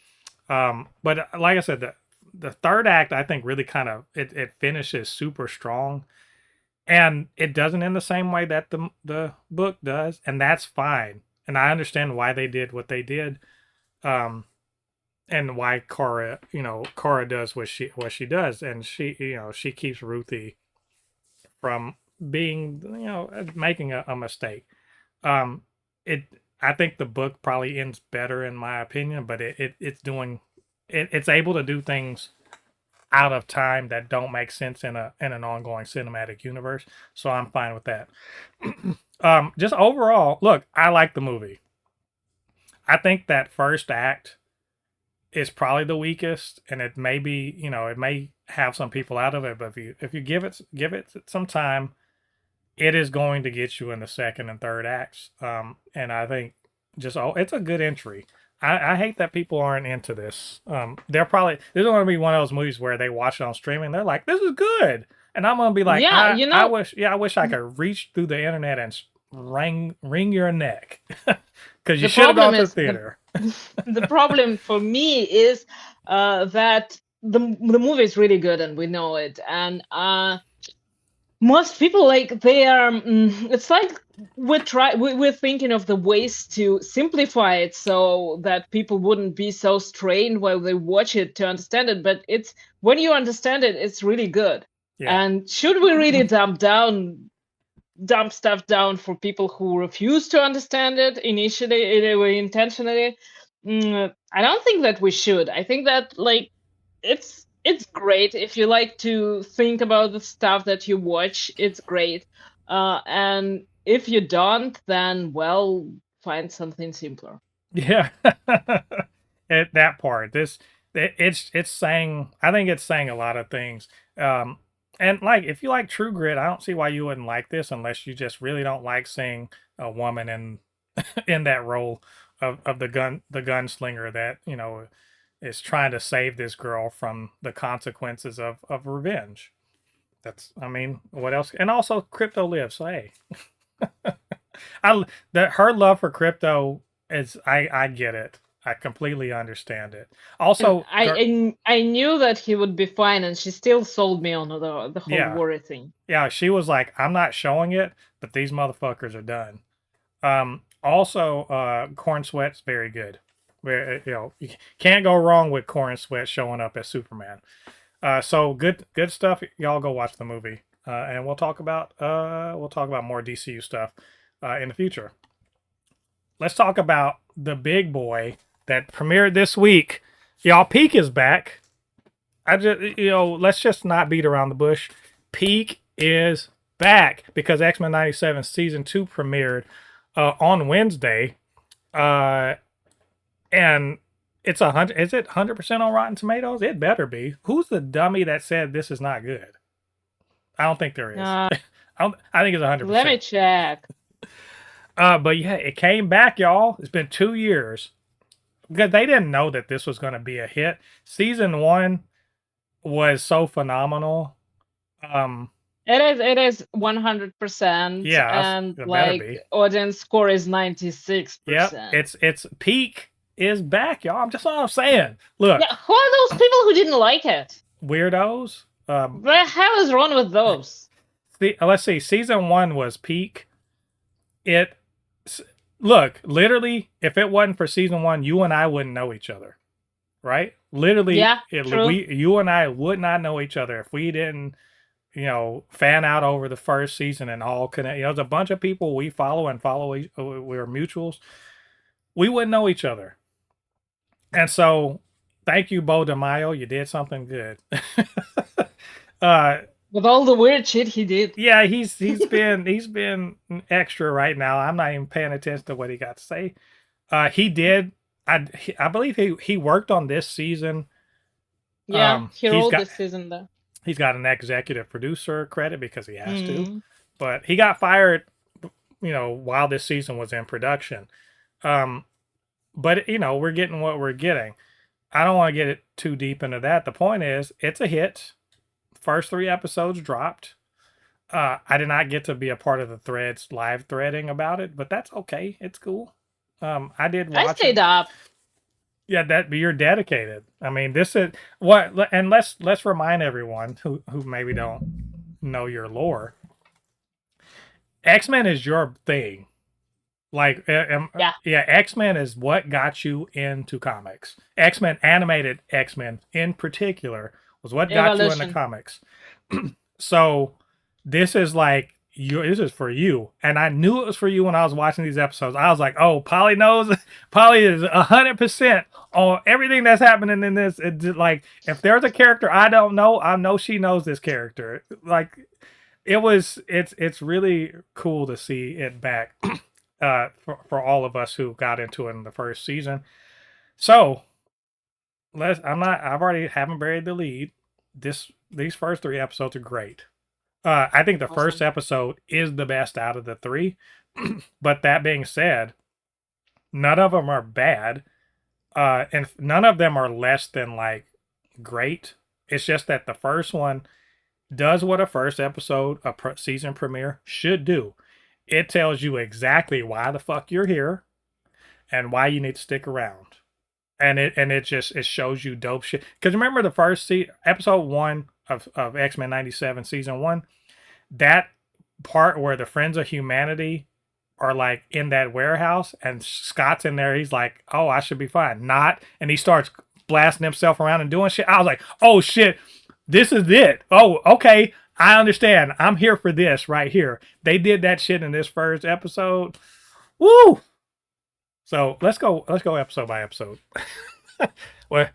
But like I said, the third act I think really kind of it finishes super strong, and it doesn't in the same way that the book does, and that's fine. And I understand why they did what they did, um, and why Cora does what she does, and she keeps Ruthie from being making a mistake. Um, it I think the book probably ends better in my opinion, but it's able to do things out of time that don't make sense in an ongoing cinematic universe. So I'm fine with that. Just overall, look, I like the movie. I think that first act is probably the weakest, and it may be, it may have some people out of it, but if you give it some time, it is going to get you in the second and third acts. And I think it's a good entry. I hate that people aren't into this. This is going to be one of those movies where they watch it on streaming. They're like, this is good. And I'm going to be like, Yeah, I wish I could reach through the internet and wring your neck. Because you the should have gone problem to the is theater. the problem for me is that the movie is really good and we know it, and most people like they are it's like we're thinking of the ways to simplify it so that people wouldn't be so strained while they watch it to understand it, but it's when you understand it, it's really good. Yeah. And should we really dump stuff down for people who refuse to understand it initially, intentionally? I don't think that we should. I think that like it's great if you like to think about the stuff that you watch. It's great, and if you don't, then well, find something simpler. Yeah. That part. It's saying, I think it's saying a lot of things. Um and like if you like True Grit, I don't see why you wouldn't like this unless you just really don't like seeing a woman in that role of the gunslinger that, is trying to save this girl from the consequences of revenge. That's I mean, what else? And also Crypto lives, so hey. Her love for crypto is I get it. I completely understand it. And Also, I knew that he would be fine, and she still sold me on the whole yeah, worry thing. yeah, she was like, I'm not showing it, but these motherfuckers are done. Also, Corn Sweat's very good. Where you can't go wrong with Corn Sweat showing up as Superman. So good stuff. Y'all go watch the movie, and we'll talk about more DCU stuff in the future. Let's talk about the big boy that premiered this week. Y'all, Peak is back. Let's just not beat around the bush. Peak is back because X-Men 97 season 2 premiered on Wednesday. And it's 100. Is it 100% on Rotten Tomatoes? It better be. Who's the dummy that said this is not good? I don't think there is. I think it's 100%. Let me check. But yeah, it came back, y'all. It's been 2 years because they didn't know that this was going to be a hit. Season 1 was so phenomenal. It is 100%. Yeah, and it like better be. audience score is 96%. Yep, it's Peak is back, y'all. I'm just what I'm saying. Look, Yeah, who are those people who didn't like it? weirdos. What the hell is wrong with those? Let's see. Season 1 was Peak. Look, literally, if it wasn't for season 1, you and I wouldn't know each other, right? Literally, Yeah, true. you and I would not know each other if we didn't, fan out over the first season and all connect. There's a bunch of people we follow we're mutuals. We wouldn't know each other, and so thank you, Bo DeMaio. You did something good. With all the weird shit he did. Yeah, he's been extra right now. I'm not even paying attention to what he got to say. He did I believe he worked on this season. Yeah, he He's wrote got this season though. he's got an executive producer credit because he has to, Mm. but he got fired, while this season was in production. Um, but we're getting what we're getting. I don't want to get it too deep into that. The point is, it's a hit. First 3 episodes dropped. I did not get to be a part of the threads live threading about it, but that's okay. It's cool. I did I watch it. stayed up. Yeah, but you're dedicated. I mean, this is what, and let's remind everyone who maybe don't know your lore. X-Men is your thing. Like, Yeah, yeah, X-Men is what got you into comics. X-Men, animated X-Men in particular, was what got you into evolution. comics. So this is like you. This is for you, and I knew it was for you when I was watching these episodes. I was like, "Oh, Polly knows. Polly is 100% on everything that's happening in this." It's like if there's a character I don't know, I know she knows this character. Like it's really cool to see it back. For all of us who got into it in the first season. So I've already haven't buried the lead. These first 3 episodes are great. I think the first Awesome. episode is the best out of the three. But that being said, none of them are bad. And none of them are less than like great. It's just that the first one does what a first episode, season premiere should do. It tells you exactly why the fuck you're here and why you need to stick around. And it shows you dope shit. Because remember the first episode 1 of X-Men 97 season 1, that part where the Friends of Humanity are like in that warehouse and Scott's in there, he's like, "Oh, I should be fine." Not, and he starts blasting himself around and doing shit. I was like, "Oh shit, this is it. Oh, okay, I understand. I'm here for this right here." They did that shit in this first episode. Woo! So let's go episode by episode. Well,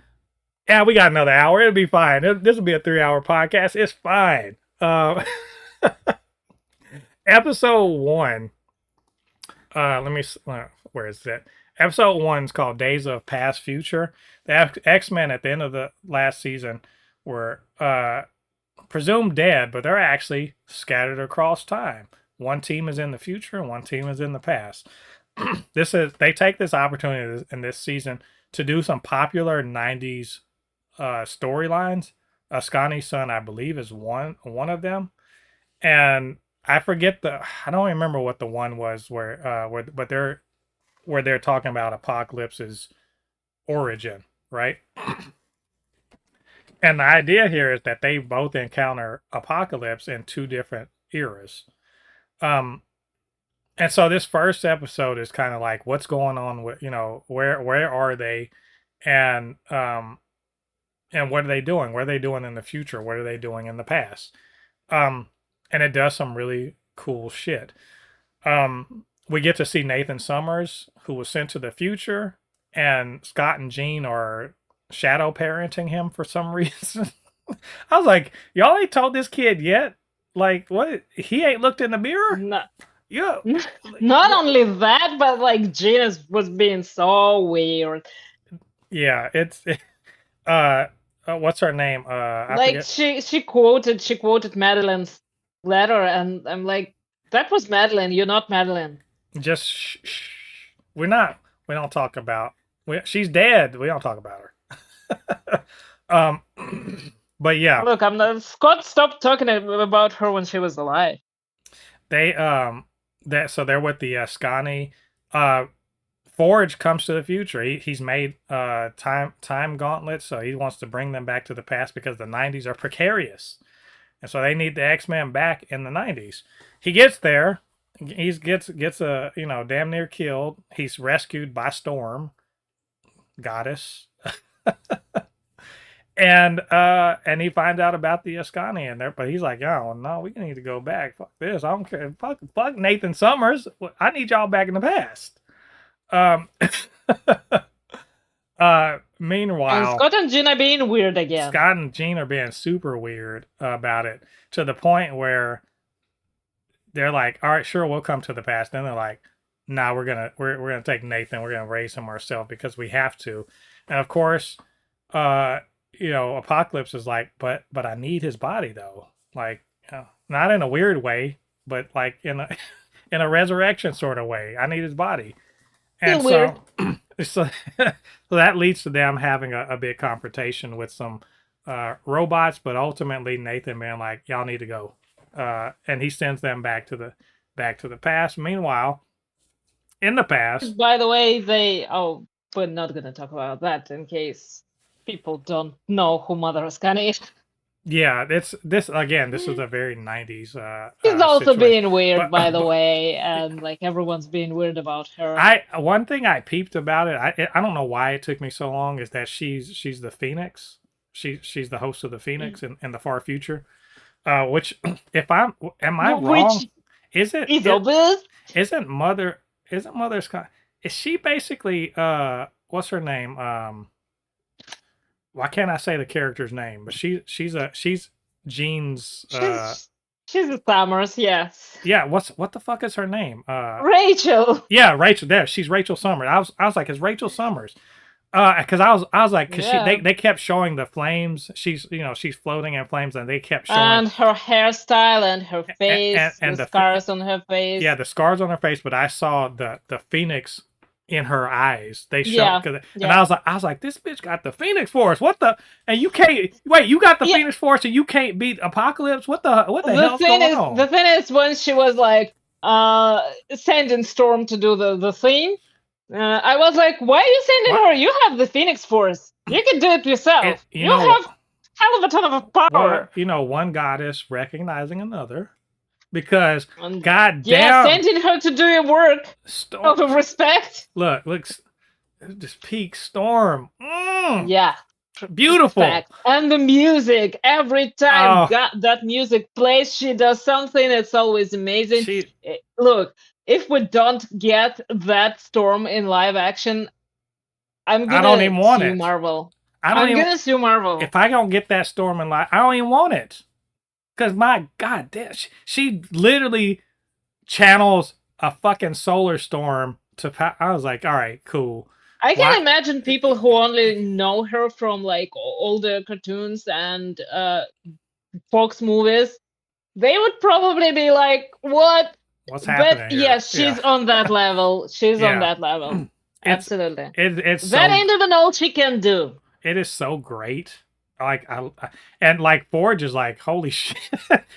yeah, we got another hour. It'll be fine. This will be a 3-hour podcast. It's fine. Episode 1. Let me. Where is that? Episode 1 is called Days of Past Future. The X-Men at the end of the last season were presumed dead, but they're actually scattered across time. One team is in the future and one team is in the past. They take this opportunity in this season to do some popular 90s storylines. Ascani's son, I believe, is one of them. And I forget I don't remember what the one was but they're talking about Apocalypse's origin, right? And the idea here is that they both encounter Apocalypse in 2 different eras. Um, and so this first episode is kind of like what's going on with where are they, and what are they doing? What are they doing in the future? What are they doing in the past? Um, and it does some really cool shit. We get to see Nathan Summers, who was sent to the future, and Scott and Jean are shadow parenting him for some reason. I was like, y'all ain't told this kid yet? Like, what? He ain't looked in the mirror? No, Yeah. not only that, but like Gina was being so weird. Yeah, uh, what's her name? I Like forget. she quoted Madeline's letter, and I'm like, that was Madeline. You're not Madeline. Just shh. We're not. We don't talk about. She's dead. We don't talk about her. But yeah, Look, I'm not. Scott stopped talking about her when she was alive. they they're with the Scani. Uh, Forge comes to the future. He's made time gauntlets, so he wants to bring them back to the past because the 90s are precarious, and so they need the X-Men back in the 90s. He gets there. He gets a damn near killed. He's rescued by Storm, goddess, and he finds out about the Ascani in there, but he's like, "Oh no, we need to go back. Fuck this. I don't care. Fuck Nathan Summers. I need y'all back in the past." Um, And meanwhile, Scott and Gina being weird again. Scott and Jean are being super weird about it to the point where they're like, "All right, sure, we'll come to the past." Then they're like, nah, we're gonna take Nathan. We're gonna raise him ourselves because we have to. And of course, uh, Apocalypse is like, but I need his body though. Like, not in a weird way, but like in a in a resurrection sort of way. I need his body. And Still weird. so, so, so that leads to them having a big confrontation with some robots, but ultimately Nathan being like, "Y'all need to go," and he sends them back to the past. Meanwhile, in the past, By the way, we're not gonna talk about that in case people don't know who Mother Ascani is. yeah, it's this again. This is a very '90s She's also situation, being weird, by the but way, and like everyone's being weird about her. I one thing I peeped about it. I don't know why it took me so long. Is that she's the Phoenix. She's the host of the Phoenix in the far future. Which, if I'm, am I wrong? Which Is it, is obvious. isn't Mother Scott? Is she basically what's her name? Why can't I say the character's name? But she's Jean's She's a Summers, yes. yeah. What the fuck is her name? Rachel. Yeah, Rachel. There, she's Rachel Summers. I was like, it's Rachel Summers. Because I was like, because Yeah. they kept showing the flames. She's floating in flames, and they kept showing And her hairstyle and her face, and the scars on her face. yeah, the scars on her face. But I saw the Phoenix in her eyes. They showed, Yeah, and yeah. I was like, this bitch got the Phoenix Force. What the? And you can't wait. You got the Yeah. Phoenix Force, and you can't beat Apocalypse. What the hell's thing going is, on? the thing is, when she was like sending Storm to do the thing, I was like, why are you sending What? her? You have the Phoenix Force. You can do it yourself. You You know, have hell of a ton of power. well, one goddess recognizing another. Because And god yeah, damn, sending her to do your work out of respect. look, this peak storm. Yeah, Beautiful. fact. And the music, every time Oh, that music plays, she does something that's always amazing. she, Look, if we don't get that Storm in live action, I'm I don't even gonna want sue it. Marvel. I don't I'm even. gonna sue Marvel. If I don't get that storm in life, I don't even want it. Cause my god damn, she literally channels a fucking solar storm to. I was like, all right, cool. I can Why? imagine people who only know her from like older cartoons and Fox movies. They would probably be like, "What?" What's But happening here? yes, she's on that level. She's on Yeah. that level. It's Absolutely. it's That so ain't even all she can do. it is so great. Like and like Forge is like, holy shit!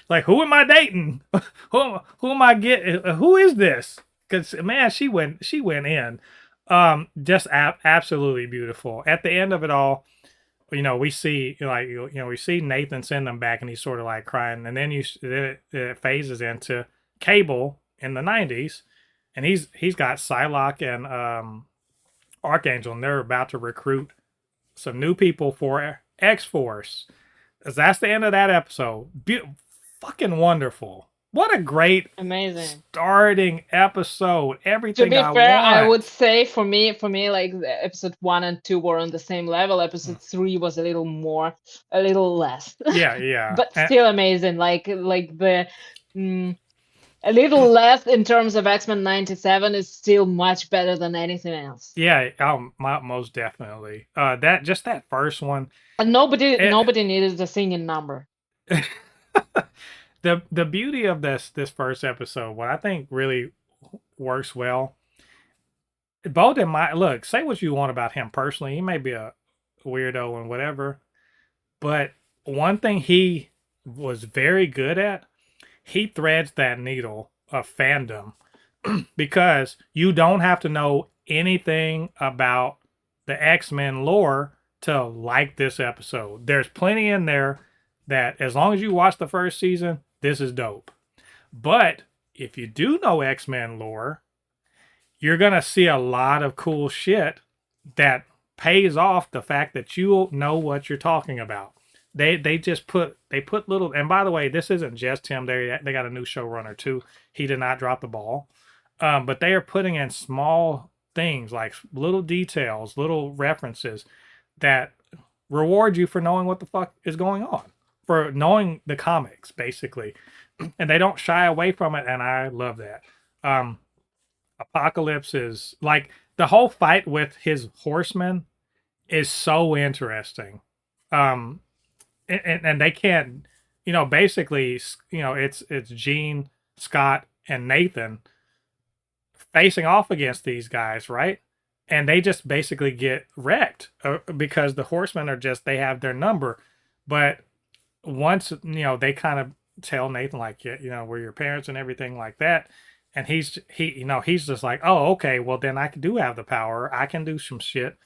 Like, who am I dating? Who am I getting? Who is this? Because man, she went in. Just absolutely beautiful. At the end of it all, we see like we see Nathan send them back, and he's sort of like crying, and then it phases into Cable in the '90s, and he's got Psylocke and Archangel, and they're about to recruit some new people for X Force. That's the end of that episode. Fucking wonderful. What a great Amazing. starting episode. To Everything be I fair, I want. would say for me, like the episode 1 and 2 were on the same level. Episode 3 was a little less, Yeah, yeah. but still amazing. Like the a little less in terms of X-Men 97 is still much better than anything else. Yeah, most definitely. That first one. And nobody It, needed the singing number. the beauty of this first episode, what I think really works well. Both in my look, say what you want about him personally. He may be a weirdo and whatever, but one thing he was very good at, he threads that needle of fandom because you don't have to know anything about the X-Men lore to like this episode. There's plenty in there that as long as you watch the first season, this is dope. But if you do know X-Men lore, you're going to see a lot of cool shit that pays off the fact that you know what you're talking about. They put little, and by the way, this isn't just him. They got a new showrunner too. He did not drop the ball. But they are putting in small things like little details, little references that reward you for knowing what the fuck is going on, for knowing the comics basically, and they don't shy away from it, and I love that. Apocalypse is like the whole fight with his horsemen is so interesting. Um, and they can't, basically, it's Gene, Scott, and Nathan facing off against these guys, right? And they just basically get wrecked because the horsemen are just they have their number. But once they kind of tell Nathan like, yeah, we're your parents and everything like that, and he's just like, oh, okay, well then I do have the power, I can do some shit.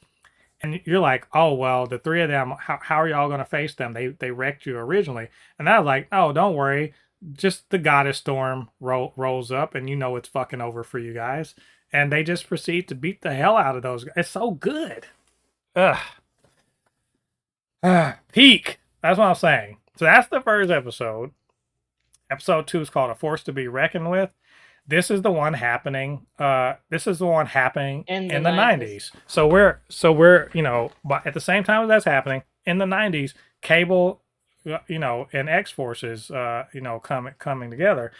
And you're like, oh well, the three of them, how are y'all gonna face them? They wrecked you originally. And I was like, oh, don't worry, just the goddess storm rolls up, and it's fucking over for you guys. And they just proceed to beat the hell out of those guys. It's so good. Ugh. Peak. That's what I'm saying. So that's the first episode. Episode 2 is called A Force to Be Reckoned With. This is the one happening. This is the one happening In in the the 90s. 90s. So we're but at the same time as that's happening in the 90s, Cable, and X Forces, coming together.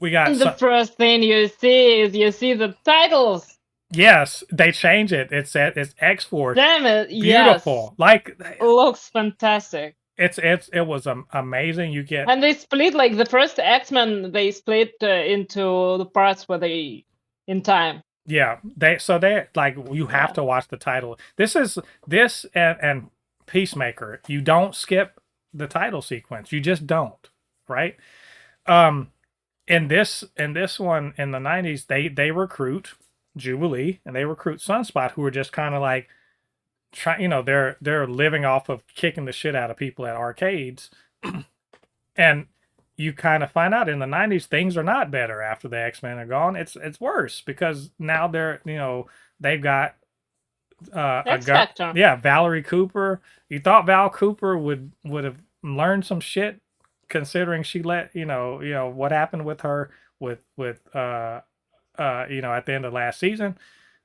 We got And the first thing you see is the titles. yes, they change it. It's X Force. Damn it! Beautiful. Yes, Like looks fantastic. it was amazing. You get And they split like the first X-Men. They split into the parts where they in time. yeah, they like you have Yeah. to watch the title. This and Peacemaker. You don't skip the title sequence. You just don't, right? Um in this one in the 90s, they recruit Jubilee and they recruit Sunspot, who are just kind of like they're living off of kicking the shit out of people at arcades. And you kind of find out in the 90s things are not better after the X-Men are gone. It's worse because now they've got X Factor. yeah, Valerie Cooper. You thought Val Cooper would have learned some shit, considering she let what happened with her with at the end of last season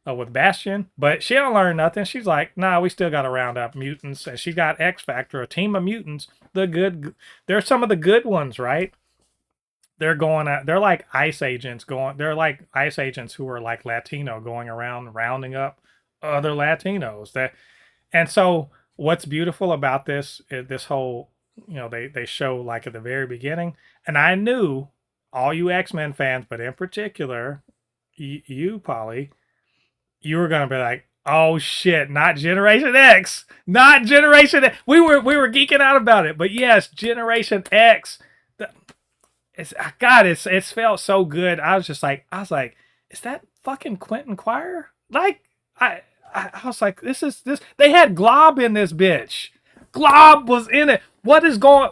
with Bastion, but she don't learn nothing. She's like, nah, we still got to round up mutants, and she got X Factor, a team of mutants. They're some of the good ones, right? They're going at, they're like ICE agents going. They're like ICE agents who are like Latino going around rounding up other Latinos. And so what's beautiful about this is this whole, they show like at the very beginning, and I knew all you X-Men fans, but in particular, you Polly, you were gonna be like, oh shit, not Generation X, not Generation X. We were geeking out about it, but yes, Generation X. It's felt so good. I was like, is that fucking Quentin Quire? Like, I was like, this. They had Glob in this bitch. Glob was in it. What is going?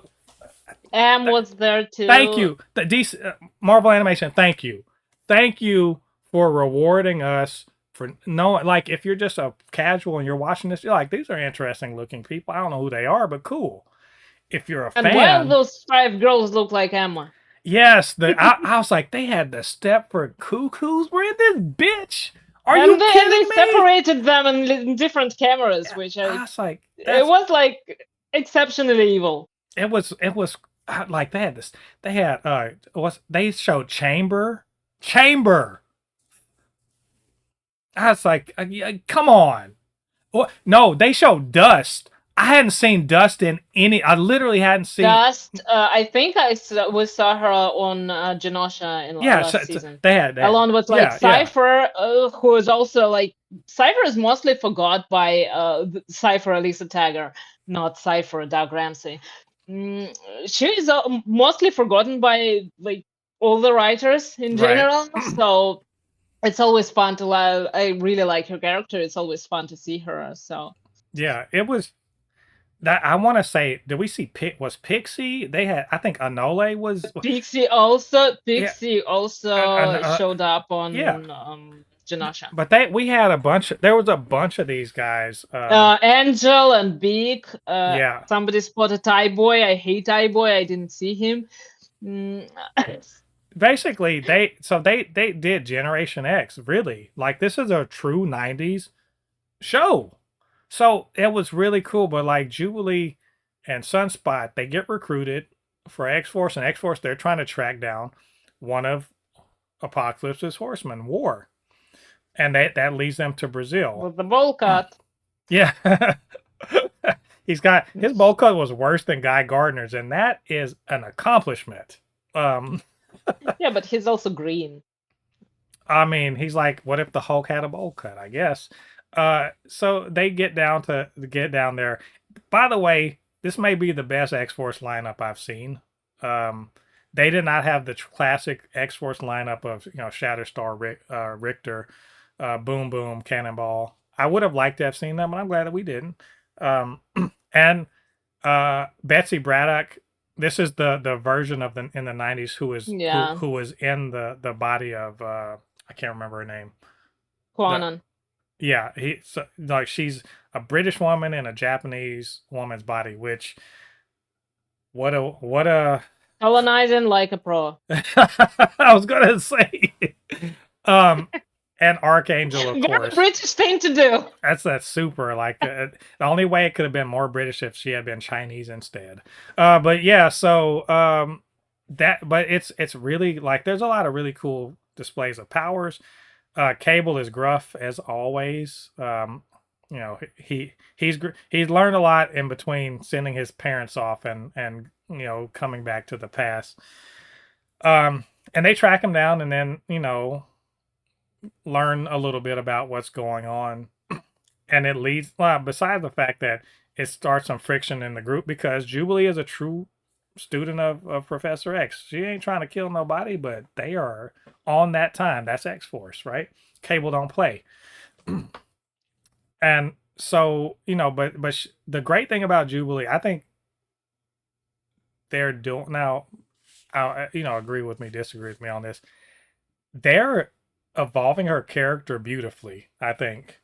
M was there too. Thank you, the DC, Marvel Animation. Thank you for rewarding us for knowing. Like, if you're just a casual and you're watching this, you're like, these are interesting looking people. I don't know who they are, but cool. If you're a And fan, why those 5 girls look like Emma? yes, I was like, they had the Stepford Cuckoos were in this bitch. Are and you then kidding they me? separated them in different cameras, which I was like, it was like exceptionally evil. it was like they had this. They had they showed Chamber. I was like, come on. No, they showed Dust. I hadn't seen Dust in any. I literally hadn't seen Dust. I think we saw her on Genosha in last season. They had along with like Cypher, who is also like Cypher is mostly forgot by Cypher Elisa Tagger, not Cypher Doug Ramsey. She is mostly forgotten by like all the writers in general. So it's always fun to I really like her character. It's always fun to see her. So yeah, it was. That I want to say, did we see was Pixie? They had, I think Anole was Pixie also showed up on Genosha. But we had there was a bunch of these guys. Angel and Beak. Somebody spotted Tie Boy. I hate Tie Boy. I didn't see him. Basically, they did Generation X, really. Like, this is a true 90s show. So it was really cool, but like Jubilee and Sunspot, they get recruited for X-Force, and X-Force, they're trying to track down one of Apocalypse's horsemen, War, and that leads them to Brazil. With the bowl cut. Yeah. He's got his bowl cut was worse than Guy Gardner's, and that is an accomplishment. Um, Yeah, but he's also green. I mean, he's like, what if the Hulk had a bowl cut? I guess. So they get down there. By the way, this may be the best X Force lineup I've seen. Um, they did not have the classic X Force lineup of Shatterstar, Richter, Boom Boom, Cannonball. I would have liked to have seen them, but I'm glad that we didn't. And Betsy Braddock. This is the version of the in the '90s who was in the body of I can't remember her name. Quanon. Yeah, like she's a British woman in a Japanese woman's body, which what a colonizing like a pro. I was gonna say, and Archangel, of Very course. British thing to do. That's super. Like the only way it could have been more British if she had been Chinese instead. But yeah, so but it's really like there's a lot of really cool displays of powers. Cable is gruff as always. He's learned a lot in between sending his parents off and coming back to the past. And they track him down and then learn a little bit about what's going on, and it leads. Well, besides the fact that it starts some friction in the group because Jubilee is a true student of Professor X. She ain't trying to kill nobody, but they are on that time. That's X Force, right? Cable don't play. And so but the great thing about Jubilee, I think they're doing now. Agree with me, disagree with me on this. They're evolving her character beautifully. I think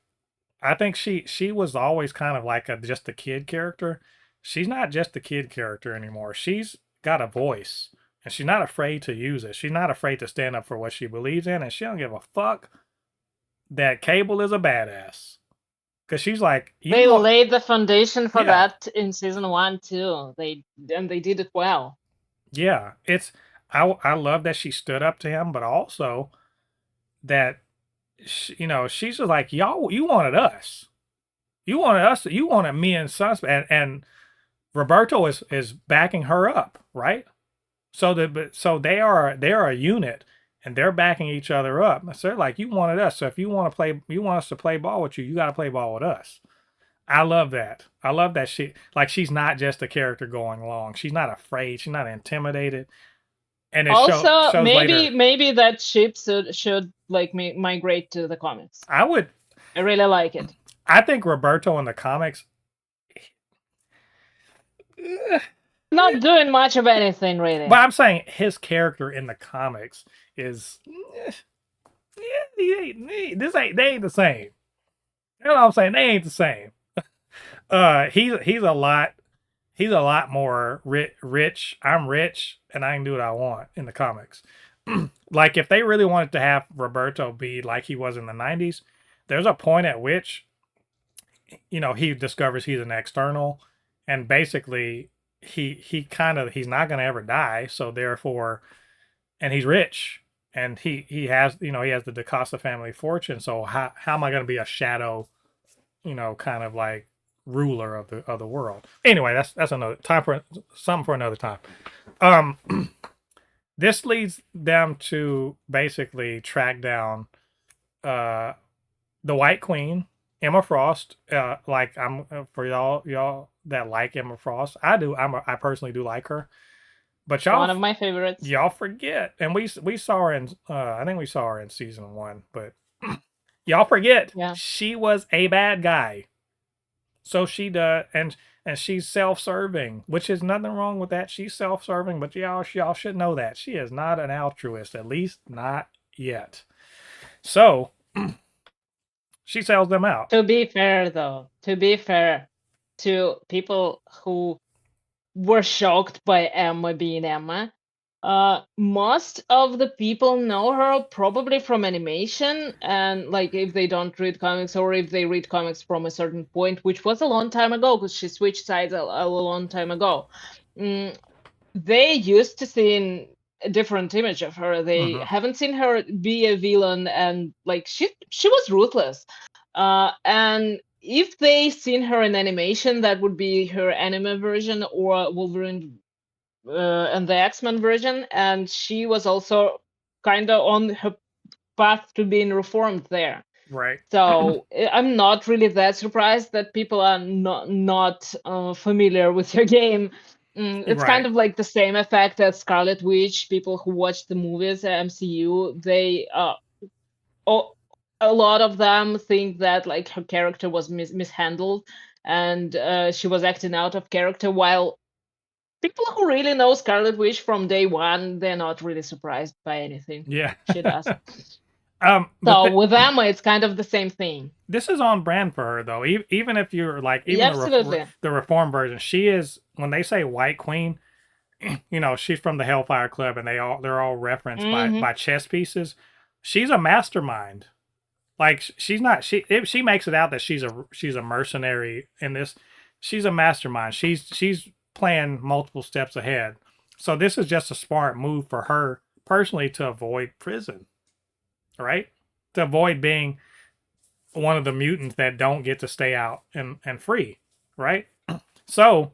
she was always kind of like just a kid character. She's not just a kid character anymore. She's got a voice, and she's not afraid to use it. She's not afraid to stand up for what she believes in, and she don't give a fuck that Cable is a badass. Because she's like, they laid the foundation for that in season 1 too. They did it well. Yeah, I love that she stood up to him, but also that she's just like, y'all, you wanted us. You wanted me and Sus, and Roberto is backing her up, right? So they are a unit, and they're backing each other up. So they're like, you wanted us, so if you want us to play ball with you, you got to play ball with us. I love that. I love that she's not just a character going along. She's not afraid. She's not intimidated. And it also shows maybe that ship should like migrate to the comics. I really like it. I think Roberto in the comics not doing much of anything really. But I'm saying his character in the comics is they ain't the same. You know what I'm saying? They ain't the same. He's a lot more rich. I'm rich and I can do what I want in the comics. Like if they really wanted to have Roberto be like he was in the 90s, there's a point at which he discovers he's an external, and basically he's not going to ever die, so therefore, and he's rich, and he has the DaCosta family fortune, so how am I going to be a shadow kind of like ruler of the world? Anyway, that's another time for something for another time. This leads them to basically track down the White Queen, Emma Frost. Like I'm for y'all that like Emma Frost, I do. I personally do like her, but y'all, one of my favorites. Y'all forget, and we saw her in. I think we saw her in season 1, but y'all forget. Yeah. She was a bad guy. So she does, and she's self-serving, which is nothing wrong with that. She's self-serving, but y'all should know that she is not an altruist, at least not yet. So she sells them out. To be fair, though, to people who were shocked by Emma being Emma, most of the people know her probably from animation, and like if they don't read comics, or if they read comics from a certain point, which was a long time ago because she switched sides a long time ago. They used to seeing a different image of her. They Mm-hmm. haven't seen her be a villain, and like she was ruthless. And if they seen her in animation, that would be her anime version or Wolverine and the X-Men version, and she was also kind of on her path to being reformed there. Right. So I'm not really that surprised that people are not familiar with your game. It's kind Right. of like the same effect as Scarlet Witch. People who watch the movies, MCU, they oh, a lot of them think that like her character was mishandled and she was acting out of character. While people who really know Scarlet Witch from day one, they're not really surprised by anything Yeah. she does. But So with Emma, it's kind of the same thing. this is on brand for her though. Even if you're like even Yeah, absolutely. the reform version, she is when they say White Queen, she's from the Hellfire Club, and they're all referenced Hmm. by chess pieces. She's a mastermind. Like she's not she makes it out that she's a mercenary in this. She's a mastermind. She's playing multiple steps ahead. So this is just a smart move for her personally to avoid prison, right? To avoid being one of the mutants that don't get to stay out and free, right? So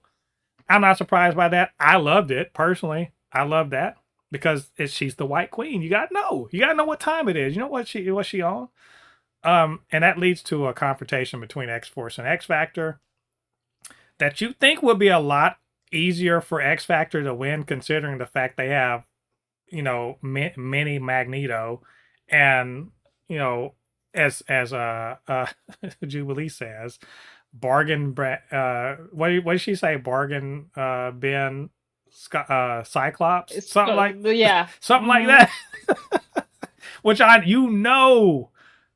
I'm not surprised by that. I loved it personally. I love that because she's the White Queen. You gotta know. You gotta know what time it is. You know what she on. And that leads to a confrontation between X Force and X Factor that you think would be a lot easier for X Factor to win, considering the fact they have, mini Magneto, and you know, as Jubilee says, bargain. What did she say? Bargain. Ben. Cyclops. It's yeah. Something like Hmm. that. Which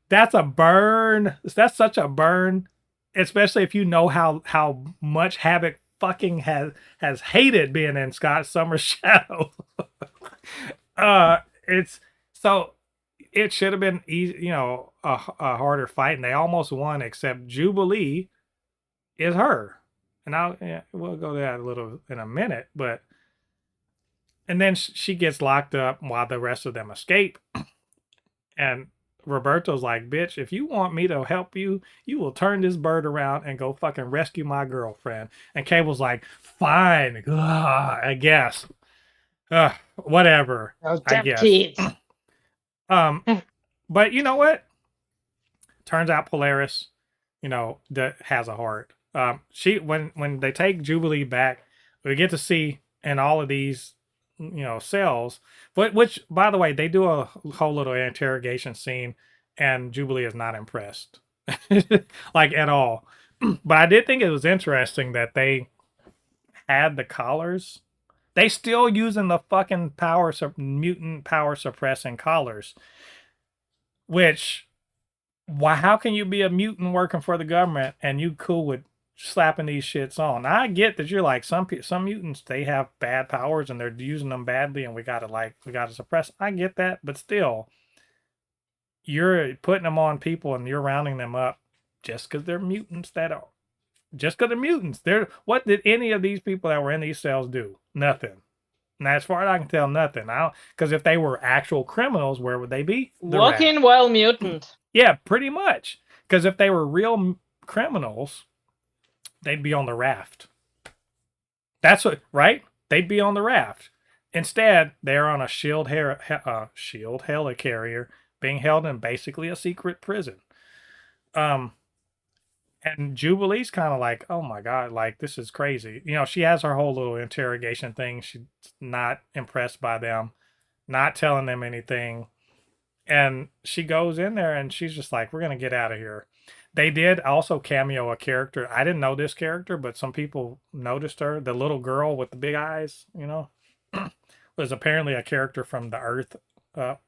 that's a burn. That's such a burn, especially if you know how much Havoc fucking has hated being in Scott Summers' shadow. It's so it should have been easy, a harder fight, and they almost won. Except Jubilee is her, and we'll go to that a little in a minute, but and then she gets locked up while the rest of them escape, and Roberto's like, bitch, if you want me to help you, you will turn this bird around and go fucking rescue my girlfriend. And Cable's like, fine, I guess. Whatever, Those I damn guess. kids. Um, but you know what? Turns out Polaris, that has a heart. She when they take Jubilee back, we get to see in all of these, cells. But which, by the way, they do a whole little interrogation scene, and Jubilee is not impressed, like at all. But I did think it was interesting that they had the collars. They still using the fucking mutant power suppressing collars, which why how can you be a mutant working for the government and you cool with slapping these shits on? Now, I get that you're like some mutants, they have bad powers and they're using them badly, and we gotta suppress. I get that, but still, you're putting them on people and you're rounding them up just because they're mutants. Just because they're mutants. What did any of these people that were in these cells do? Nothing. Now, as far as I can tell, nothing. Because if they were actual criminals, where would they be? The raft. Walking while mutant. Yeah, pretty much. Because if they were real criminals, they'd be on the raft. That's what, right? They'd be on the raft. Instead, they're on a shield helicarrier being held in basically a secret prison. Um, and Jubilee's kind of like, oh my God, like this is crazy. She has her whole little interrogation thing. She's not impressed by them, not telling them anything. And she goes in there and she's just like, we're going to get out of here. They did also cameo a character. I didn't know this character, but some people noticed her. The little girl with the big eyes, was apparently a character from the Earth.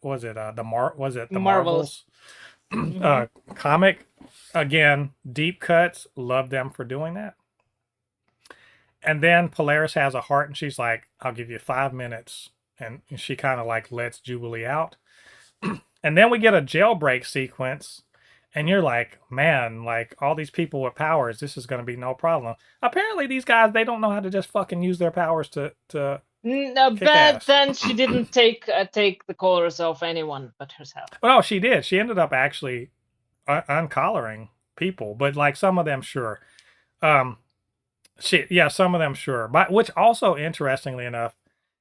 Was it the Marvels. Marvels Hmm. comic? Again, deep cuts. Love them for doing that. And then Polaris has a heart, and she's like, "I'll give you 5 minutes," and she kind of like lets Jubilee out. And then we get a jailbreak sequence, and you're like, man, like all these people with powers, this is going to be no problem. Apparently, these guys, they don't know how to just fucking use their powers to No, Kick but ass. then she didn't take the collars off anyone but herself. Well, she did. She ended up actually uncollaring people, but like some of them, sure. Um, yeah, some of them, sure. But which also, interestingly enough,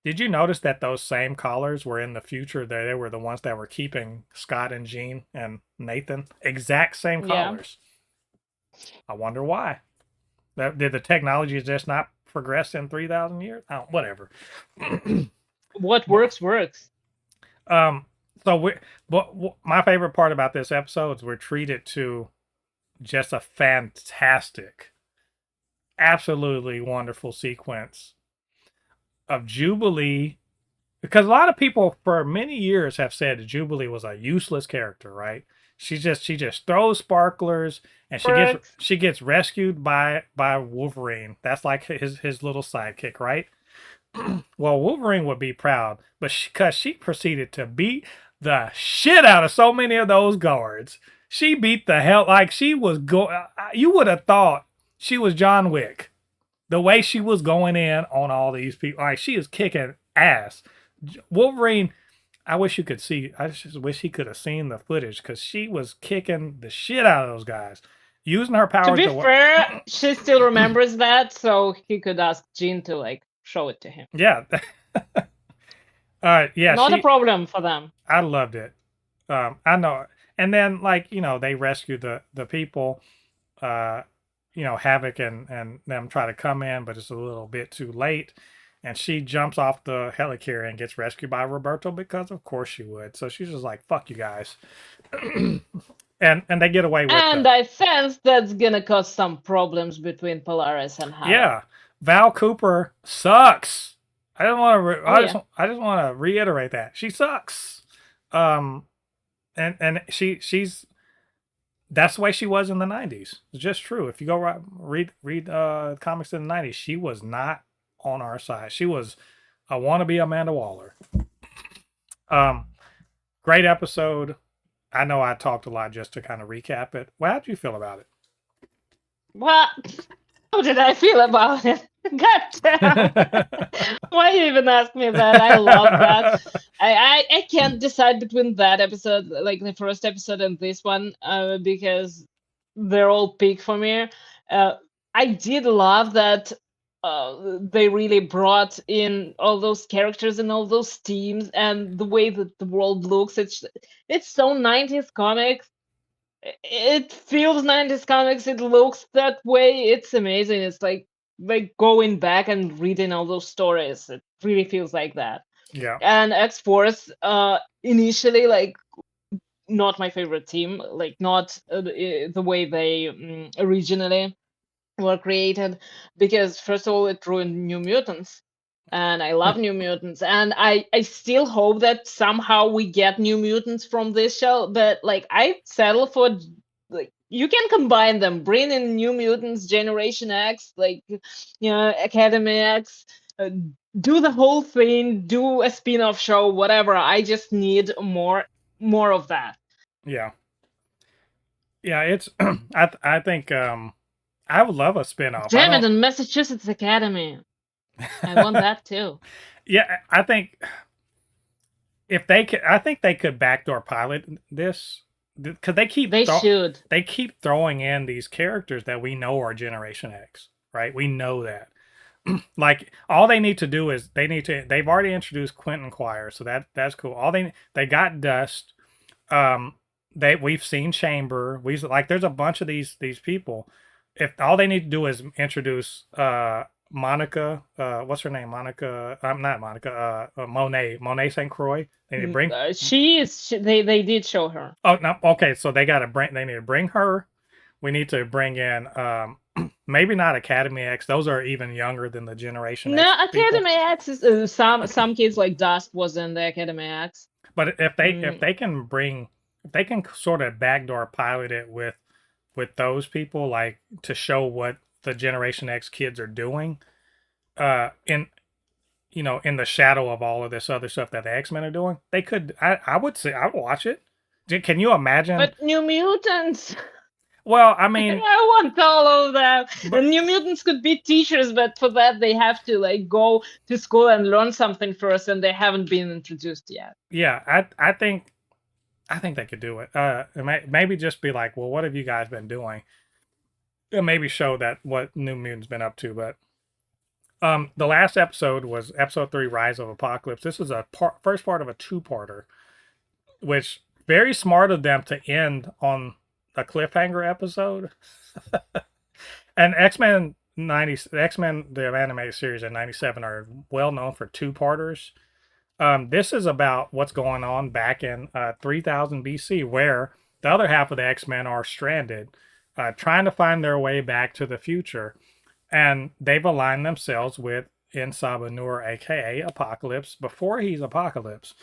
did you notice that those same collars were in the future? They were the ones that were keeping Scott and Jean and Nathan. Exact same Yeah. collars. I wonder why. Did the technology just not progress in 3,000 years? Oh, whatever. What But, works works. um, so but my favorite part about this episode is we're treated to just a fantastic, absolutely wonderful sequence of Jubilee, because a lot of people for many years have said Jubilee was a useless character, right? She just throws sparklers, and Works. she gets rescued by Wolverine. That's like his little sidekick, right? Well, Wolverine would be proud, but because she proceeded to beat the shit out of so many of those guards. She beat the hell, like she was you would have thought she was John Wick. The way she was going in on all these people, like she is kicking ass. Wolverine, I wish you could see. I just wish he could have seen the footage because she was kicking the shit out of those guys, using her To powers be to work. fair, she still remembers that, so he could ask Jean to like show it to him. Yeah, yeah. Not a problem for them. I loved it. I know. And then, like, they rescue the people. Uh, Havoc and them try to come in, but it's a little bit too late. And she jumps off the helicarrier and gets rescued by Roberto because, of course, she would. So she's just like, "Fuck you guys," and they get away with And I sense that's gonna cause some problems between Polaris and Havoc. Yeah, Val Cooper sucks. I don't want to. I just want to reiterate that she sucks. And she's that's the way she was in the 90s. It's just true. If you go read comics in the 90s, she was not on our side. She was a wannabe Amanda Waller. Um, Great episode. I know I talked a lot just to kind of recap it. Well, how did you feel about What? How did I feel about it? God damn. Why you even ask me that? I love that. I can't decide between that episode, like the first episode, and this one, because they're all peak for me. I did love that they really brought in all those characters and all those themes and the way that the world looks. It's so 90s comics. It feels 90s comics. It looks that way. It's amazing. It's like going back and reading all those stories. It really feels like that. it? Yeah. And X-Force, initially, like, not my favorite team, like not the way they originally were created, because first of all it ruined New Mutants, and I love New Mutants, and I still hope that somehow we get New Mutants from this show, but like I settle for, like, you can combine them, bring in New Mutants, Generation X, like, Academy X, do the whole thing, do a spin-off show, whatever. I just need more of that. Yeah. Yeah, it's I think I would love a spin-off. I Damn it, don't and Massachusetts Academy, I want that too. Yeah, I think if they could, I think they could backdoor pilot this because They should. they keep throwing in these characters that we know are Generation X, right? We know that. Like all they need to do is they've already introduced Quentin Quire, so that's cool. All they got Dust. Um, we've seen Chamber. We've like there's a bunch of these people. If all they need to do is introduce Monica, what's her name? Monica. I'm not Monica. Monet St. Croix. They need to bring. They did show her. Oh no. Okay, so they got to bring. They need to bring her. We need to bring in maybe not Academy X. Those are even younger than the Generation No, X people. Academy X is some kids like Dust was in the Academy X. But if they can bring, if they can sort of backdoor pilot it with those people, like to show what the Generation X kids are doing, in in the shadow of all of this other stuff that the X-Men are doing, they could. I would say I would watch it. Can you imagine? But New Mutants. Well, I I mean, want all of that. The but New Mutants could be teachers, but for that they have to like go to school and learn something first, and they haven't been introduced yet. yeah, I think they could do it. Maybe just be like, well, what have you guys been doing? And maybe show that what New Mutant's been up to. But the last episode was episode 3, Rise of Apocalypse. This is a first part of a two-parter, which very smart of them to end on a cliffhanger episode. And X-Men the animated series in '97 are well known for two-parters. This is about what's going on back in 3000 BC, where the other half of the X-Men are stranded, trying to find their way back to the future, and they've aligned themselves with Insabanur, aka Apocalypse, before he's Apocalypse.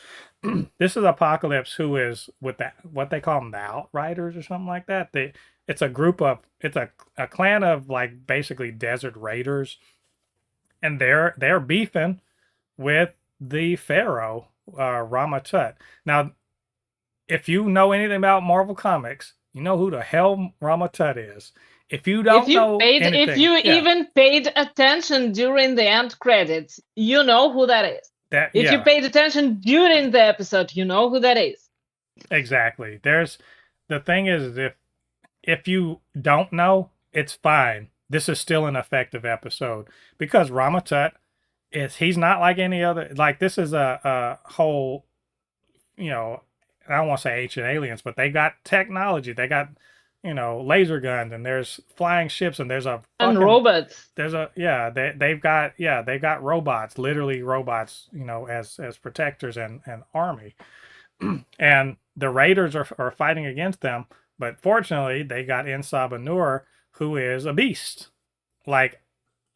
This is Apocalypse, who is with that what they call them, the Outriders or something like that. It's a group of a clan of like basically desert raiders, and they're beefing with the Pharaoh, Ramatut. Now, if you know anything about Marvel Comics, you know who the hell Ramatut is. If you don't know If anything, you yeah, even paid attention during the end credits, you know who that is. If you yeah, paid attention during the episode, you know who that is. exactly. There's the thing is if you don't know, it's fine. This is still an effective episode because Ramatut he's not like any other. Like this is a whole, you know, I don't want to say ancient aliens, but they got technology. They got, laser guns, and there's flying ships, and there's a And fucking robots. there's a yeah they've got robots, literally robots, as protectors and army. And the raiders are fighting against them, but fortunately they got Insabanur, who is a beast. Like,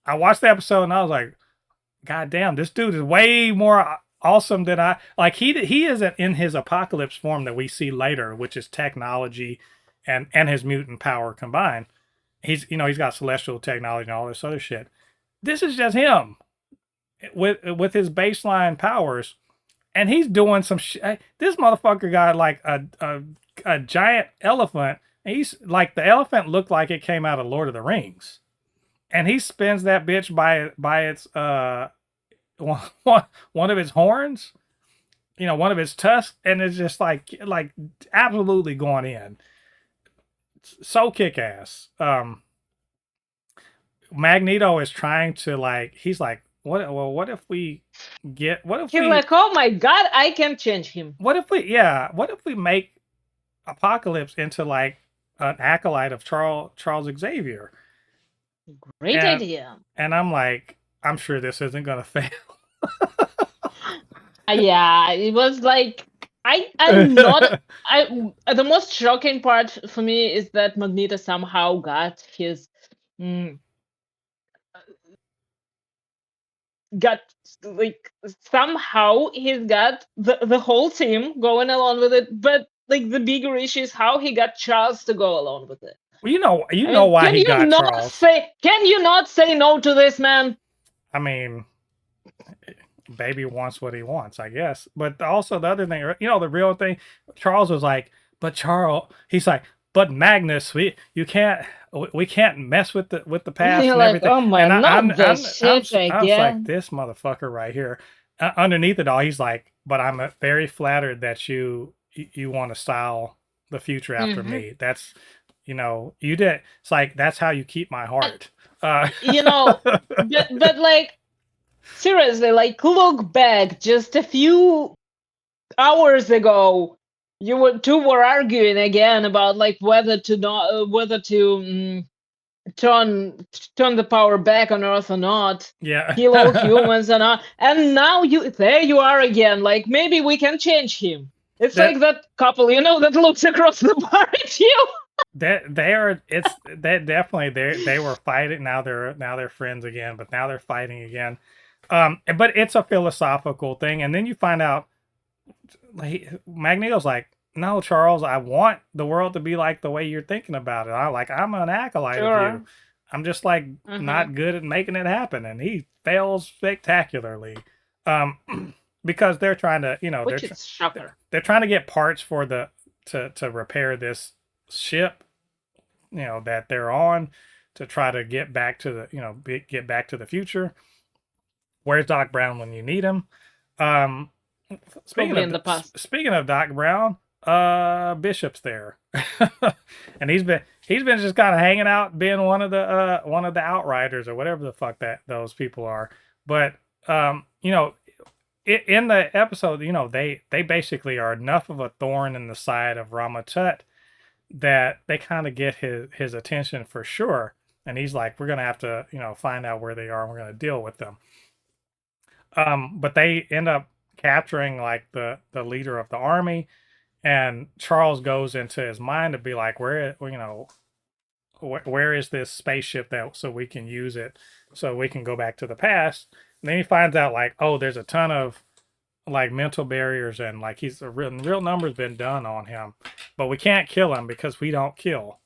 I watched the episode and I was like, God damn, this dude is way more awesome than I like. He isn't in his apocalypse form that we see later, which is technology and his mutant power combined. He's got celestial technology and all this other shit. This is just him with his baseline powers, and he's doing some shit. This motherfucker got like a giant elephant. And he's like, the elephant looked like it came out of Lord of the Rings, and he spins that bitch by its one of his horns, one of his tusks, and it's just like absolutely going in. So kick ass. Magneto is trying to he's like, what if we He's like, oh my god, I can change him. what if we make Apocalypse into like an acolyte of Charles Xavier? Great And idea. and I'm like, I'm sure this isn't gonna fail. Yeah, it was like I'm not the most shocking part for me is that Magneto somehow got his mm, got like somehow he's got the whole team going along with it, but like the bigger issue is how he got Charles to go along with it. Well, you I know mean, why he got Charles. can you not say no to this man? I mean, baby wants what he wants, I guess. But also the other thing, the real thing, Charles was like, but Charles, he's like, but Magnus, we can't mess with the past You're and like, everything. oh my, And not this shit I was like, again. this motherfucker right here. Underneath it all, he's like, but I'm very flattered that you want to style the future after me. That's, you did. It's like, that's how you keep my heart. But like seriously, like look back just a few hours ago, two were arguing again about like whether to not whether to turn the power back on Earth or not, Yeah. kill all humans or not, and now you are again. Like maybe we can change him. It's that like that couple, that looks across the bar at you. that they are it's that definitely they were fighting. Now they're friends again, but now they're fighting again. But it's a philosophical thing, and then you find out like Magneto's like, no, Charles, I want the world to be like the way you're thinking about it. I'm an acolyte of you. Sure. I'm just like not good at making it happen, and he fails spectacularly. Because they're trying to, Which is shocker. they're trying to get parts for to repair this ship that they're on to try to get back to get back to the future. Where's Doc Brown when you need him? Um, speaking Probably of in the past. speaking of Doc Brown, Bishop's there, and he's been just kind of hanging out, being one of the outriders or whatever the fuck that those people are. But in the episode, they basically are enough of a thorn in the side of Ramatut that they kind of get his attention for sure. And he's like, we're gonna have to find out where they are, and we're gonna deal with them. But they end up capturing like the leader of the army, and Charles goes into his mind to be like, where is this spaceship that so we can use it, so we can go back to the past. And then he finds out like, oh, there's a ton of like mental barriers, and like he's a real number's been done on him, but we can't kill him because we don't kill.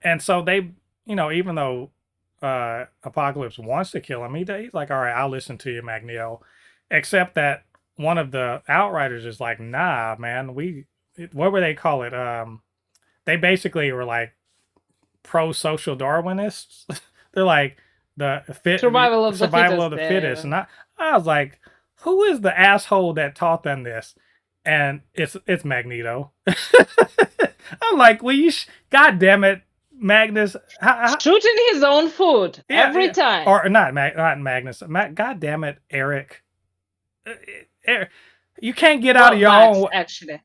And so they, even though Apocalypse wants to kill him, he's like, all right, I'll listen to you, Magneto. Except that one of the Outriders is like, nah, man, what were they call it? They basically were like pro-social Darwinists. They're like Survival of the fittest. And I was like, who is the asshole that taught them this? And it's Magneto. I'm like, well, God damn it, Magnus. Shooting his own food every time. Or not Magnus. God damn it, Eric. You can't get out of your own. Actually,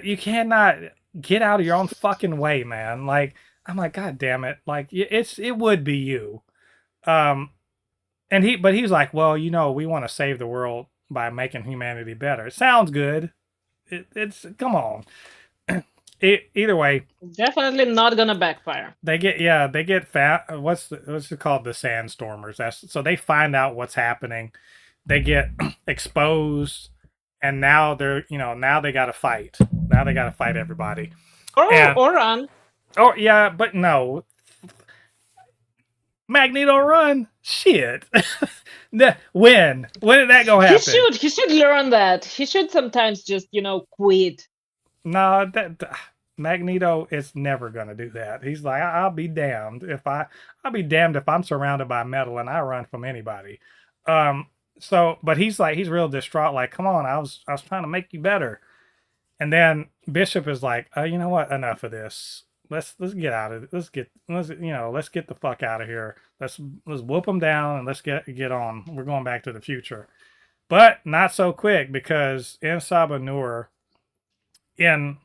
you cannot get out of your own fucking way, man. Like, I'm like, God damn it. Like, it would be you. But he's like, well, we want to save the world by making humanity better. It sounds good. It's come on. Either way, definitely not gonna backfire. They get fat. What's it called? The Sandstormers. So they find out what's happening. They get exposed, and now now they got to fight. Now they got to fight everybody. Or run. Oh yeah, but no. Magneto run? Shit. When did that go happen? He should learn that. He should sometimes just, quit. No, Magneto is never gonna do that. He's like, I'll be damned if I'm surrounded by metal and I run from anybody. But he's real distraught, like, come on, I was trying to make you better. And then Bishop is like, you know what, enough of this. Let's get out of it. Let's get the fuck out of here. Let's whoop them down and let's get on. We're going back to the future. But not so quick, because in Sabanur, in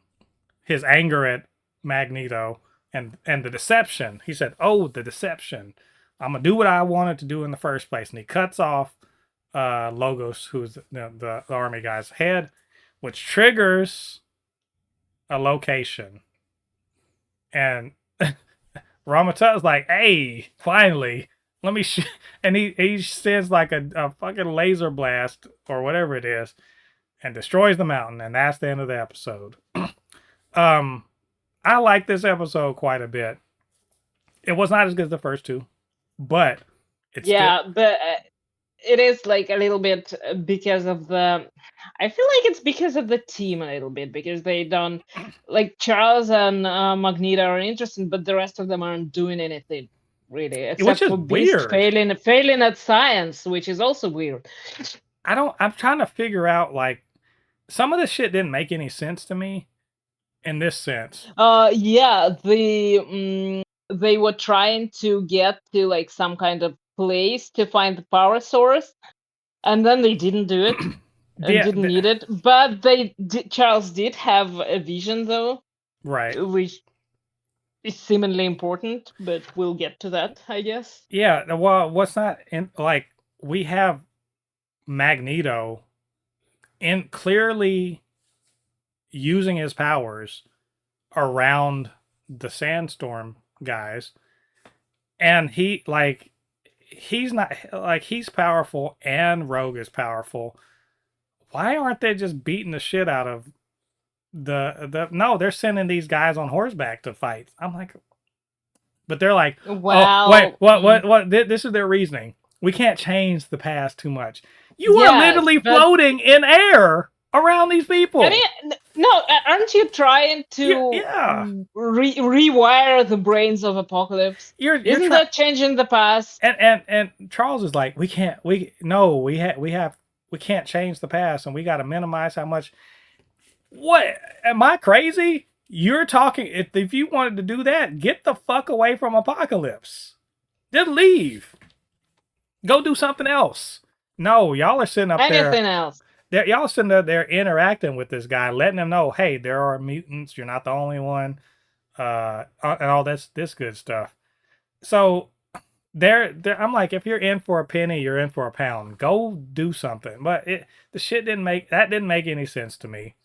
his anger at Magneto and the deception, he said, oh, the deception. I'm gonna do what I wanted to do in the first place. And he cuts off Logos, who's the army guy's head, which triggers a location. And Ramatut's like, hey, finally, let me and he sends like a fucking laser blast or whatever it is and destroys the mountain, and that's the end of the episode. I like this episode quite a bit. It was not as good as the first two, but it's but it is like a little bit because of I feel like it's because of the team a little bit, because they don't, like, Charles and Magneto are interesting, but the rest of them aren't doing anything really, except for Beast failing at science, which is also weird. I'm trying to figure out, like, some of this shit didn't make any sense to me in this sense. They were trying to get to like some kind of place to find the power source, and then they didn't do it. Didn't need it, but Charles did have a vision, though, right? Which is seemingly important, but we'll get to that, I guess. Yeah, well, what's not in, like, we have Magneto in clearly using his powers around the Sandstorm guys, and he's not like, he's powerful and Rogue is powerful. Why aren't they just beating the shit out of no, they're sending these guys on horseback to fight. I'm like, but they're like, well, oh, wait, what? This is their reasoning. We can't change the past too much. You are literally floating in air around these people. No, aren't you trying Yeah, to yeah. rewire the brains of Apocalypse? You're Isn't trying, that changing the past? and Charles is like, we can't, we no, we can't change the past, and we got to minimize how much. What am I crazy? You're talking. If you wanted to do that, get the fuck away from Apocalypse. Just leave. Go do something else. No, y'all are sitting up there. Anything else? Y'all sitting up there interacting with this guy, letting him know, hey, there are mutants. You're not the only one. And all this good stuff. So I'm like, if you're in for a penny, you're in for a pound. Go do something. But the shit didn't make any sense to me.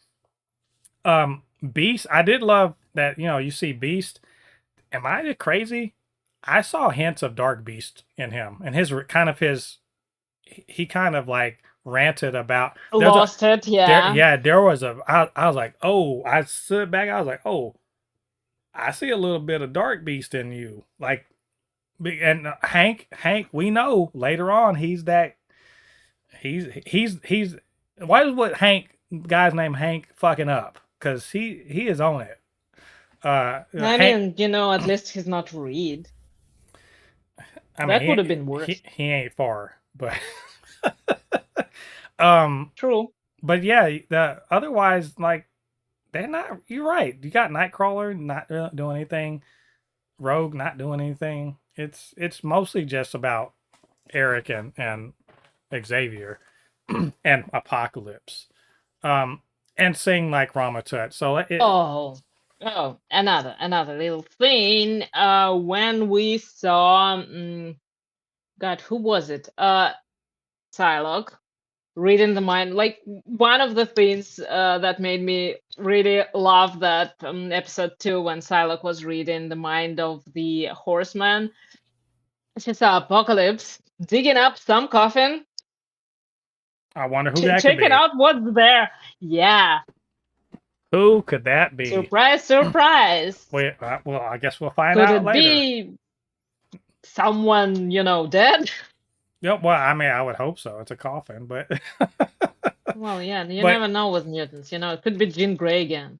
Beast, I did love that. You see Beast. Am I crazy? I saw hints of Dark Beast in him, and he kind of like ranted about Lost it, yeah. there was I was like, oh, I stood back, I was like, oh, I see a little bit of Dark Beast in you, like. And Hank, we know later on he's why is what Hank guy's name Hank fucking up, because he is on it. I Hank, mean, at least he's not Reed. I That would mean have been worse. he ain't far, but um True. but yeah, otherwise, like, they're not. You're right, you got Nightcrawler not doing anything, Rogue not doing anything. It's mostly just about Eric and Xavier and Apocalypse. Um, and sing like Ramatut. So Oh, another little thing. When we saw, God, who was it? Psylocke reading the mind. Like one of the things that made me really love that episode 2, when Psylocke was reading the mind of the horseman. She saw Apocalypse digging up some coffin, I wonder who that could checking be. out what's there. Yeah, Who could that be? surprise, surprise. Well, I guess we'll find Could out it later. be someone, dead? Yep. Well, I mean, I would hope so. It's a coffin, but Well, yeah, you but never know with mutants. It could be Jean Grey again.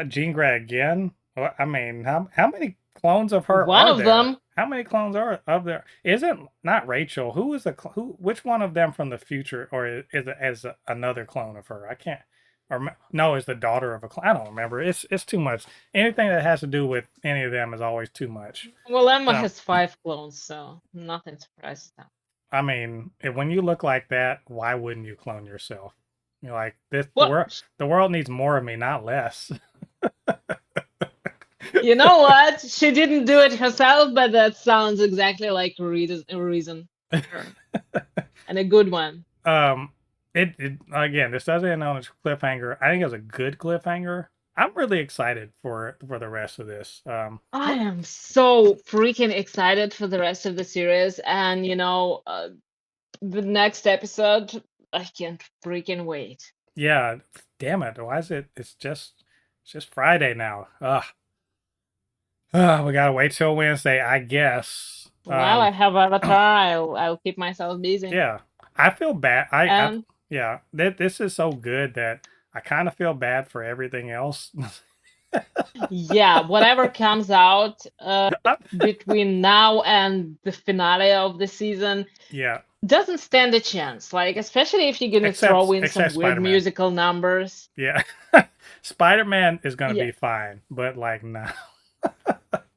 Jean Grey again. Well, I mean, how many clones of her One are of there? them. How many clones are of there? Isn't not Rachel? Who is who? Which one of them from the future, or is it as another clone of her? I can't. Or no, is the daughter of a clone? I don't remember. It's too much. Anything that has to do with any of them is always too much. Well, Emma Um, has 5 clones, so nothing surprises them. I mean, when you look like that, why wouldn't you clone yourself? You're like this. Well, The world needs more of me, not less. you know what? She didn't do it herself, but that sounds exactly like a reason for her. And a good one. It again, this doesn't end on a cliffhanger. I think it was a good cliffhanger. I'm really excited for the rest of this. I am so freaking excited for the rest of the series, and the next episode, I can't freaking wait. Yeah, damn it. Why is it? It's just Friday now. We gotta wait till Wednesday, I guess. Well, I have Avatar. I'll keep myself busy. Yeah, I feel bad. And Yeah, this is so good that I kind of feel bad for everything else. yeah, whatever comes out between now and the finale of the season Yeah, doesn't stand a chance. Like, especially if you're gonna throw in some except weird Spider-Man. musical numbers. Yeah, Spider-Man is gonna Yeah, be fine, but like no.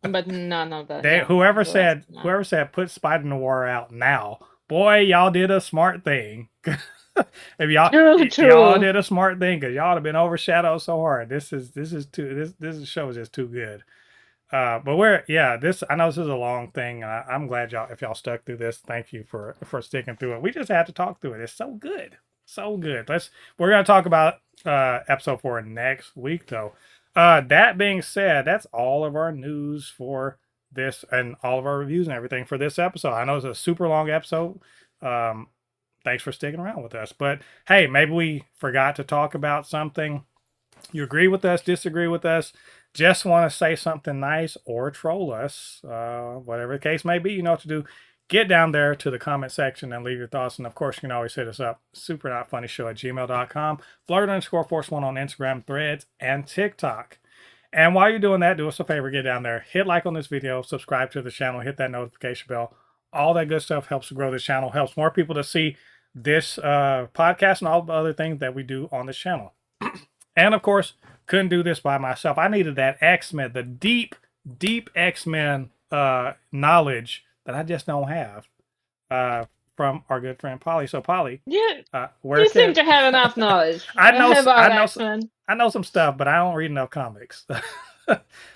but none of that. They Yeah, whoever the rest, no. said put Spider-Noir out now. Boy, y'all did a smart thing. If True, y'all true. did a smart thing, because y'all have been overshadowed so hard. This show is just too good. But this, I know this is a long thing. I'm glad y'all, if y'all stuck through this, thank you for sticking through it. We just had to talk through it. It's so good, so good. We're gonna talk about episode 4 next week, though. That being said, that's all of our news for this, and all of our reviews and everything for this episode. I know it's a super long episode. Thanks for sticking around with us. But hey, maybe we forgot to talk about something. You agree with us, disagree with us, just want to say something nice or troll us, whatever the case may be, you know what to do. get down there to the comment section and leave your thoughts. And of course, you can always hit us up, supernotfunnyshow@gmail.com, flirt_force1 on Instagram, Threads, and TikTok. And while you're doing that, do us a favor, get down there, hit like on this video, subscribe to the channel, hit that notification bell. All that good stuff helps to grow this channel, helps more people to see this podcast and all the other things that we do on this channel. And of course, couldn't do this by myself. I needed that X-Men, the deep, deep X-Men knowledge that I just don't have from our good friend Polly. So Polly, Yeah, where you seem to have enough knowledge. I know X-Men. I know some stuff, but I don't read enough comics.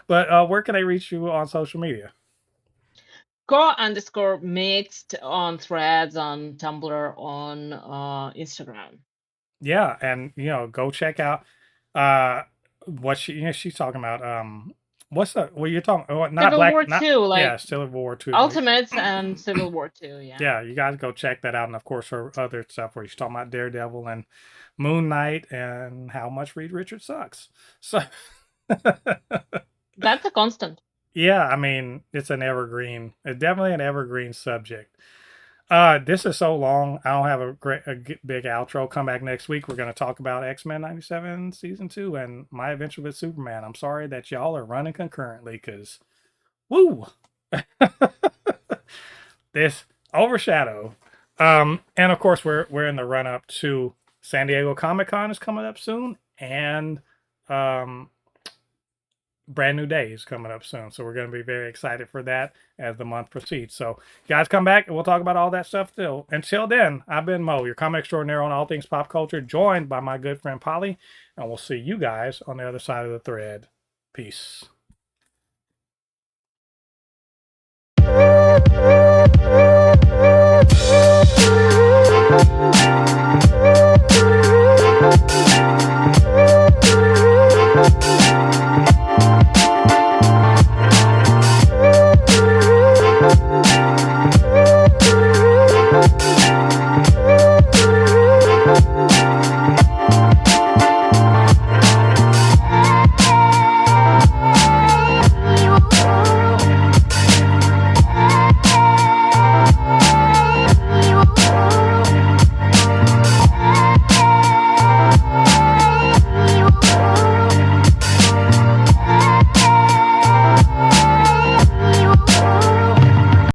But where can they reach you on social media? Go_mixed on Threads, on Tumblr, on Instagram. Yeah, and go check out what she's talking about. What's that? Well, you're talking not Civil Black War not, 2, like yeah, Civil War 2. Ultimates and Civil War 2, yeah. Yeah, you guys go check that out, and of course her other stuff where she's talking about Daredevil and Moon Knight and how much Reed Richards sucks. So that's a constant. Yeah, I mean, it's an evergreen. It's definitely an evergreen subject. This is so long. I don't have a big outro. Come back next week. We're going to talk about X-Men 97 Season 2 and My Adventure with Superman. I'm sorry that y'all are running concurrently because, woo! This overshadow. And of course, we're in the run-up to San Diego Comic-Con is coming up soon. And Brand New Day is coming up soon, so we're going to be very excited for that as the month proceeds. So guys, come back and we'll talk about all that stuff still. Until then, I've been Mo, your comic extraordinaire on all things pop culture, joined by my good friend Polly, and we'll see you guys on the other side of the thread. Peace.